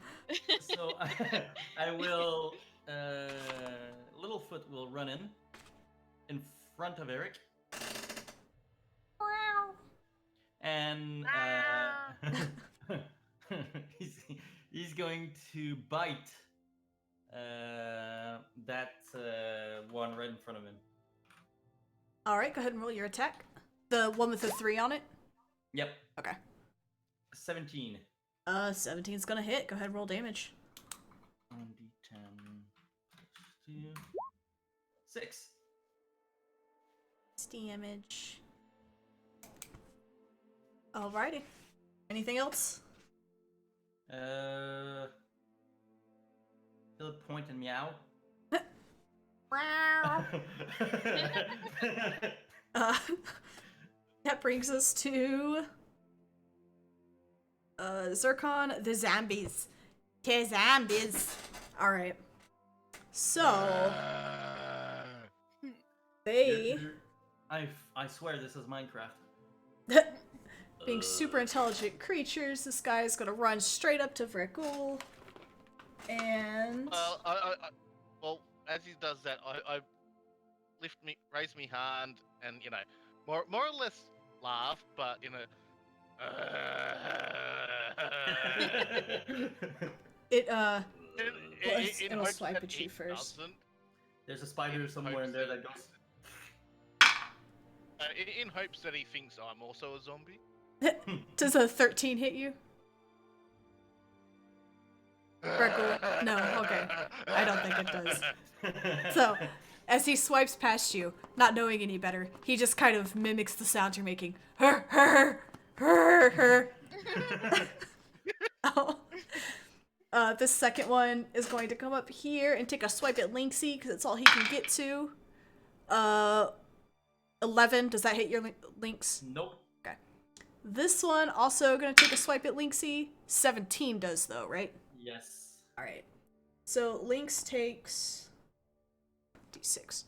So I will. Littlefoot will run in front of Eric, and he's going to bite that one right in front of him. Alright, go ahead and roll your attack. The one with the 3 on it? Yep. Okay. 17. 17's gonna hit. Go ahead and roll damage. 1d10 2 6. Damage. Alrighty. Anything else? He'll point and meow. That brings us to Zircon, the zombies. The zombies. Alright. So they I swear this is Minecraft. being super intelligent creatures, this guy is gonna run straight up to Vrikul. And Well, as he does that, I raise me hand, and more or less laugh, but it'll hopes swipe that at you it first. doesn't. There's a spider In somewhere in hopes there that- that goes. In hopes that he thinks I'm also a zombie. Does a 13 hit you? Freckle? No, okay. I don't think it does. So, as he swipes past you, not knowing any better, he just kind of mimics the sound you're making. Her, her, her, her. Oh. This second one is going to come up here and take a swipe at Lynxie, because that's all he can get to. 11, does that hit your Lynx? Nope. Okay. This one also gonna take a swipe at Lynxie. 17 does though, right? Yes. Alright. So Lynx takes D6.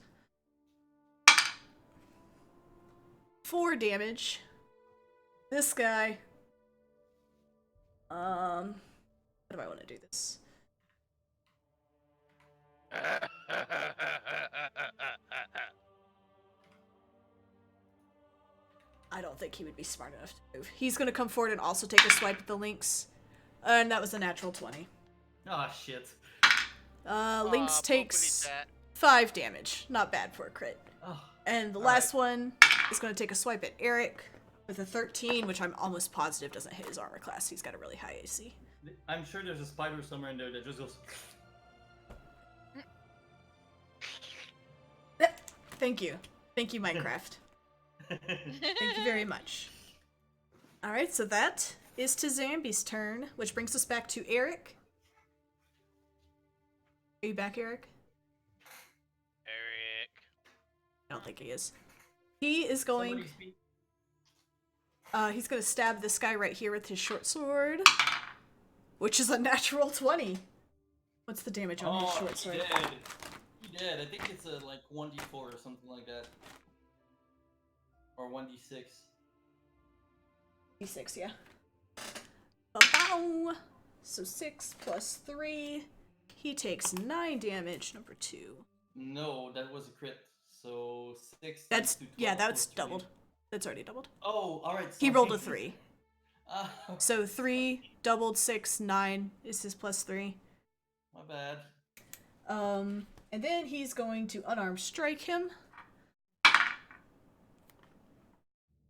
4 damage. This guy. How do I want to do this? I don't think he would be smart enough to move. He's gonna come forward and also take a swipe at the Lynx. And that was a natural 20. Oh shit. Lynx takes 5 damage. Not bad for a crit. Oh, And the last one is going to take a swipe at Eric with a 13, which I'm almost positive doesn't hit his armor class. He's got a really high AC. I'm sure there's a spider somewhere in there that just goes. Thank you. Thank you, Minecraft. Thank you very much. Alright, so that is to Zambi's turn, which brings us back to Eric. Are you back, Eric? Eric. I don't think he is. He is going... Somebody speak. He's gonna stab this guy right here with his short sword, which is a natural 20. What's the damage on his short sword? He did. I think it's a like 1d4 or something like that, or 1d6. D6, yeah. Ba-bow! So 6 plus 3. He takes 9 damage, number 2. No, that was a crit. So 6. That's, times 2, yeah, 12 that's plus 3. doubled. That's already doubled. Oh, alright. He rolled a 3. Oh, So 3, doubled 6, 9 is his plus 3. my bad. And then he's going to unarmed strike him.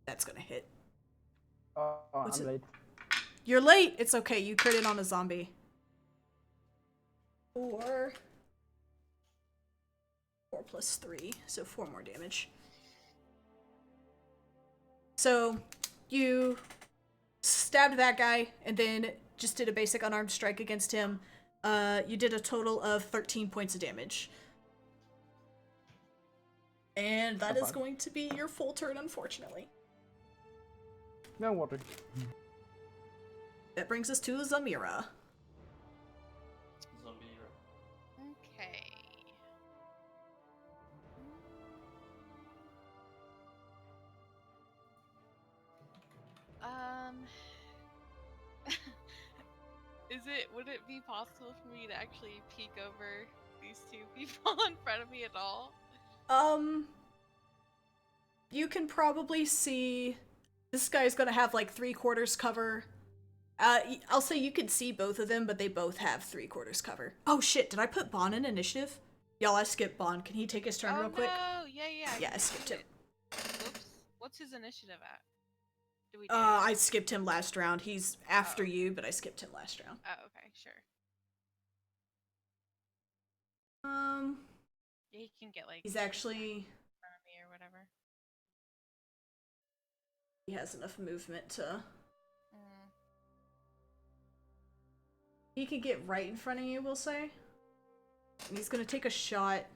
That's gonna hit. Oh, What's I'm it? late. You're late. It's okay. You critted on a zombie. 4 plus 3, so 4 more damage. So you stabbed that guy and then just did a basic unarmed strike against him. You did a total of 13 points of damage. And that is going to be your full turn, unfortunately. No worry. That brings us to Zamira. Zamira. Okay. Would it be possible for me to actually peek over these two people in front of me at all? You can probably see this guy's gonna have like 3/4 cover. I'll say you can see both of them, but they both have 3/4 cover. Oh shit, did I put Bon in initiative? Y'all, I skipped Bon. Can he take his turn real quick? Oh, yeah. Yeah, I skipped him. Oops. What's his initiative at? Do we do I skipped him last round. He's after you, but I skipped him last round. Oh, okay, sure. Yeah, he can get like He's actually... in front of me or whatever. He has enough movement to... He could get right in front of you, we'll say. And he's gonna take a shot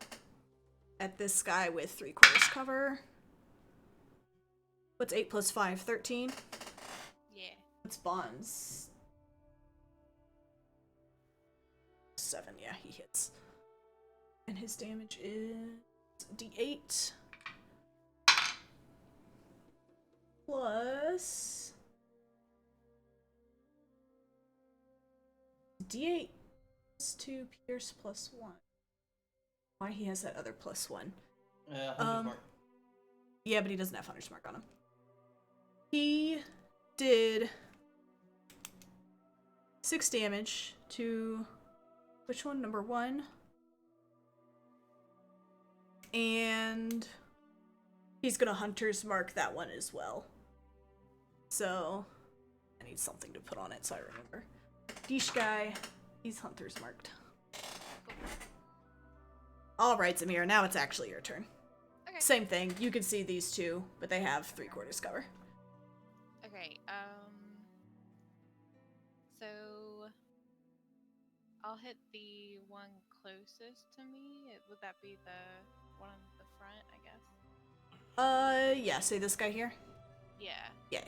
at this guy with 3/4 cover. What's 8 plus 5? 13? Yeah. What's Bonds? 7, yeah, he hits. And his damage is D8. Plus... D8 plus 2 pierce plus 1. Why he has that other plus 1? Hunter's Mark. Yeah, but he doesn't have Hunter's Mark on him. He did 6 damage to which one? Number 1. And he's gonna Hunter's Mark that one as well. So I need something to put on it so I remember. Dish guy, he's Hunter's Marked. Alright, Zamir, now it's actually your turn. Okay. Same thing, you can see these two, but they have 3/4 cover. Okay, so I'll hit the one closest to me. Would that be the one in the front, I guess? Yeah, say this guy here. Yeah. Yeah.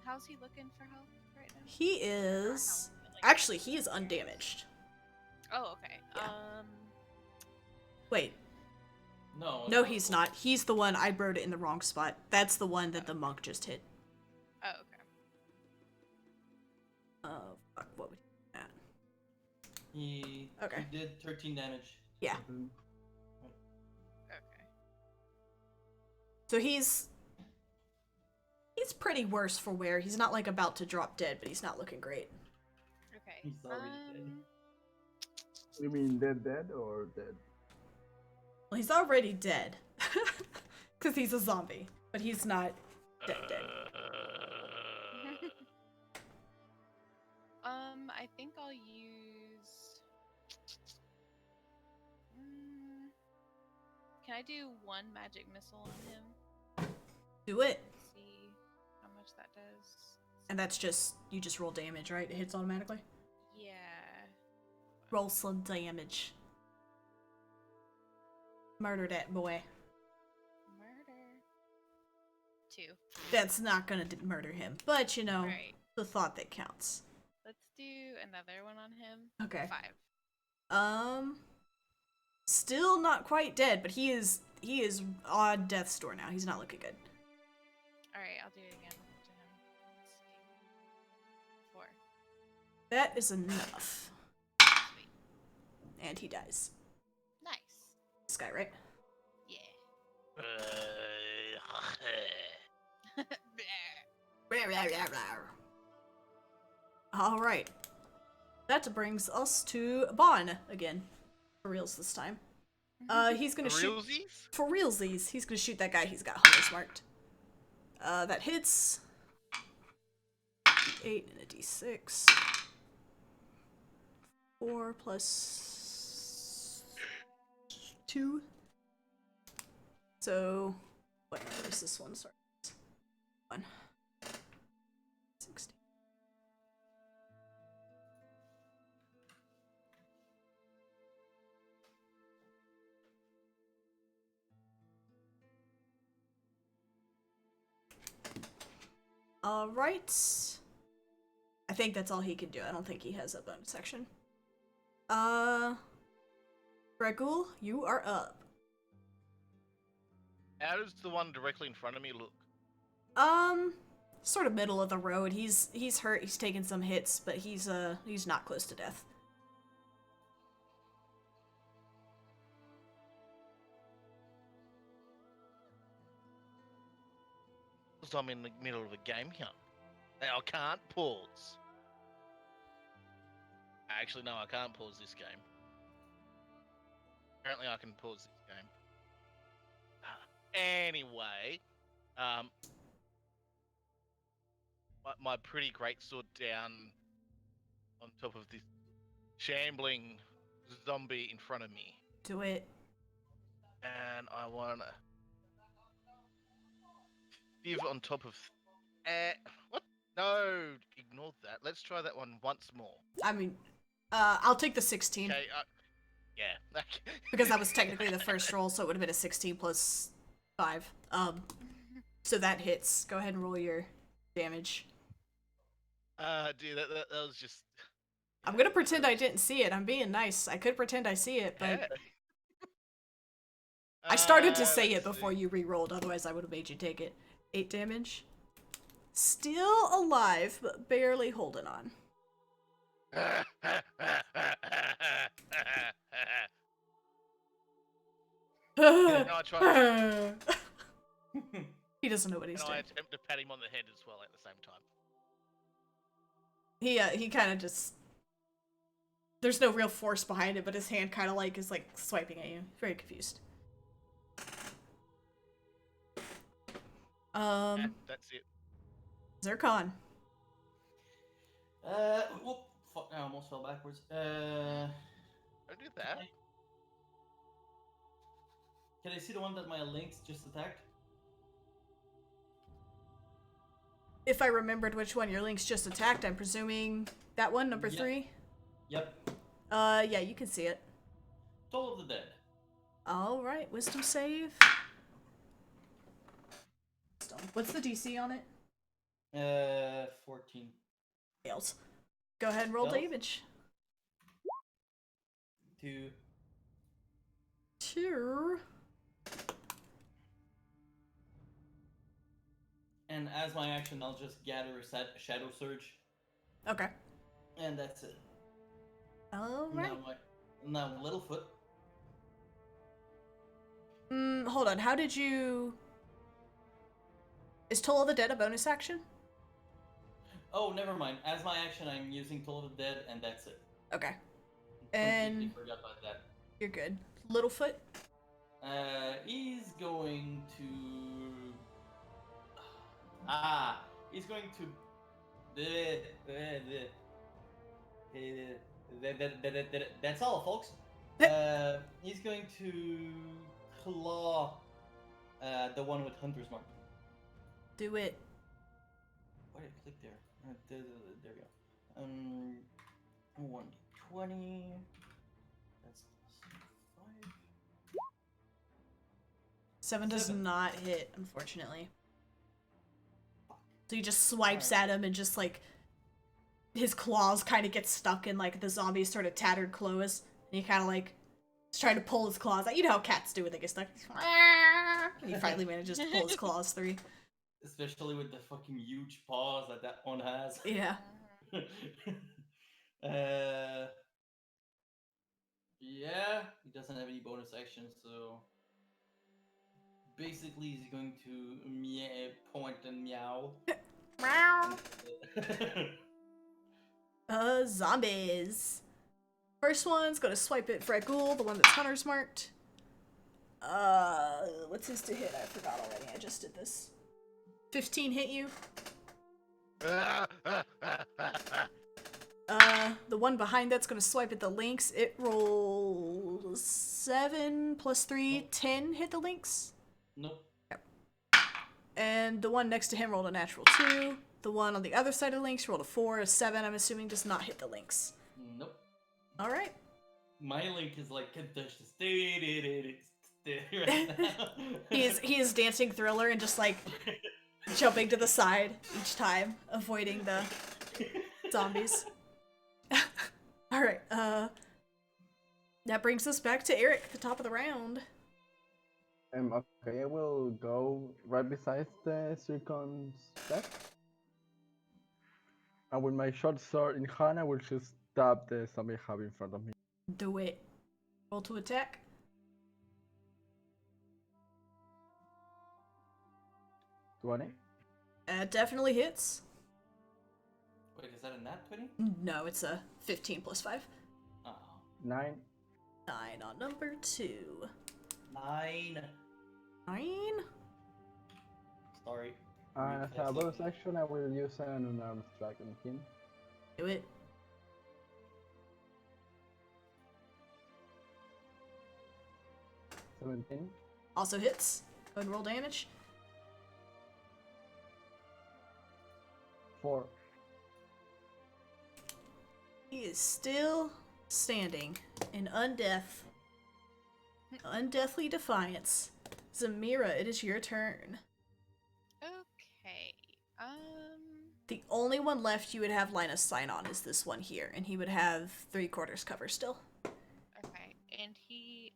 How's he looking for help right now? He is... Like, Actually, he is undamaged. Oh, okay. Yeah. Wait. No. No, he's not. He's the one, I wrote it in the wrong spot. That's the one that the monk just hit. Oh, okay. Oh, fuck, what would he do that? He Okay. He did 13 damage. Yeah. Okay. So he's pretty worse for wear. He's not like about to drop dead, but he's not looking great. Okay. He's already dead. You mean dead or dead? Well, he's already dead. Because he's a zombie. But he's not dead. I think I'll use... Can I do 1 magic missile on him? Do it. See how much that does. And that's just, you just roll damage, right? It hits automatically? Yeah. Roll some damage. Murder that boy. Murder. 2. That's not gonna murder him. But, you know, Alright. the thought that counts. Let's do another one on him. Okay. 5. Still not quite dead, but he is on death's door now. He's not looking good. Alright, I'll do it again to him. Let's see. 4. That is enough. Sweet. And he dies. Nice. This guy, right? Yeah. Alright. That brings us to Bon again. For reals this time. He's gonna shoot... Realsies? For realsies, he's gonna shoot that guy he's got Hunter's marked. That hits. 8 and a d6. 4 plus 2. So, what number is this one? Sorry. 1. 16. Alright. I think that's all he can do. I don't think he has a bonus action. Dragul, you are up. How does the one directly in front of me look? Sort of middle of the road. He's hurt, he's taken some hits, but he's not close to death. Because I'm in the middle of a game here. Now I can't pause. Actually, no, I can't pause this game. Apparently, I can pause this game. Anyway, my pretty great sword down on top of this shambling zombie in front of me, Do it. and I wanna div on top of. What? No, ignore that. Let's try that one once more. I mean, I'll take the 16. Okay. Yeah. Because that was technically the first roll, so it would have been a 16 plus 5. So that hits. Go ahead and roll your damage. Dude, that was just. I'm gonna pretend I didn't see it. I'm being nice. I could pretend I see it, but Yeah. I started to say let's it before see. you re-rolled, otherwise I would have made you take it. 8 damage. Still alive, but barely holding on. No, I tried. He doesn't know what he's And I doing. attempt to pat him on the head as well at the same time. He kind of just. There's no real force behind it, but his hand kind of like is like swiping at you. Very confused. That's it. Zircon. Whoop, fuck, I almost fell backwards. Don't do that. Can I see the one that my lynx just attacked? If I remembered which one your lynx just attacked, I'm presuming that one, number Yep. 3. Yep. Yeah, you can see it. Toll of the Dead. All right, wisdom save. What's the DC on it? 14. Fails. Go ahead and roll Fails. damage. 2. 2. And as my action, I'll just gather a Shadow Surge. Okay. And that's it. All right. Now Littlefoot. Hold on. How did you? Is Toll of the Dead a bonus action? Oh, never mind. As my action, I'm using Toll of the Dead, and that's it. Okay. Completely And forgot about that. you're good. Littlefoot. He's going to. He's going to. That's all, folks. He's going to claw the one with Hunter's Mark. Do it. Why did I click there? There we go. 1d20. That's +5. 7 does 7. not hit, unfortunately. So he just swipes at him and just like his claws kind of get stuck in like the zombie's sort of tattered clothes, and he kind of like is trying to pull his claws out. You know how cats do when they get stuck. And he finally manages to pull his claws through. Especially with the fucking huge paws that one has. Yeah. Yeah, he doesn't have any bonus action, so basically he's going to point and meow. Meow. Zombies. First one's gonna swipe at Fred Ghoul, the one that's Hunter's marked. What's his to hit? I forgot already. I just did this. 15 hit you. The one behind that's gonna swipe at the links. It rolls 7 plus 3, Nope. 10 hit the links. Nope. And the one next to him rolled a natural 2. The one on the other side of the links rolled a 4. A 7, I'm assuming, does not hit the links. Nope. Alright. My link is like contentious. Right now. He is dancing Thriller and just like jumping to the side each time, avoiding the zombies. Alright, that brings us back to Eric, the top of the round. Okay, I will go right beside the Circon's deck. And with my short sword in hand, I will just stab the zombie I have in front of me. Do it. Roll to attack. 20. Definitely hits. Wait, is that a nat 20? No, it's a 15 plus 5. Oh. 9. 9 on number 2. 9. 9? Sorry. And as a bonus action, I will use an unarmed strike on him. Do it. $17. Also hits. Go ahead and roll damage. 4. He is still standing in undeathly defiance. Zamira, it is your turn. Okay. The only one left you would have line of sight on is this one here, and he would have 3/4 cover still. Okay. And he,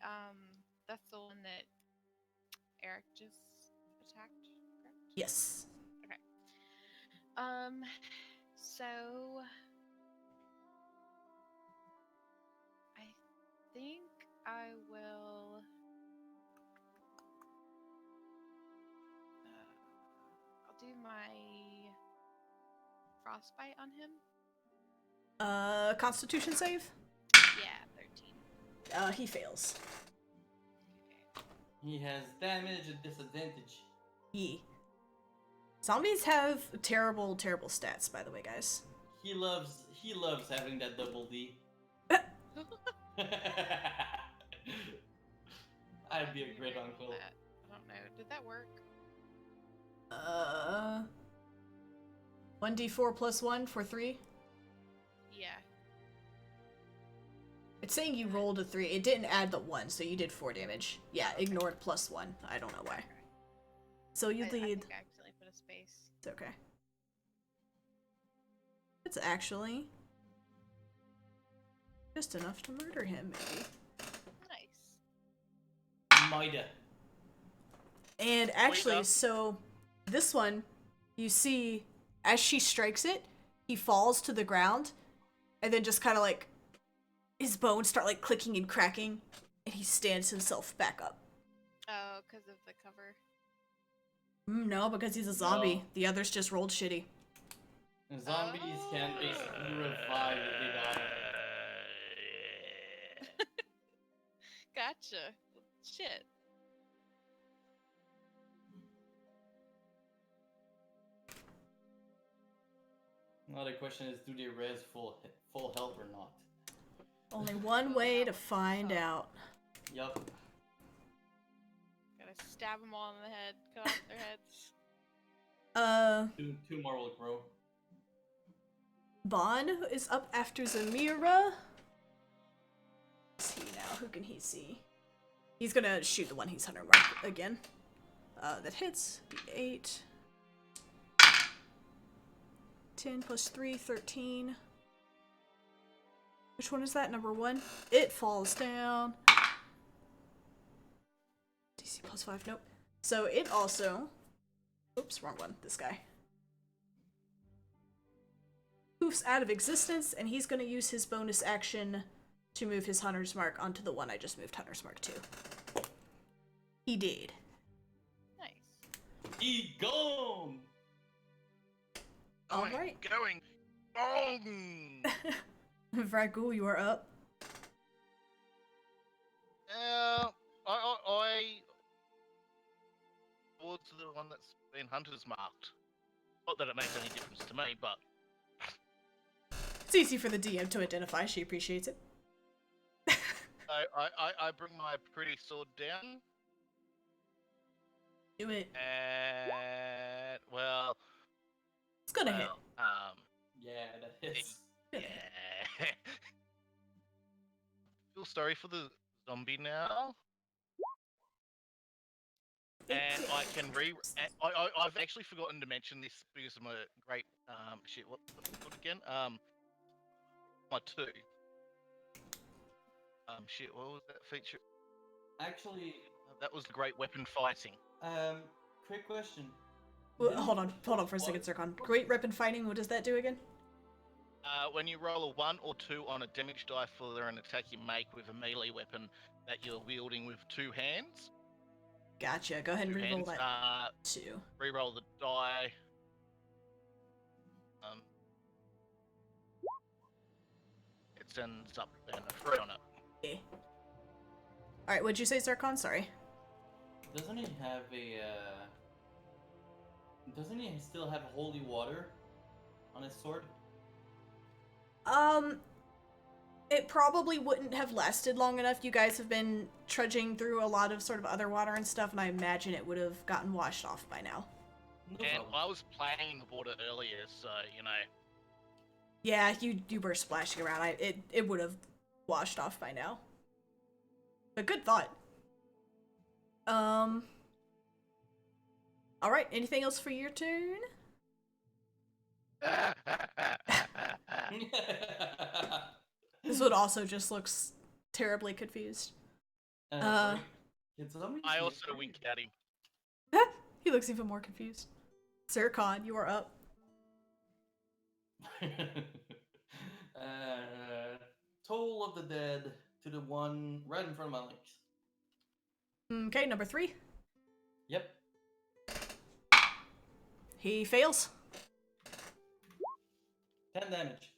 that's the one that Eric just attacked, correct? Yes. So I think I will I'll do my frostbite on him. Constitution save? Yeah, 13. He fails. He has damage at disadvantage. Zombies have terrible stats, by the way, guys. He loves having that double D. I'd be a great uncle. I don't know. Did that work? 1d4 plus 1 for 3? Yeah. It's saying you rolled a 3. It didn't add the 1, so you did 4 damage. Yeah, Okay. ignored plus 1. I don't know why. So you I lead. think I accidentally put a space. It's okay. It's actually just enough to murder him, maybe. Nice. Mida. And actually, Mida. so this one, you see, as she strikes it, he falls to the ground, and then just kind of like his bones start like clicking and cracking, and he stands himself back up. Oh, because of the cover. No, because he's a zombie. No. The others just rolled shitty. Zombies can basically revive if they die. Gotcha. Shit. Now the question is, do they res full health or not? Only one way to find out. Yup. Gotta stab them all in the head, cut off their heads. Two more will grow. Bon is up after Zamira. Let's see now, who can he see? He's gonna shoot the one he's hunter marked again. That hits. 8. 10 plus 3, 13. Which one is that? Number 1? It falls down. DC plus 5, nope. So it also... Oops, wrong one. This guy. Poofs out of existence, and he's going to use his bonus action to move his Hunter's Mark onto the one I just moved Hunter's Mark to. He did. Nice. He gone! Alright. Going. Boom! Vragul, you are up. I towards the one that's been hunter's marked. Not that it makes any difference to me, but It's easy for the DM to identify. She appreciates it. I bring my pretty sword down, Do it. and well, It's gonna hit. Yeah, that hits. yeah. Feel sorry for the zombie now. And I can I've actually forgotten to mention this because of my great shit. What's it called again? My 2. Shit. What was that feature? Actually, That was the great weapon fighting. quick question. Well, hold on for a second, Zircon. Great weapon fighting. What does that do again? When you roll a 1 or 2 on a damage die for an attack you make with a melee weapon that you're wielding with 2 hands. Gotcha. Go ahead and 2 reroll hands. that. 2. Reroll the die. It sends up and a 3 on it. Okay. Alright, what'd you say, Zircon? Sorry. Doesn't he have a? Doesn't he still have holy water on his sword? It probably wouldn't have lasted long enough. You guys have been trudging through a lot of sort of other water and stuff, and I imagine it would have gotten washed off by now. No And problem. I was playing in the water earlier, so you know. Yeah, you were splashing around. It would have washed off by now. But good thought. Alright, anything else for your turn? This one also just looks terribly confused. Sorry. Can somebody I see also it? winked at him. He looks even more confused. Zircon, you are up. Toll of the dead to the one right in front of my legs. Okay, number 3. Yep. He fails. 10 damage.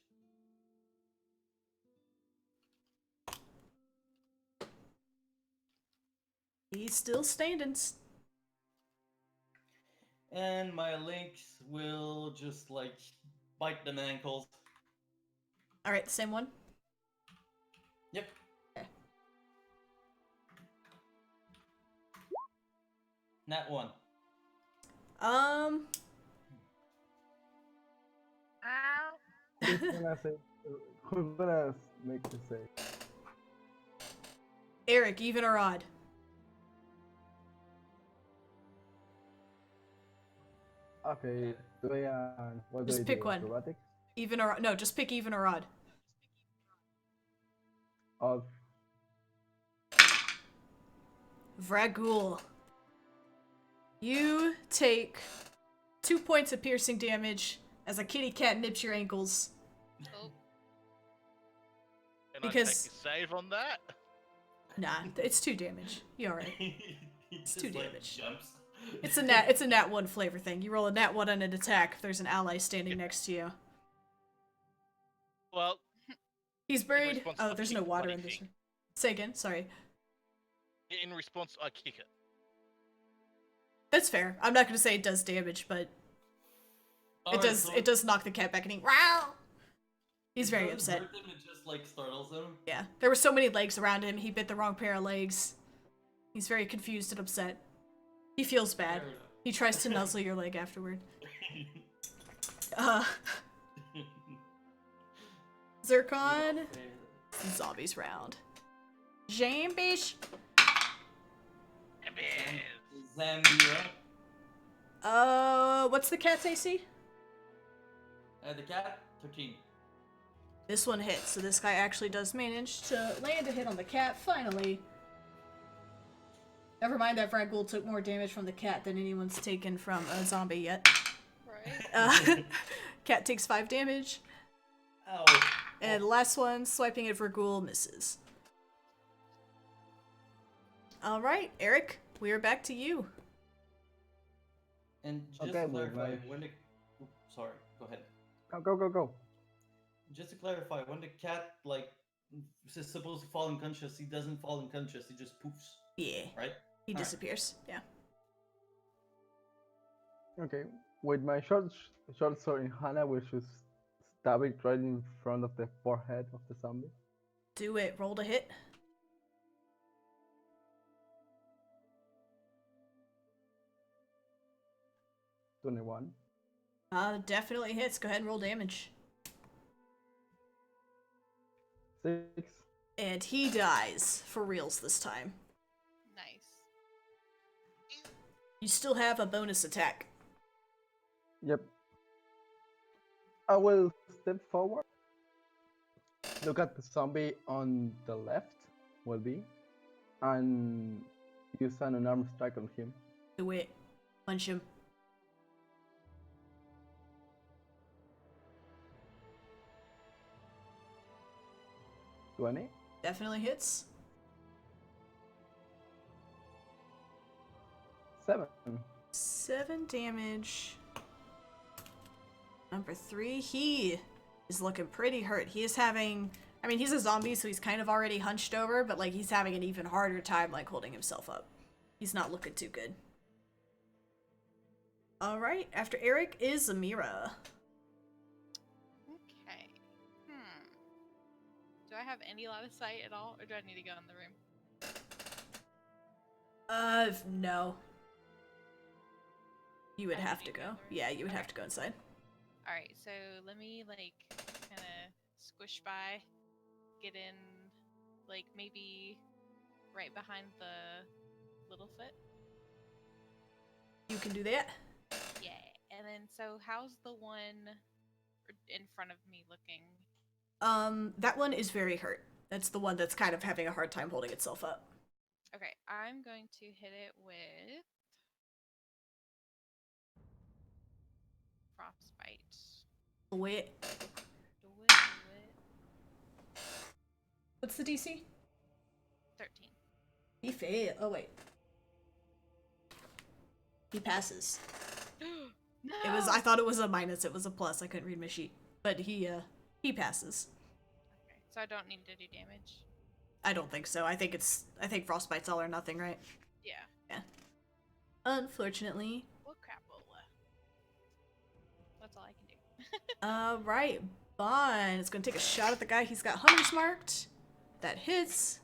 He's still standing. And my lynx will just like bite them ankles. Alright, the same one. Yep. Okay. Nat 1. Who's gonna say? Who's gonna make the save? Eric, even or odd? Okay. Do I what do Just I pick do? one. Acrobatics? Even or no, just pick even or odd. Of Vragul. You take 2 points of piercing damage as a kitty cat nips your ankles. Oh, Can Because- I take a save on that? Nah, it's 2 damage. You alright. It's 2 damage. Jumps. It's a nat 1 flavor thing. You roll a nat 1 on an attack if there's an ally standing next to you. Well, He's buried. response, Oh, I there's kick no the water bloody in this thing. room. Say again, sorry. in response, I kick it. That's fair. I'm not gonna say it does damage, but Alright, so it does knock the cat back and he wow. He's it very doesn't upset. hurt him, it just like startles him. Yeah. There were so many legs around him, he bit the wrong pair of legs. He's very confused and upset. He feels bad. Fair enough. He tries to nuzzle your leg afterward. Zircon, zombies round. Jambish. Zambia. What's the cat's AC? The cat, 13. This one hits, so this guy actually does manage to land a hit on the cat, finally. Never mind that Vragul took more damage from the cat than anyone's taken from a zombie yet. right. Cat takes 5 damage. Ow. And the last one, swiping at Vragul, misses. Alright, Eric, we are back to you. And just Okay, to well, clarify, nice. when the... Sorry, go ahead. Go. Just to clarify, when the cat, like, is supposed to fall unconscious, he doesn't fall unconscious, he just poofs, Yeah, right? he Alright. disappears. Yeah. Okay. With my short sword in hand, I will just stab it right in front of the forehead of the zombie. Do it. Roll to hit. 21. Definitely hits. Go ahead and roll damage. 6. And he dies for reals this time. Nice. You still have a bonus attack. Yep. I will step forward. Look at the zombie on the left, will be, and use an unarmed strike on him. Do it. Punch him. 20. Definitely hits. 7. 7 damage. Number 3, he is looking pretty hurt. He is having, I mean, he's a zombie, so he's kind of already hunched over, but like he's having an even harder time like holding himself up. He's not looking too good. All right, after Eric is Amira. Okay. Do I have any line of sight at all, or do I need to go in the room? No. You would I have need to to go go. in the room? Yeah, you would have Okay. to go inside. Alright, so let me, like, kind of squish by, get in, like, maybe right behind the Littlefoot. You can do that. Yeah, and then, so how's the one in front of me looking? That one is very hurt. That's the one that's kind of having a hard time holding itself up. Okay, I'm going to hit it with Frostbite. Wait, Do it. what's the DC? 13. He failed. Oh wait. He passes. No! It was. I thought it was a minus. It was a plus. I couldn't read my sheet, but he passes. Okay, so I don't need to do damage. I don't think so. I think frostbite's all or nothing, right? Yeah. Yeah. Unfortunately. Well, crap. Well, that's all I can do. Right. Bond is gonna take a shot at the guy he's got hunters marked. That hits.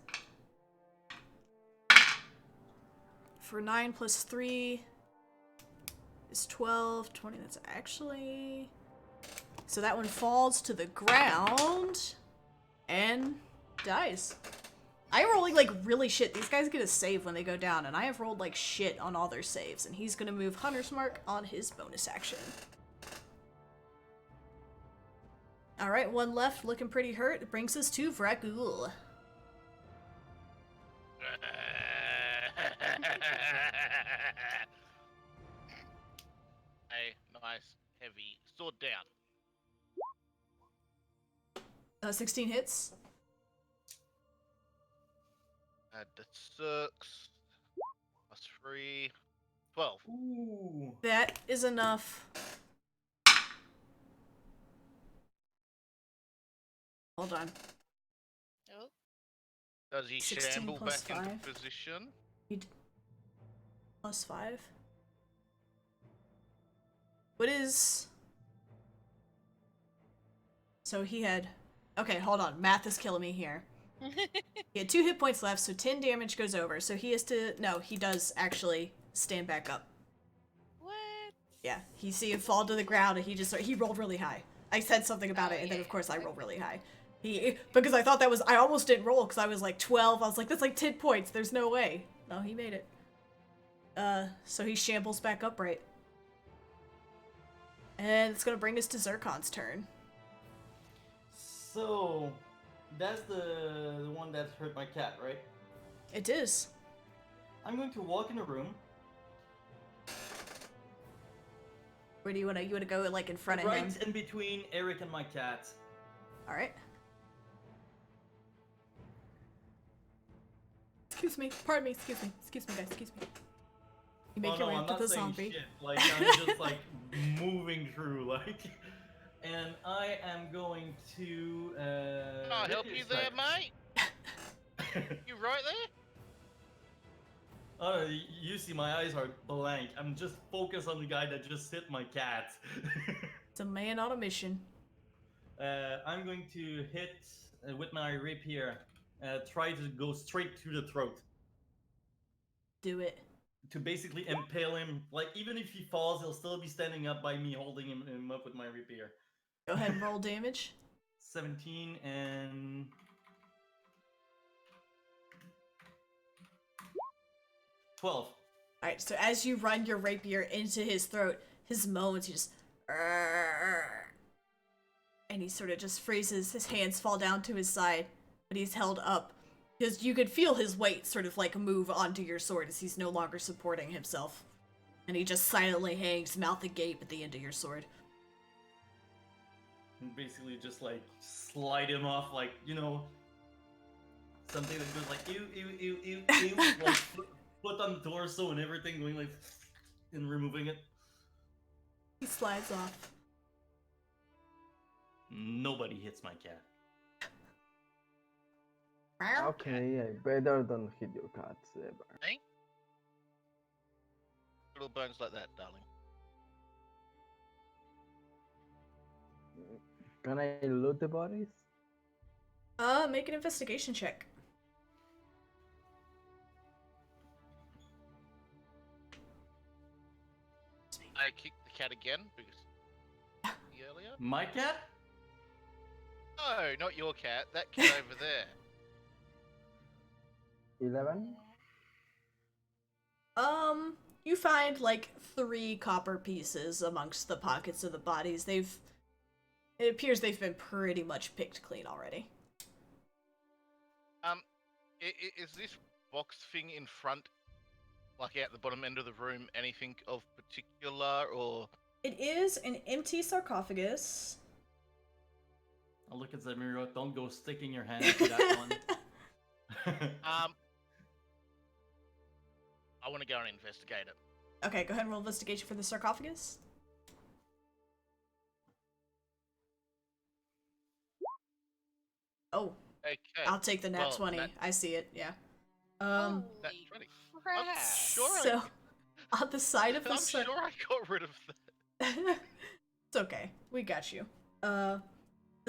For 9 plus 3 is 12. 20, that's actually... So that one falls to the ground and dies. I am rolling like really shit. These guys get a save when they go down, and I have rolled like shit on all their saves, and he's gonna move Hunter's Mark on his bonus action. Alright, one left, looking pretty hurt. It brings us to Vragul. A nice heavy sword down. 16 hits. Add the 6 plus 3, 12. Ooh. That is enough. Hold on. Oh, Does he 16 shamble plus back 5. into position? Plus 5. What is... So he had... Okay, hold on. Math is killing me here. He had 2 hit points left, so 10 damage goes over. So he has to... No, he does actually stand back up. what? Yeah, he see him fall to the ground, and he rolled really high. I said something about it, and then of course I rolled really high. Because I thought that was... I almost didn't roll, because I was like 12. I was like, that's like 10 points. There's no way. No, he made it. So he shambles back upright. And it's gonna bring us to Zircon's turn. So, that's the one that hurt my cat, right? It is. I'm going to walk in the room. Where do you wanna go like in front of Right him? in between Eric and my cat. Alright. Excuse me. Pardon me. Excuse me, guys. Excuse me. You make your way I'm up to not the saying zombie. shit. Like, I'm just like moving through, like. And I am going to. Can I help you there, mate? You right there? Oh, you see, my eyes are blank. I'm just focused on the guy that just hit my cat. It's a man on a mission. I'm going to hit with my rapier. Try to go straight to the throat Do it. to basically impale him. Like even if he falls, he'll still be standing up by me holding him up with my rapier. Go ahead and roll damage. 17 and 12. Alright, so as you run your rapier into his throat, his moans, he just... And he sort of just freezes, his hands fall down to his side, but he's held up. Because you could feel his weight sort of like move onto your sword as he's no longer supporting himself. And he just silently hangs, mouth agape at the end of your sword. And basically just like slide him off like, you know, something that goes like ew, ew, ew, ew, ew, like foot on the torso and everything going like, and removing it. He slides off. Nobody hits my cat. Okay, I better don't hit your cats ever. Hey? Little bones like that, darling. Can I loot the bodies? Make an investigation check. I kicked the cat again because earlier. My cat? No, not your cat. That cat over there. 11? You find like 3 copper pieces amongst the pockets of the bodies. It appears they've been pretty much picked clean already. Is this box thing in front, like out the bottom end of the room, anything of particular, or? It is an empty sarcophagus. I'll look at Zamiro. Don't go sticking your hand into that one. I want to go and investigate it. Okay, go ahead and roll investigation for the sarcophagus. Oh, Okay. I'll take the nat well, 20. that- I see it, yeah. Holy Nat 20. crap. I'm sure So, on the side of the I'm sure I got rid of that. It's okay. We got you. The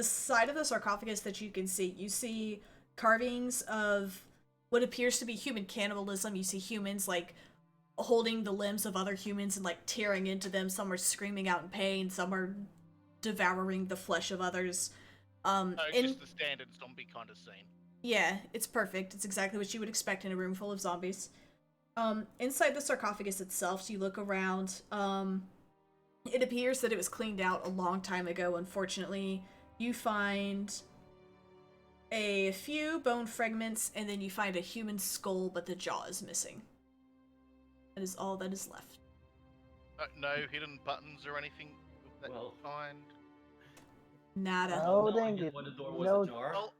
side of the sarcophagus that you can see, you see carvings of what appears to be human cannibalism. You see humans, like, holding the limbs of other humans and, like, tearing into them. Some are screaming out in pain. Some are devouring the flesh of others. Just the standard zombie kind of scene. Yeah, it's perfect. It's exactly what you would expect in a room full of zombies. Inside the sarcophagus itself, you look around. It appears that it was cleaned out a long time ago, unfortunately. You find a few bone fragments, and then you find a human skull, but the jaw is missing. That is all that is left. No hidden buttons or anything of that Well. kind. Nada. Oh, No, I dang get it. when the door was No. ajar. Well,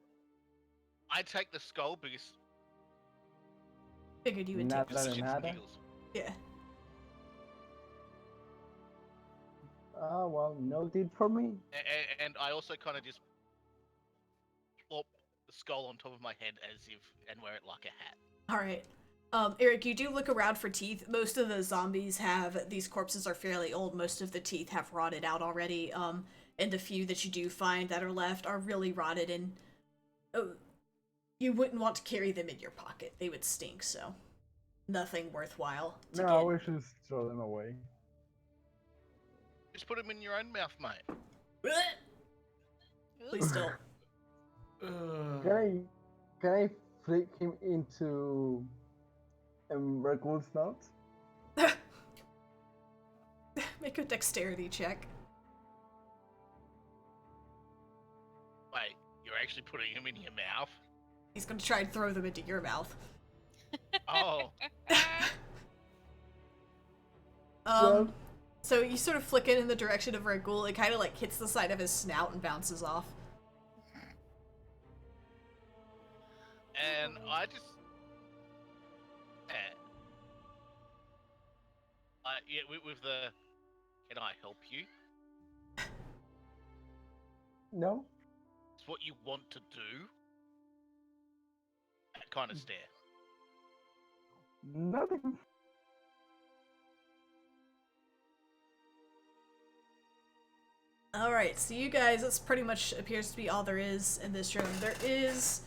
I take the skull because Figured you would Nada. take this. shits and Nada. giggles. Yeah. Oh, well, noted for me. And I also kind of just plop the skull on top of my head as if and wear it like a hat. Alright. Eric, you do look around for teeth. Most of the zombies these corpses are fairly old. Most of the teeth have rotted out already. And the few that you do find that are left are really rotted, and you wouldn't want to carry them in your pocket. They would stink, so nothing worthwhile to No, get. we should throw them away. Just put them in your own mouth, mate. Please don't. Can I flick him into Rakul's mouth? Make a dexterity check. Wait, you're actually putting him in your mouth? He's gonna try and throw them into your mouth. Oh, Well- So you sort of flick it in the direction of Ragul. It kind of like hits the side of his snout and bounces off. and I just. Yeah, with the. Can I help you? No? It's what you want to do. That kind of stare. Nothing. Um, Alright, so you guys, this pretty much appears to be all there is in this room. There is,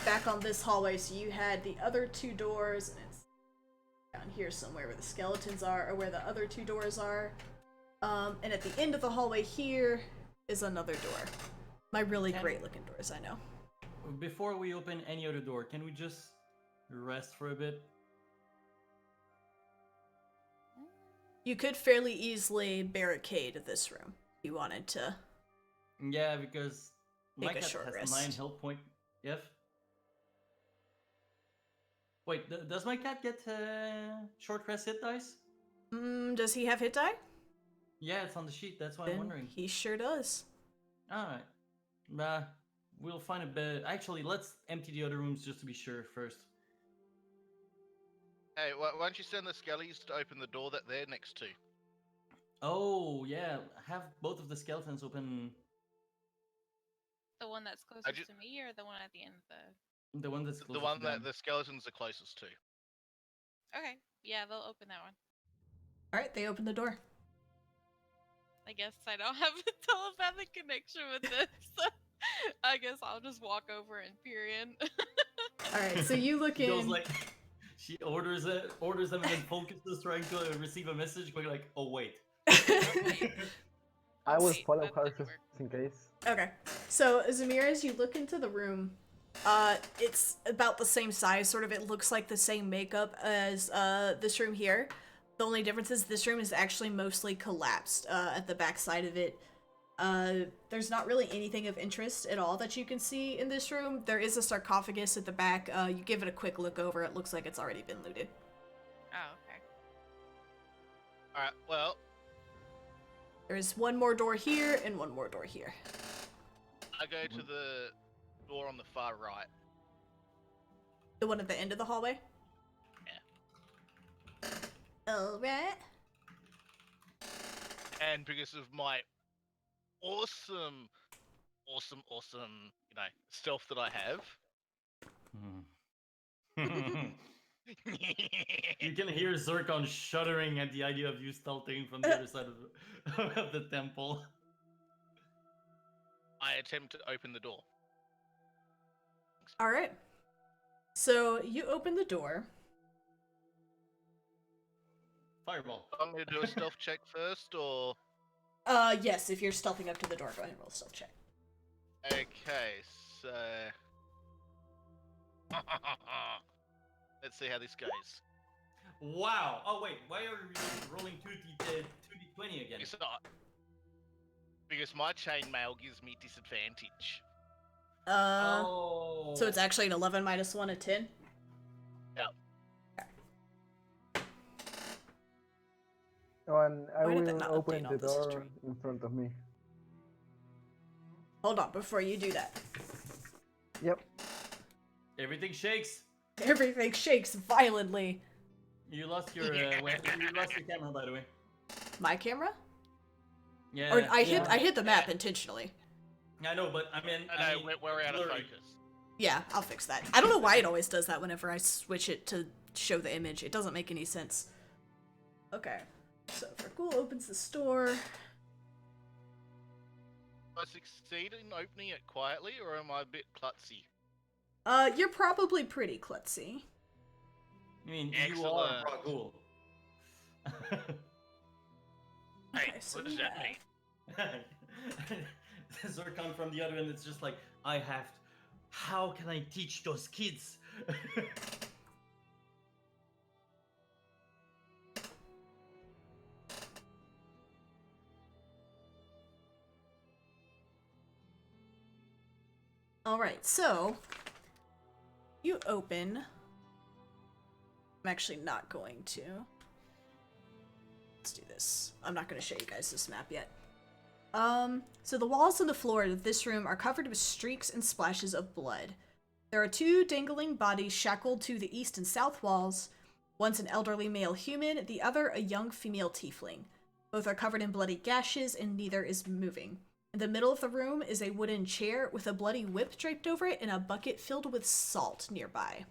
back on this hallway, so you had the other two doors, and it's down here somewhere where the skeletons are, or where the other two doors are. And at the end of the hallway here is another door. My really great looking doors, I know. Before we open any other door, can we just rest for a bit? You could fairly easily barricade this room if you wanted to. Yeah, because my Take a cat short has rest. 9 health point. Yes. Wait, does my cat get short rest hit dice? Does he have hit die? Yeah, it's on the sheet. That's why I'm Then wondering. he sure does. All right. We'll find a bed. Actually, let's empty the other rooms just to be sure first. Hey, why don't you send the skellies to open the door that they're next to? Oh yeah, have both of the skeletons open. The one that's closest to me, or the one at the end of the? The one that's The closest one to that them. the skeletons are closest to. Okay, yeah, they'll open that one. Alright, they open the door. I guess I don't have a telepathic connection with this. I guess I'll just walk over and peer in. Alright, so you look She goes in. like, she orders them, and then focuses trying to receive a message, going like, oh wait. I will Wait, follow that her didn't just work. in case. Okay, so Zamir, as you look into the room, it's about the same size, sort of. It looks like the same makeup as this room here. The only difference is this room is actually mostly collapsed at the back side of it. There's not really anything of interest at all that you can see in this room. There is a sarcophagus at the back. You give it a quick look over, it looks like it's already been looted. Oh, okay. Alright, well, There's one more door here and one more door here. I go to the door on the far right. The one at the end of the hallway? Yeah. Alright. And because of my awesome, stealth that I have. You can hear Zircon shuddering at the idea of you stealthing from the other side of the temple. I attempt to open the door. Alright. So you open the door. Fireball. I'm going to do a stealth check first, or... Yes, if you're stealthing up to the door, go ahead and roll a stealth check. Okay, so... Let's see how this goes. Wow. Oh wait, why are you rolling 2d20 again? Because my chainmail gives me disadvantage. Oh. So it's actually an 11 minus 1, a 10? Yeah. Oh, and I Why did that will not open update the on this door history? in front of me. Hold on, before you do that. Yep. Everything shakes. Everything shakes violently. You lost your you lost your camera, by the way. My camera? Yeah. Or I hit the map intentionally. I know, but I mean, I know, we're out of blurry. focus. Yeah, I'll fix that. I don't know why it always does that whenever I switch it to show the image. It doesn't make any sense. Okay. So Fergul opens the store. Do I succeed in opening it quietly, or am I a bit klutzy? You're probably pretty klutzy. I mean, you are a Ragul. Hey, Okay, so what does that yeah. mean? Zircon from the other end, it's just like, I have to. How can I teach those kids? Alright, so you open. I'm actually not going to. Let's do this. I'm not going to show you guys this map yet. So the walls and the floor of this room are covered with streaks and splashes of blood. There are two dangling bodies shackled to the east and south walls. One's an elderly male human, the other a young female tiefling. Both are covered in bloody gashes and neither is moving. In the middle of the room is a wooden chair with a bloody whip draped over it and a bucket filled with salt nearby.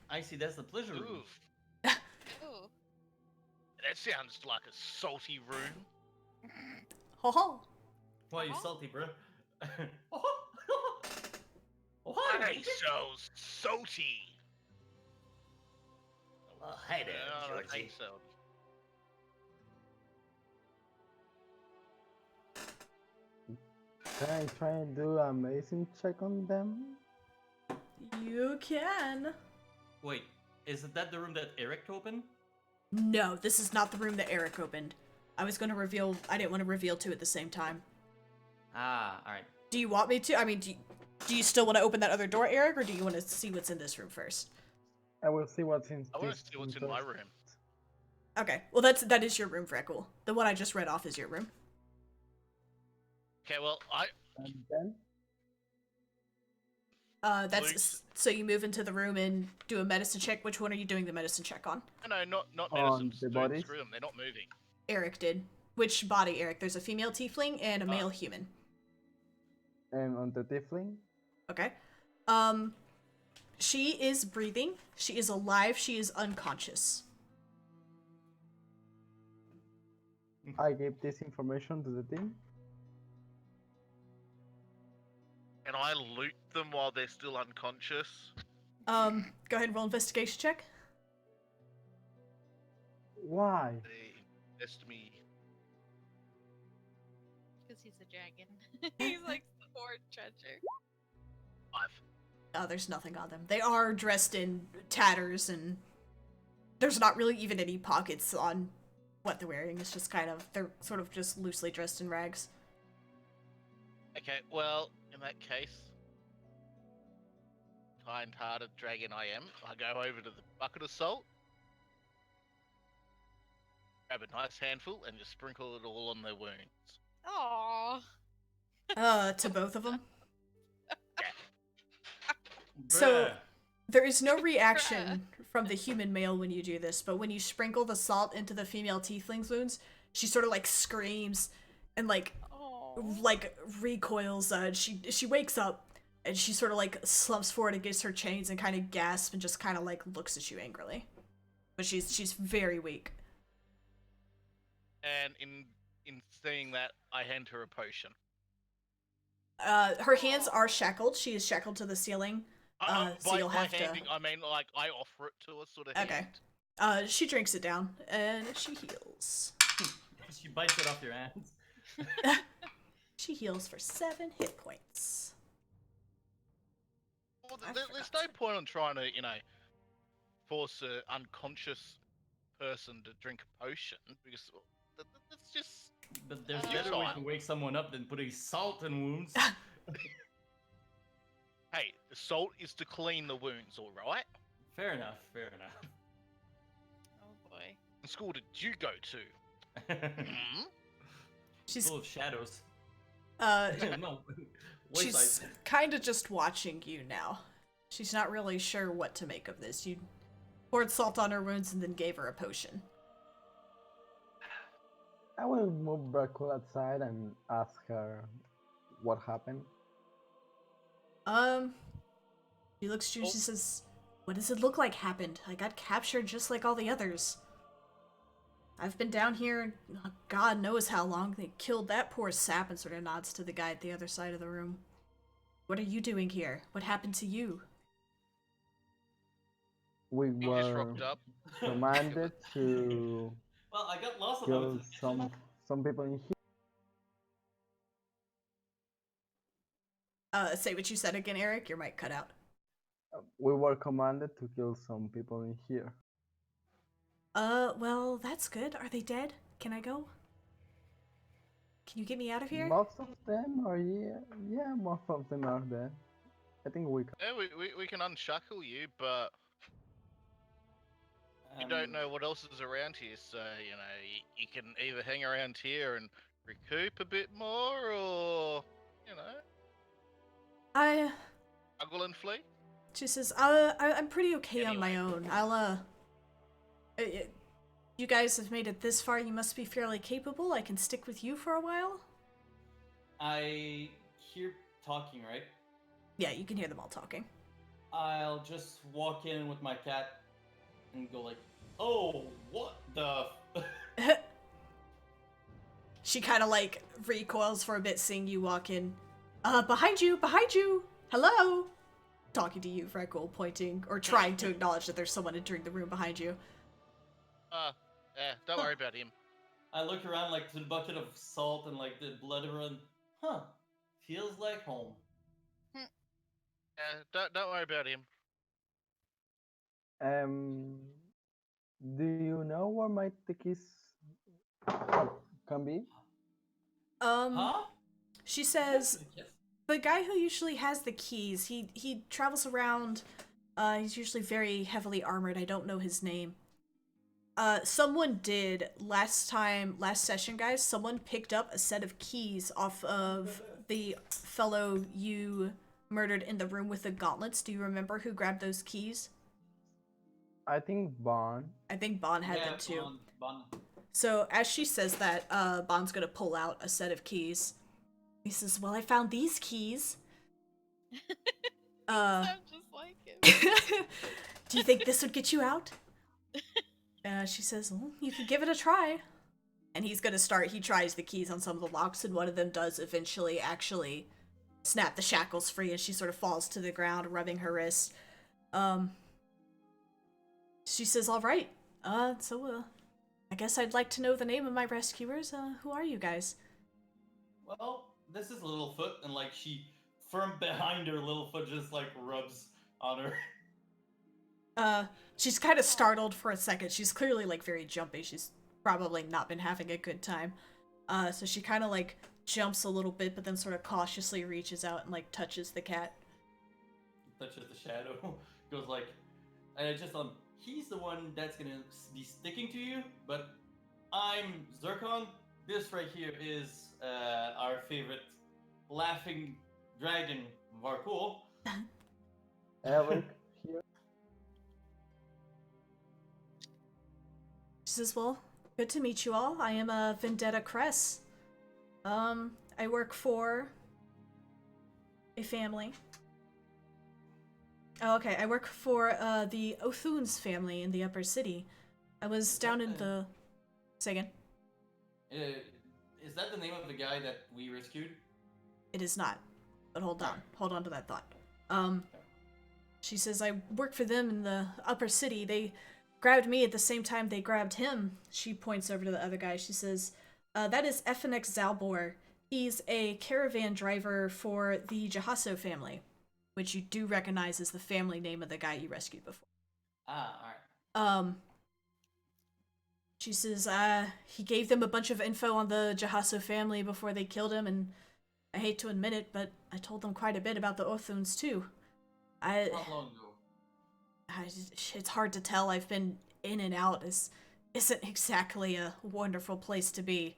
I see, that's the pleasure room. Ooh, Ooh. that sounds like a salty room. Ho ho. Why are you Uh-huh. salty, bro? Why? Why so salty? Hey there, I Georgie. hate salty. Can I try and do a medicine check on them? You can. Wait, is that the room that Eric opened? No, this is not the room that Eric opened. I didn't want to reveal two at the same time. Ah, alright. Do you want me to? I mean, do you still want to open that other door, Eric, or do you want to see what's in this room first? I will see what's in I want to this see what's in room my first. room. Okay, well that is your room, Freckle. The one I just read off is your room. Okay, well, And then That's so you move into the room and do a medicine check. Which one are you doing the medicine check on? no, not On medicine. the Dude, bodies? screw them. They're not moving. Eric did. Which body, Eric? There's a female tiefling and a male human. and on the tiefling. Okay. She is breathing. She is alive. She is unconscious. I gave this information to the team. And I loot them while they're still unconscious. Go ahead and roll investigation check. Why? They invest me. Because he's a dragon. He's like the hoard treasure. 5. There's nothing on them. They are dressed in tatters, and there's not really even any pockets on what they're wearing. It's just they're sort of just loosely dressed in rags. Okay, well, in that case, kind-hearted dragon I am, I go over to the bucket of salt, grab a nice handful, and just sprinkle it all on their wounds. Aww. To both of them. Bruh. So, there is no reaction from the human male when you do this, but when you sprinkle the salt into the female tiefling's wounds, she sort of like screams and like recoils. She wakes up and she sort of like slumps forward against her chains and kind of gasps and just kind of like looks at you angrily. But she's very weak. And in saying that, I hand her a potion. Her hands are shackled. She is shackled to the ceiling. So By you'll have to. handing, I mean like I offer it to her, sort of. Okay. Hand. She drinks it down and she heals. She bites it off your hands. She heals for 7 hit points. Well, I there's forgot no to- point on trying to, force an unconscious person to drink a potion because that's just. But there's Oh. better way to Fine. wake someone up than putting salt in wounds. Hey, the salt is to clean the wounds, all right? Fair enough, fair enough. Oh boy. What school did you go to? Hmm? She's Full of shadows. No. she's Wayside. kind of just watching you now. She's not really sure what to make of this. You poured salt on her wounds and then gave her a potion. I will move Barkul outside and ask her what happened. She looks at you and she says, "What does it look like happened? I got captured just like all the others. I've been down here, God knows how long. They killed that poor sap," and sort of nods to the guy at the other side of the room. "What are you doing here? What happened to you?" We You just were rocked up. commanded to Well, I got lost kill about some people in here. Say what you said again, Eric. Your mic cut out. We were commanded to kill some people in here. Well, that's good. Are they dead? Can I go? Can you get me out of here? Most of them are yeah, most of them are dead. I think we can. Yeah, we can unshackle you, but you don't know what else is around here, so, you can either hang around here and recoup a bit more, or, struggle and flee. She says, I'm pretty okay on my own. You guys have made it this far. You must be fairly capable. I can stick with you for a while." I hear talking, right? Yeah, you can hear them all talking. I'll just walk in with my cat and go like, "Oh, what the?" She kind of like recoils for a bit, seeing you walk in. Behind you, behind you. Hello. Talking to you, Freckle, pointing or trying to acknowledge that there's someone entering the room behind you. Yeah, don't worry about him. I look around like to the bucket of salt and like the blood run. Huh. Feels like home. Yeah, don't worry about him. Um, do you know where my tickets can be? Huh? She says Yes. the guy who usually has the keys, he travels around. He's usually very heavily armored. I don't know his name. Someone did last session, guys. Someone picked up a set of keys off of the fellow you murdered in the room with the gauntlets. Do you remember who grabbed those keys? I think Bond. I think Bon had them too. Bon. So as she says that, Bon's gonna pull out a set of keys. He says, "Well, I found these keys." Sound just like him. Do you think this would get you out? She says, "Well, you could give it a try." And he's gonna start. He tries the keys on some of the locks, and one of them does eventually actually snap the shackles free, and she sort of falls to the ground, rubbing her wrist. She says, "All right. I guess I'd like to know the name of my rescuers. Who are you guys?" Well, this is Littlefoot, and like she, from behind her, Littlefoot just like rubs on her. She's kind of startled for a second. She's clearly like very jumpy. She's probably not been having a good time. So she kind of like jumps a little bit, but then sort of cautiously reaches out and like touches the cat. Touches the shadow. Goes like, he's the one that's gonna be sticking to you, but I'm Zircon. This right here is our favorite laughing dragon, Varkul. Eric here. She says, "Well, good to meet you all. I am Vendetta Cress. I work for a family. Oh, okay, I work for the Othunes family in the Upper City. I was down in the... Say again? Is that the name of the guy that we rescued? It is not. But hold on. Hold on to that thought. She says, I work for them in the Upper City. They grabbed me at the same time they grabbed him. She points over to the other guy. She says, that is Efenex Zalbor. He's a caravan driver for the Jahasso family, which you do recognize as the family name of the guy you rescued before. Alright. She says, he gave them a bunch of info on the Jahasso family before they killed him, and I hate to admit it, but I told them quite a bit about the Othuns too. How long ago? It's hard to tell. I've been in and out. This isn't exactly a wonderful place to be.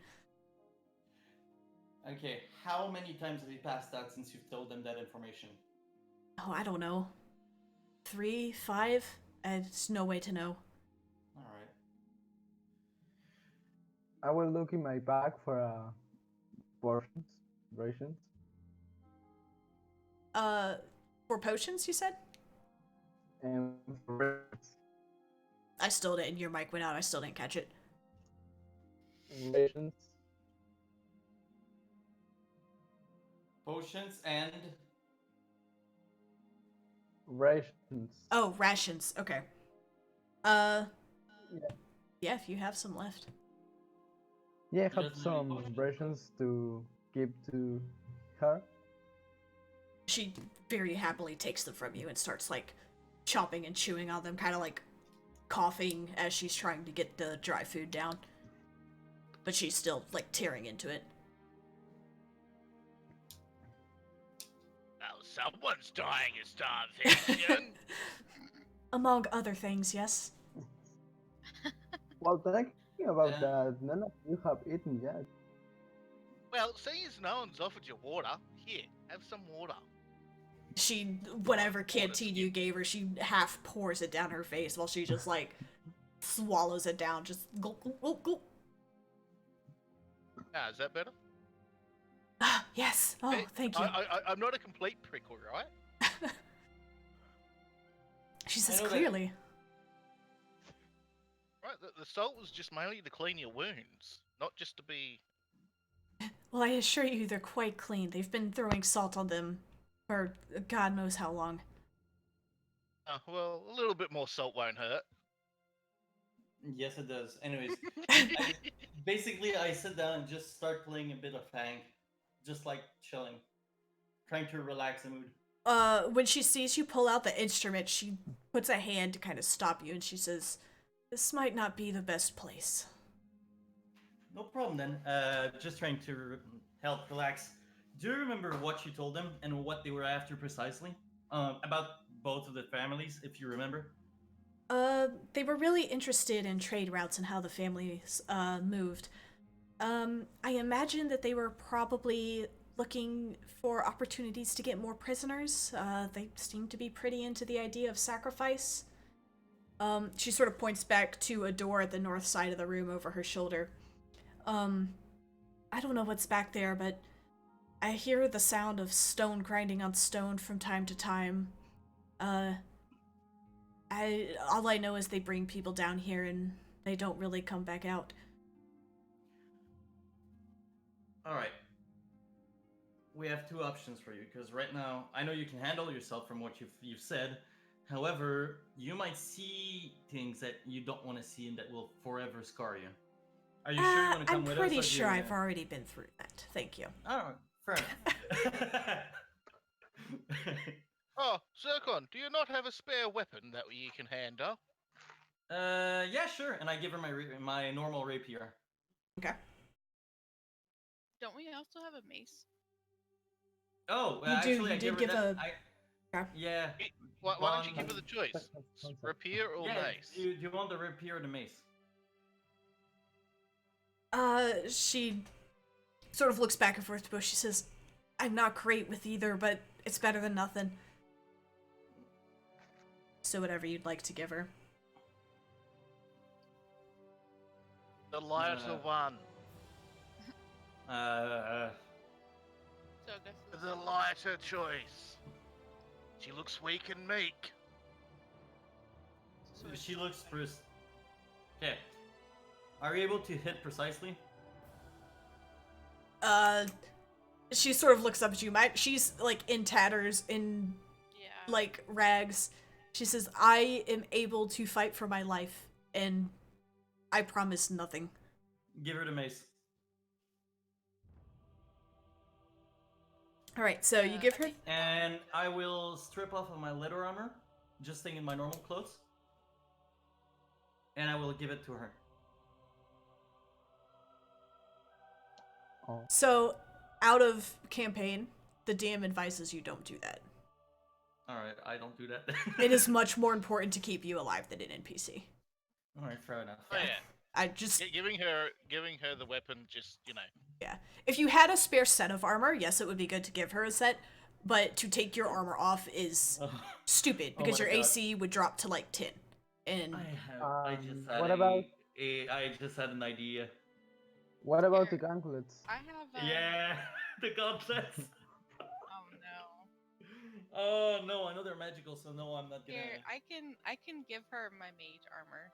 Okay, how many times have you passed out since you've told them that information? Oh, I don't know. 3, 5? There's no way to know. Alright. I will look in my bag for portions, rations. For potions, you said? And I still didn't. Your mic went out. I still didn't catch it. rations. Potions and... Rations. Oh, rations. Okay. Yeah. Yeah, if you have some left. Yeah, I He have doesn't have any some potions. rations to give to her. She very happily takes them from you and starts, like, chomping and chewing on them, kind of, like, coughing as she's trying to get the dry food down. But she's still, like, tearing into it. Well, someone's dying of starvation. Among other things, yes. Well, thinking about Yeah. that, none of you have eaten yet. Well, seeing as no one's offered you water, here, have some water. She, whatever canteen you gave her, she half pours it down her face while she just, like, swallows it down. Just gulp, gulp, gulp, gulp. Ah, is that better? Ah, yes. Oh, Hey, thank you. I'm not a complete prickle, right? She says I know that- clearly. Right, the salt was just mainly to clean your wounds, not just to be Well, I assure you they're quite clean. They've been throwing salt on them for God knows how long. Well, a little bit more salt won't hurt. Yes, it does. Anyways, basically, I sit down and just start playing a bit of Fang, just like chilling, trying to relax the mood. When she sees you pull out the instrument, she puts a hand to kind of stop you and she says, "This might not be the best place." No problem then. Just trying to help relax. Do you remember what you told them and what they were after precisely? About both of the families, if you remember. They were really interested in trade routes and how the families, moved. I imagine that they were probably looking for opportunities to get more prisoners. They seem to be pretty into the idea of sacrifice. She sort of points back to a door at the north side of the room over her shoulder. I don't know what's back there, but I hear the sound of stone grinding on stone from time to time. All I know is they bring people down here and they don't really come back out. All right. We have two options for you because right now I know you can handle yourself from what you've said. However, you might see things that you don't want to see and that will forever scar you. Are you sure you want to come I'm with us? pretty or do sure you- I've already been through that. Thank you. Oh, fair enough. Oh, Zircon, do you not have a spare weapon that you can handle? Yeah, sure. And I give her my normal rapier. Okay. Don't we also have a mace? Oh, You do- actually, you I did give her give that. Okay. Yeah. Why don't you One- give her the choice? Rapier or Yeah. mace? Do you want the rapier or the mace? She sort of looks back and forth to Bush. She says, "I'm not great with either, but it's better than nothing." So whatever you'd like to give her. The lighter one. So I guess it's The lighter choice. She looks weak and meek. so She looks first. Okay. Are you able to hit precisely? She sort of looks up at you. She's like in tatters, in yeah. like rags. She says, "I am able to fight for my life, and I promise nothing." Give her the mace. All right, so you give her. And I will strip off of my leather armor, just staying in my normal clothes. And I will give it to her. Oh. So, out of campaign, the DM advises you don't do that. Alright, I don't do that. It is much more important to keep you alive than an NPC. Alright, fair enough. Oh yeah. I just, Giving her the weapon, just yeah. If you had a spare set of armor, yes, it would be good to give her a set. But to take your armor off is stupid Oh because my your God. AC would drop to like 10. And I just had what about- I just had an idea. What about the gauntlets? I have. Yeah, the gauntlets. Oh no. Oh no, I know they're magical, so no, I'm not gonna. Here, I can give her my mage armor.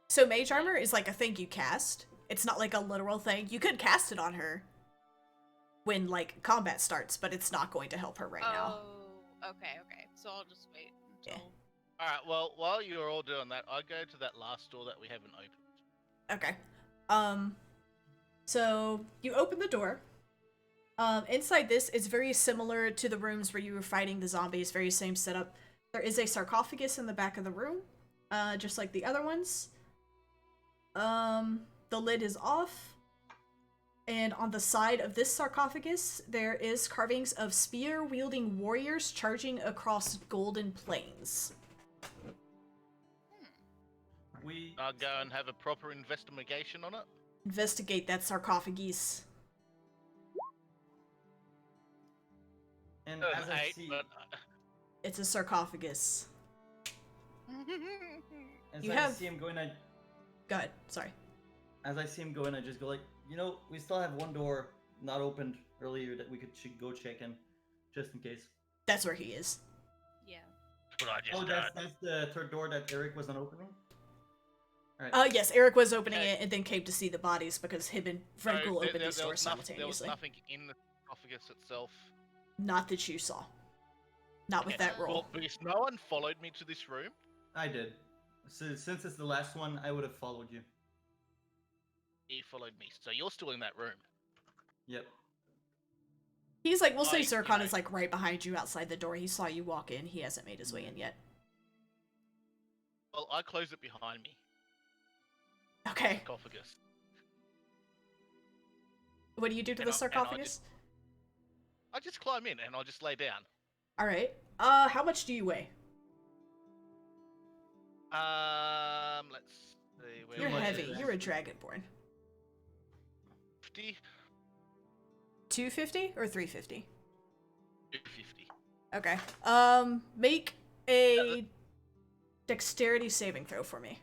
so mage armor is like a thing you cast. It's not like a literal thing. You could cast it on her when like combat starts, but it's not going to help her right now. Oh, okay. So I'll just wait until. All right. Well, while you're all doing that, I go to that last door that we haven't opened. Okay. So you open the door. Inside this is very similar to the rooms where you were fighting the zombies, very same setup. There is a sarcophagus in the back of the room, just like the other ones. The lid is off. And on the side of this sarcophagus, there is carvings of spear-wielding warriors charging across golden plains. I'll go and have a proper investigation on it. Investigate that sarcophagus. And That as was I 8, see, but It's a sarcophagus. as you I have- see him going, Go ahead, sorry. as I see him going, I just go like, we still have one door not opened earlier that we could go check in, just in case. That's where he is. Yeah. That's what I just Oh, done. that's the third door that Eric wasn't opening. Alright. Yes, Eric was opening Okay. it and then came to see the bodies because him and Frank will open these doors there was simultaneously. nothing in the sarcophagus itself. Not that you saw. Not with Okay, that roll. Well, because no one followed me to this room. I did. So since it's the last one, I would have followed you. He followed me, so you're still in that room. Yep. He's like, we'll say you Zircon know. is like right behind you outside the door. He saw you walk in. He hasn't made his way in yet. Well, I closed it behind me. Okay. Sarcophagus. What do you do to And the I- and I sarcophagus? I just climb in and I'll just lay down. Alright. How much do you weigh? Let's see. Where You're much heavy. is that? You're a dragonborn. 50, 250 or 350? 250. Okay. Make a dexterity saving throw for me.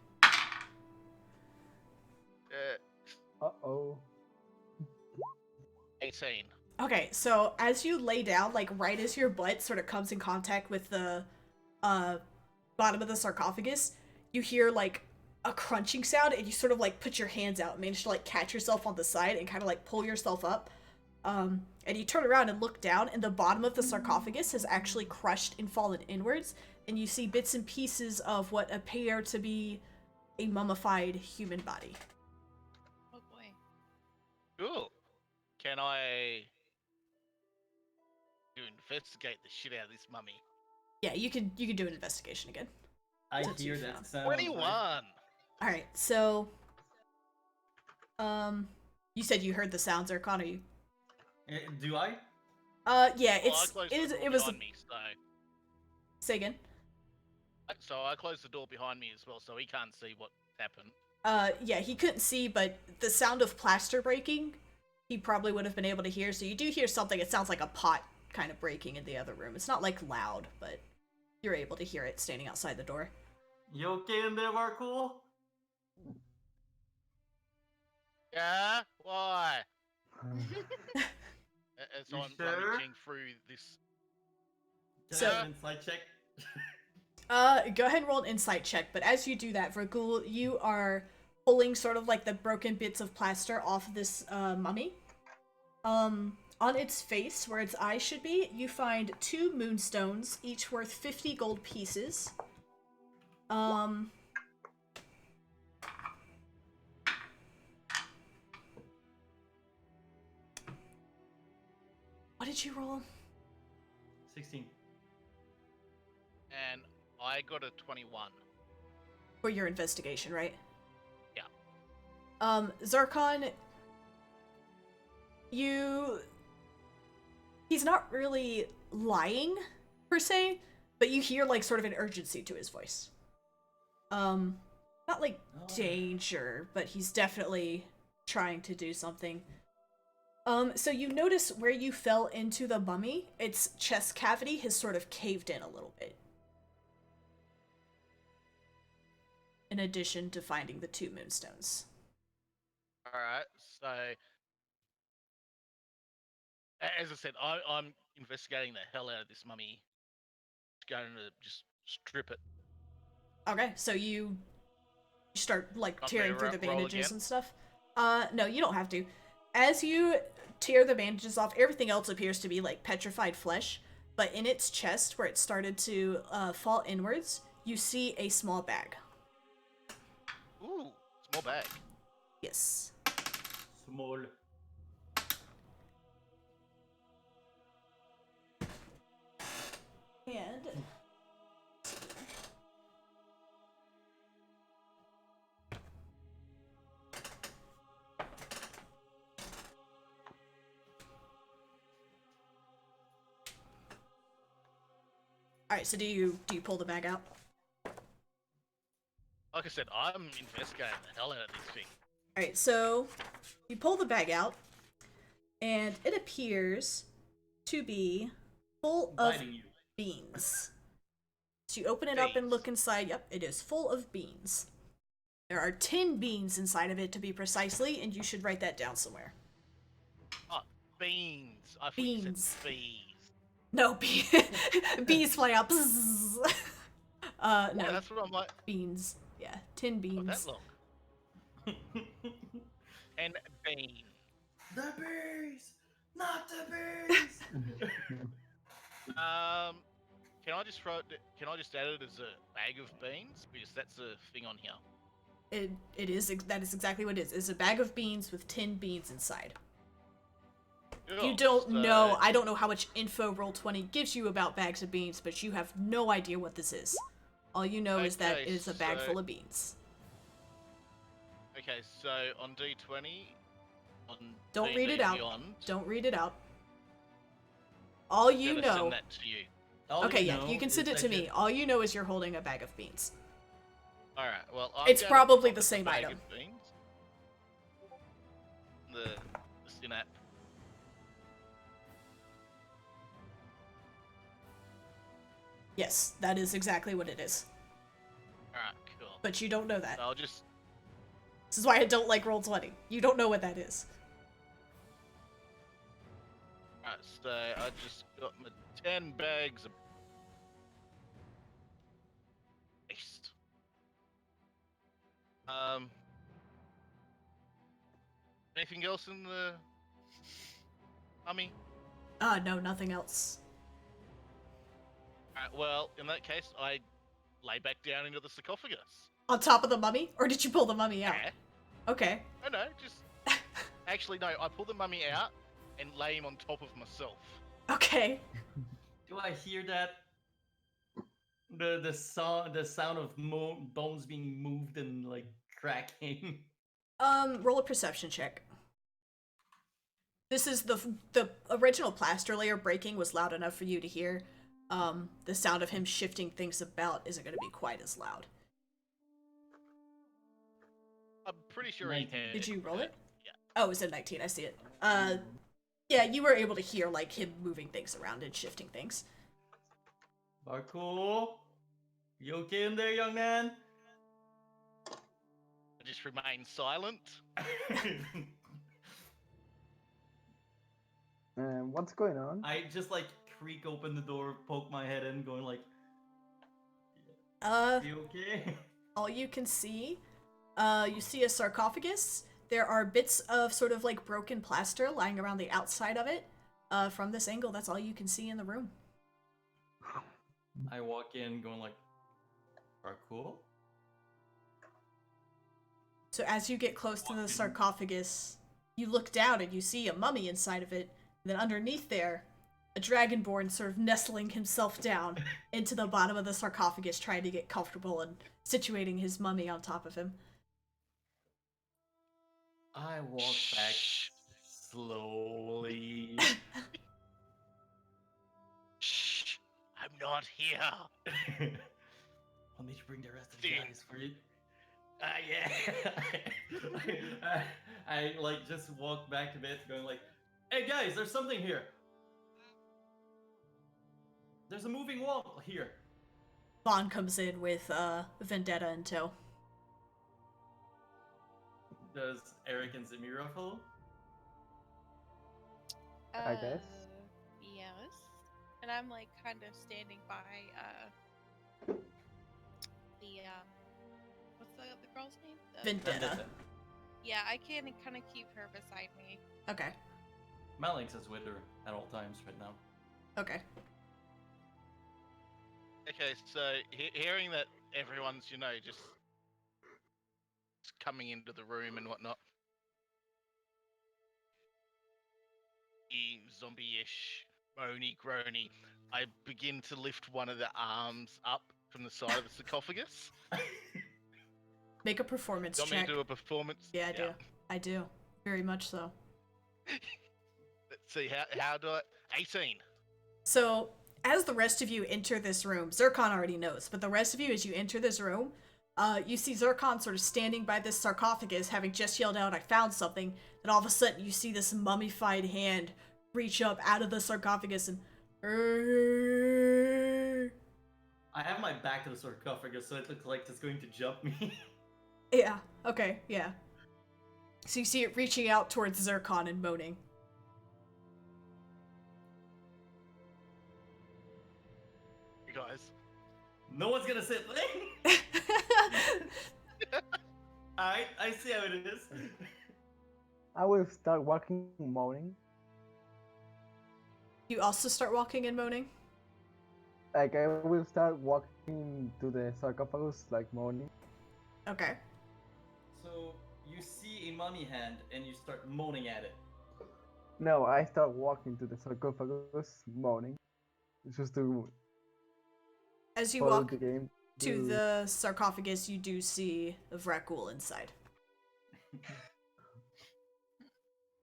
Uh-oh. 18. Okay, so as you lay down, like right as your butt sort of comes in contact with the bottom of the sarcophagus, you hear like a crunching sound and you sort of like put your hands out and manage to like catch yourself on the side and kind of like pull yourself up. And you turn around and look down and the bottom of the sarcophagus has actually crushed and fallen inwards, and you see bits and pieces of what appear to be a mummified human body. Oh boy. Cool. Can I investigate the shit out of this mummy? Yeah, you can do an investigation again. I That's hear too that fun. sound. 21. Alright, so you said you heard the sound, Zircon, or you Do I? yeah, Well, it's I closed the door it was behind me, so say again. I closed the door behind me as well, so he can't see what happened. Yeah, he couldn't see, but the sound of plaster breaking, he probably would have been able to hear. So you do hear something. It sounds like a pot kind of breaking in the other room. It's not like loud, but you're able to hear it standing outside the door. You okay in there, Marcool? Yeah? Why? And so You I'm sure? rummaging through this. Can So- I have an insight check? Go ahead and roll an insight check. But as you do that, Vergul, you are pulling sort of like the broken bits of plaster off of this mummy. On its face, where its eyes should be, you find 2 moonstones, each worth 50 gold pieces. What did you roll? 16. And I got a 21. For your investigation, right? Yeah. Zarkon, he's not really lying, per se, but you hear, like, sort of an urgency to his voice. Not like danger, but he's definitely trying to do something. So you notice where you fell into the mummy, its chest cavity has sort of caved in a little bit. In addition to finding the 2 moonstones. Alright, so. As I said, I'm investigating the hell out of this mummy. Going to just strip it. Okay, so you start, like, Want tearing me to through the roll bandages again? and stuff. No, you don't have to. As you tear the bandages off, everything else appears to be, like, petrified flesh, but in its chest, where it started to fall inwards, you see a small bag. Ooh, small bag. Yes. Small. And... Alright, so do you pull the bag out? Like I said, I'm investigating the hell out of this thing. Alright, so you pull the bag out, and it appears to be full of Biting you. beans. So you open it up and Beans. look inside. Yep, it is full of beans. There are 10 beans inside of it, to be precisely, and you should write that down somewhere. Oh, beans. I thought you Beans. said bees. No, bees fly out. Bzzz. Yeah, No, that's what I'm like. beans. Yeah, 10 Oh, beans. that long. And bean. The bees! Not the bees! Can I just can I just add it as a bag of beans because that's a thing on here. That is exactly what it is. It's a bag of beans with 10 beans inside. You Ugh, don't know. so- I don't know how much info Roll20 gives you about bags of beans, but you have no idea what this is. All you know is that it Okay, is a bag so- full of beans. Okay, so on D20, on Don't read D&D it out. Beyond, Don't read it out. All you gonna know. send that to you. All Okay, you yeah, know you can is send it that to me. All you know is you're holding a bag of beans. All right. Well, I'm It's gonna probably pop the it same bag item. of beans. The synap. Yes, that is exactly what it is. All right, cool. But you don't know that. So I'll just This is why I don't like Roll20. You don't know what that is. Alright, so I just got my 10 bags of paste. Anything else in the mummy? No, nothing else. Alright, well, in that case, I lay back down into the sarcophagus. On top of the mummy? Or did you pull the mummy out? Yeah. Okay. No, just... Actually, no, I pull the mummy out and lay him on top of myself. Okay. Do I hear that? The sound of bones being moved and like cracking. Roll a perception check. This is the original plaster layer breaking was loud enough for you to hear. The sound of him shifting things about isn't going to be quite as loud. I'm pretty sure he 19. Did you roll it? Yeah. Oh, it's a 19. I see it. Yeah, you were able to hear like him moving things around and shifting things. Barcool? You okay in there, young man? I just remain silent. What's going on? I just like creak open the door, poke my head in, going like, you okay? All you can see, you see a sarcophagus. There are bits of sort of like broken plaster lying around the outside of it. From this angle, that's all you can see in the room. I walk in going like, Barcool? So as you get close to the sarcophagus, you look down and you see a mummy inside of it. And then underneath there, a dragonborn sort of nestling himself down into the bottom of the sarcophagus, trying to get comfortable and situating his mummy on top of him. I walk back slowly. Shh! I'm not here. Want me to bring the rest of the Dude. guys for you? Yeah. I like just walk back a bit, going like, "Hey guys, there's something here. There's a moving wall here." Vaughn comes in with Vendetta in tow. Does Eric and Zamira follow? I guess. Yes. And I'm like kind of standing by the what's the girl's name? Vendetta. Yeah, I can kind of keep her beside me. Okay. Malinx is with her at all times right now. Okay. Okay, so hearing that everyone's, just coming into the room and whatnot. Zombie-ish, moany, groany. I begin to lift one of the arms up from the side of the sarcophagus. Make a performance Want me check. to do a performance? Yeah, I do. I do. Very much so. Let's see, how do I... 18. So, as the rest of you enter this room, Zircon already knows, but the rest of you, as you enter this room, you see Zircon sort of standing by this sarcophagus, having just yelled out, "I found something," and all of a sudden you see this mummified hand reach up out of the sarcophagus and... I have my back to the sarcophagus, so it looks like it's going to jump me. Yeah, okay, yeah. So you see it reaching out towards Zircon and moaning. You guys. No one's gonna say a thing. Alright, I see how it is. I will start walking, moaning. You also start walking and moaning? Like I will start walking to the sarcophagus, like moaning. Okay. So you see a mummy hand and you start moaning at it. No, I start walking to the sarcophagus, moaning. Just to As you follow walk the game. to the sarcophagus, you do see a Vrakul inside.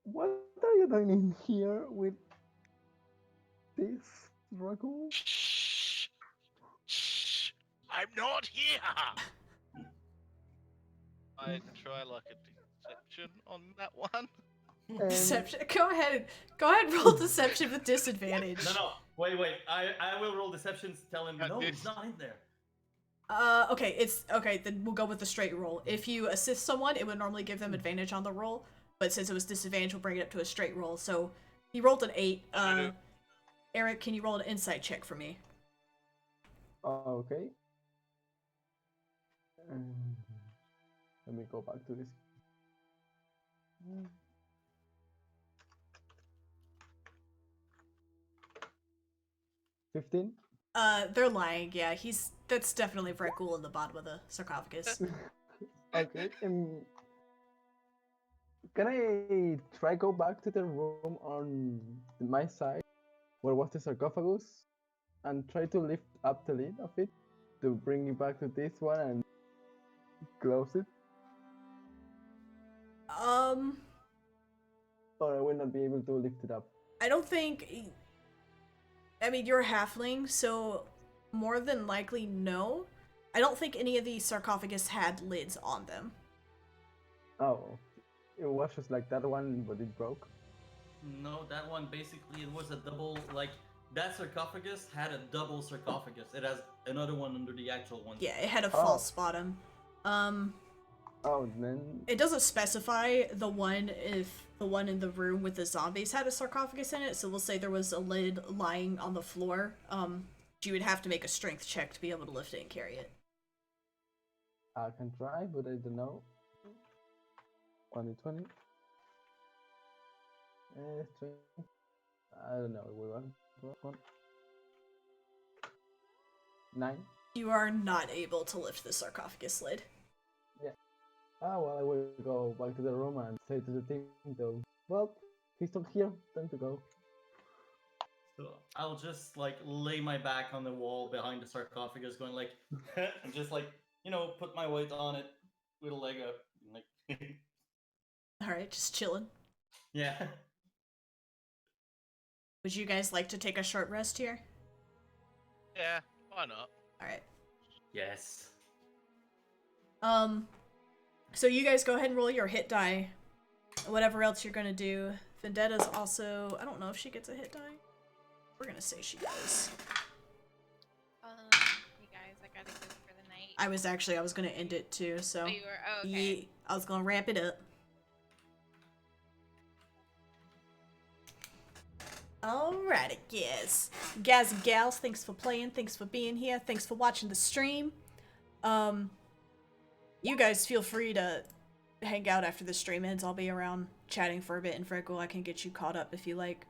What are you doing in here with this Dracul? Shh. Shh. I'm not here. I try like a deception on that one. Deception. Go ahead and roll deception with disadvantage. No, wait. I will roll deception to tell him, no, this- he's not in there. Okay, then we'll go with the straight roll. If you assist someone, it would normally give them advantage on the roll, but since it was disadvantage, we'll bring it up to a straight roll. So, he rolled an 8. Eric, can you roll an insight check for me? Okay. Let me go back to this. 15? They're lying, yeah, that's definitely Vrakul in the bottom of the sarcophagus. Okay. Can I try go back to the room on my side, where was the sarcophagus, and try to lift up the lid of it to bring it back to this one and close it? Or I will not be able to lift it up. I don't think... I mean, you're a halfling, so more than likely no. I don't think any of these sarcophagus had lids on them. Oh, it was just like that one, but it broke. No, that one basically it was a double, like, that sarcophagus had a double sarcophagus. It has another one under the actual one. Yeah, it had a false bottom. Oh, then It doesn't specify the one if the one in the room with the zombies had a sarcophagus in it, so we'll say there was a lid lying on the floor. You would have to make a strength check to be able to lift it and carry it. I can try, but I don't know. 20. Strength. I don't know. We want 9. You are not able to lift the sarcophagus lid. Ah, well, I will go back to the room and say to the team, though, well, he's not here, time to go. So I'll just like lay my back on the wall behind the sarcophagus, going like, and just like, you know, put my weight on it with a leg up, and like, Alright, just chilling. yeah. Would you guys like to take a short rest here? Yeah, why not? Alright. Yes. So you guys go ahead and roll your hit die. Whatever else you're gonna do. Vendetta's also... I don't know if she gets a hit die. We're gonna say she does. Hey guys, I gotta go for the night. I was gonna end it too, so... Oh, you were? Oh, okay. Yeah, I was gonna wrap it up. Alrighty, guys. Guys and gals, thanks for playing, thanks for being here, thanks for watching the stream. You guys feel free to hang out after the stream ends. I'll be around chatting for a bit, and Freckle, I can get you caught up if you like.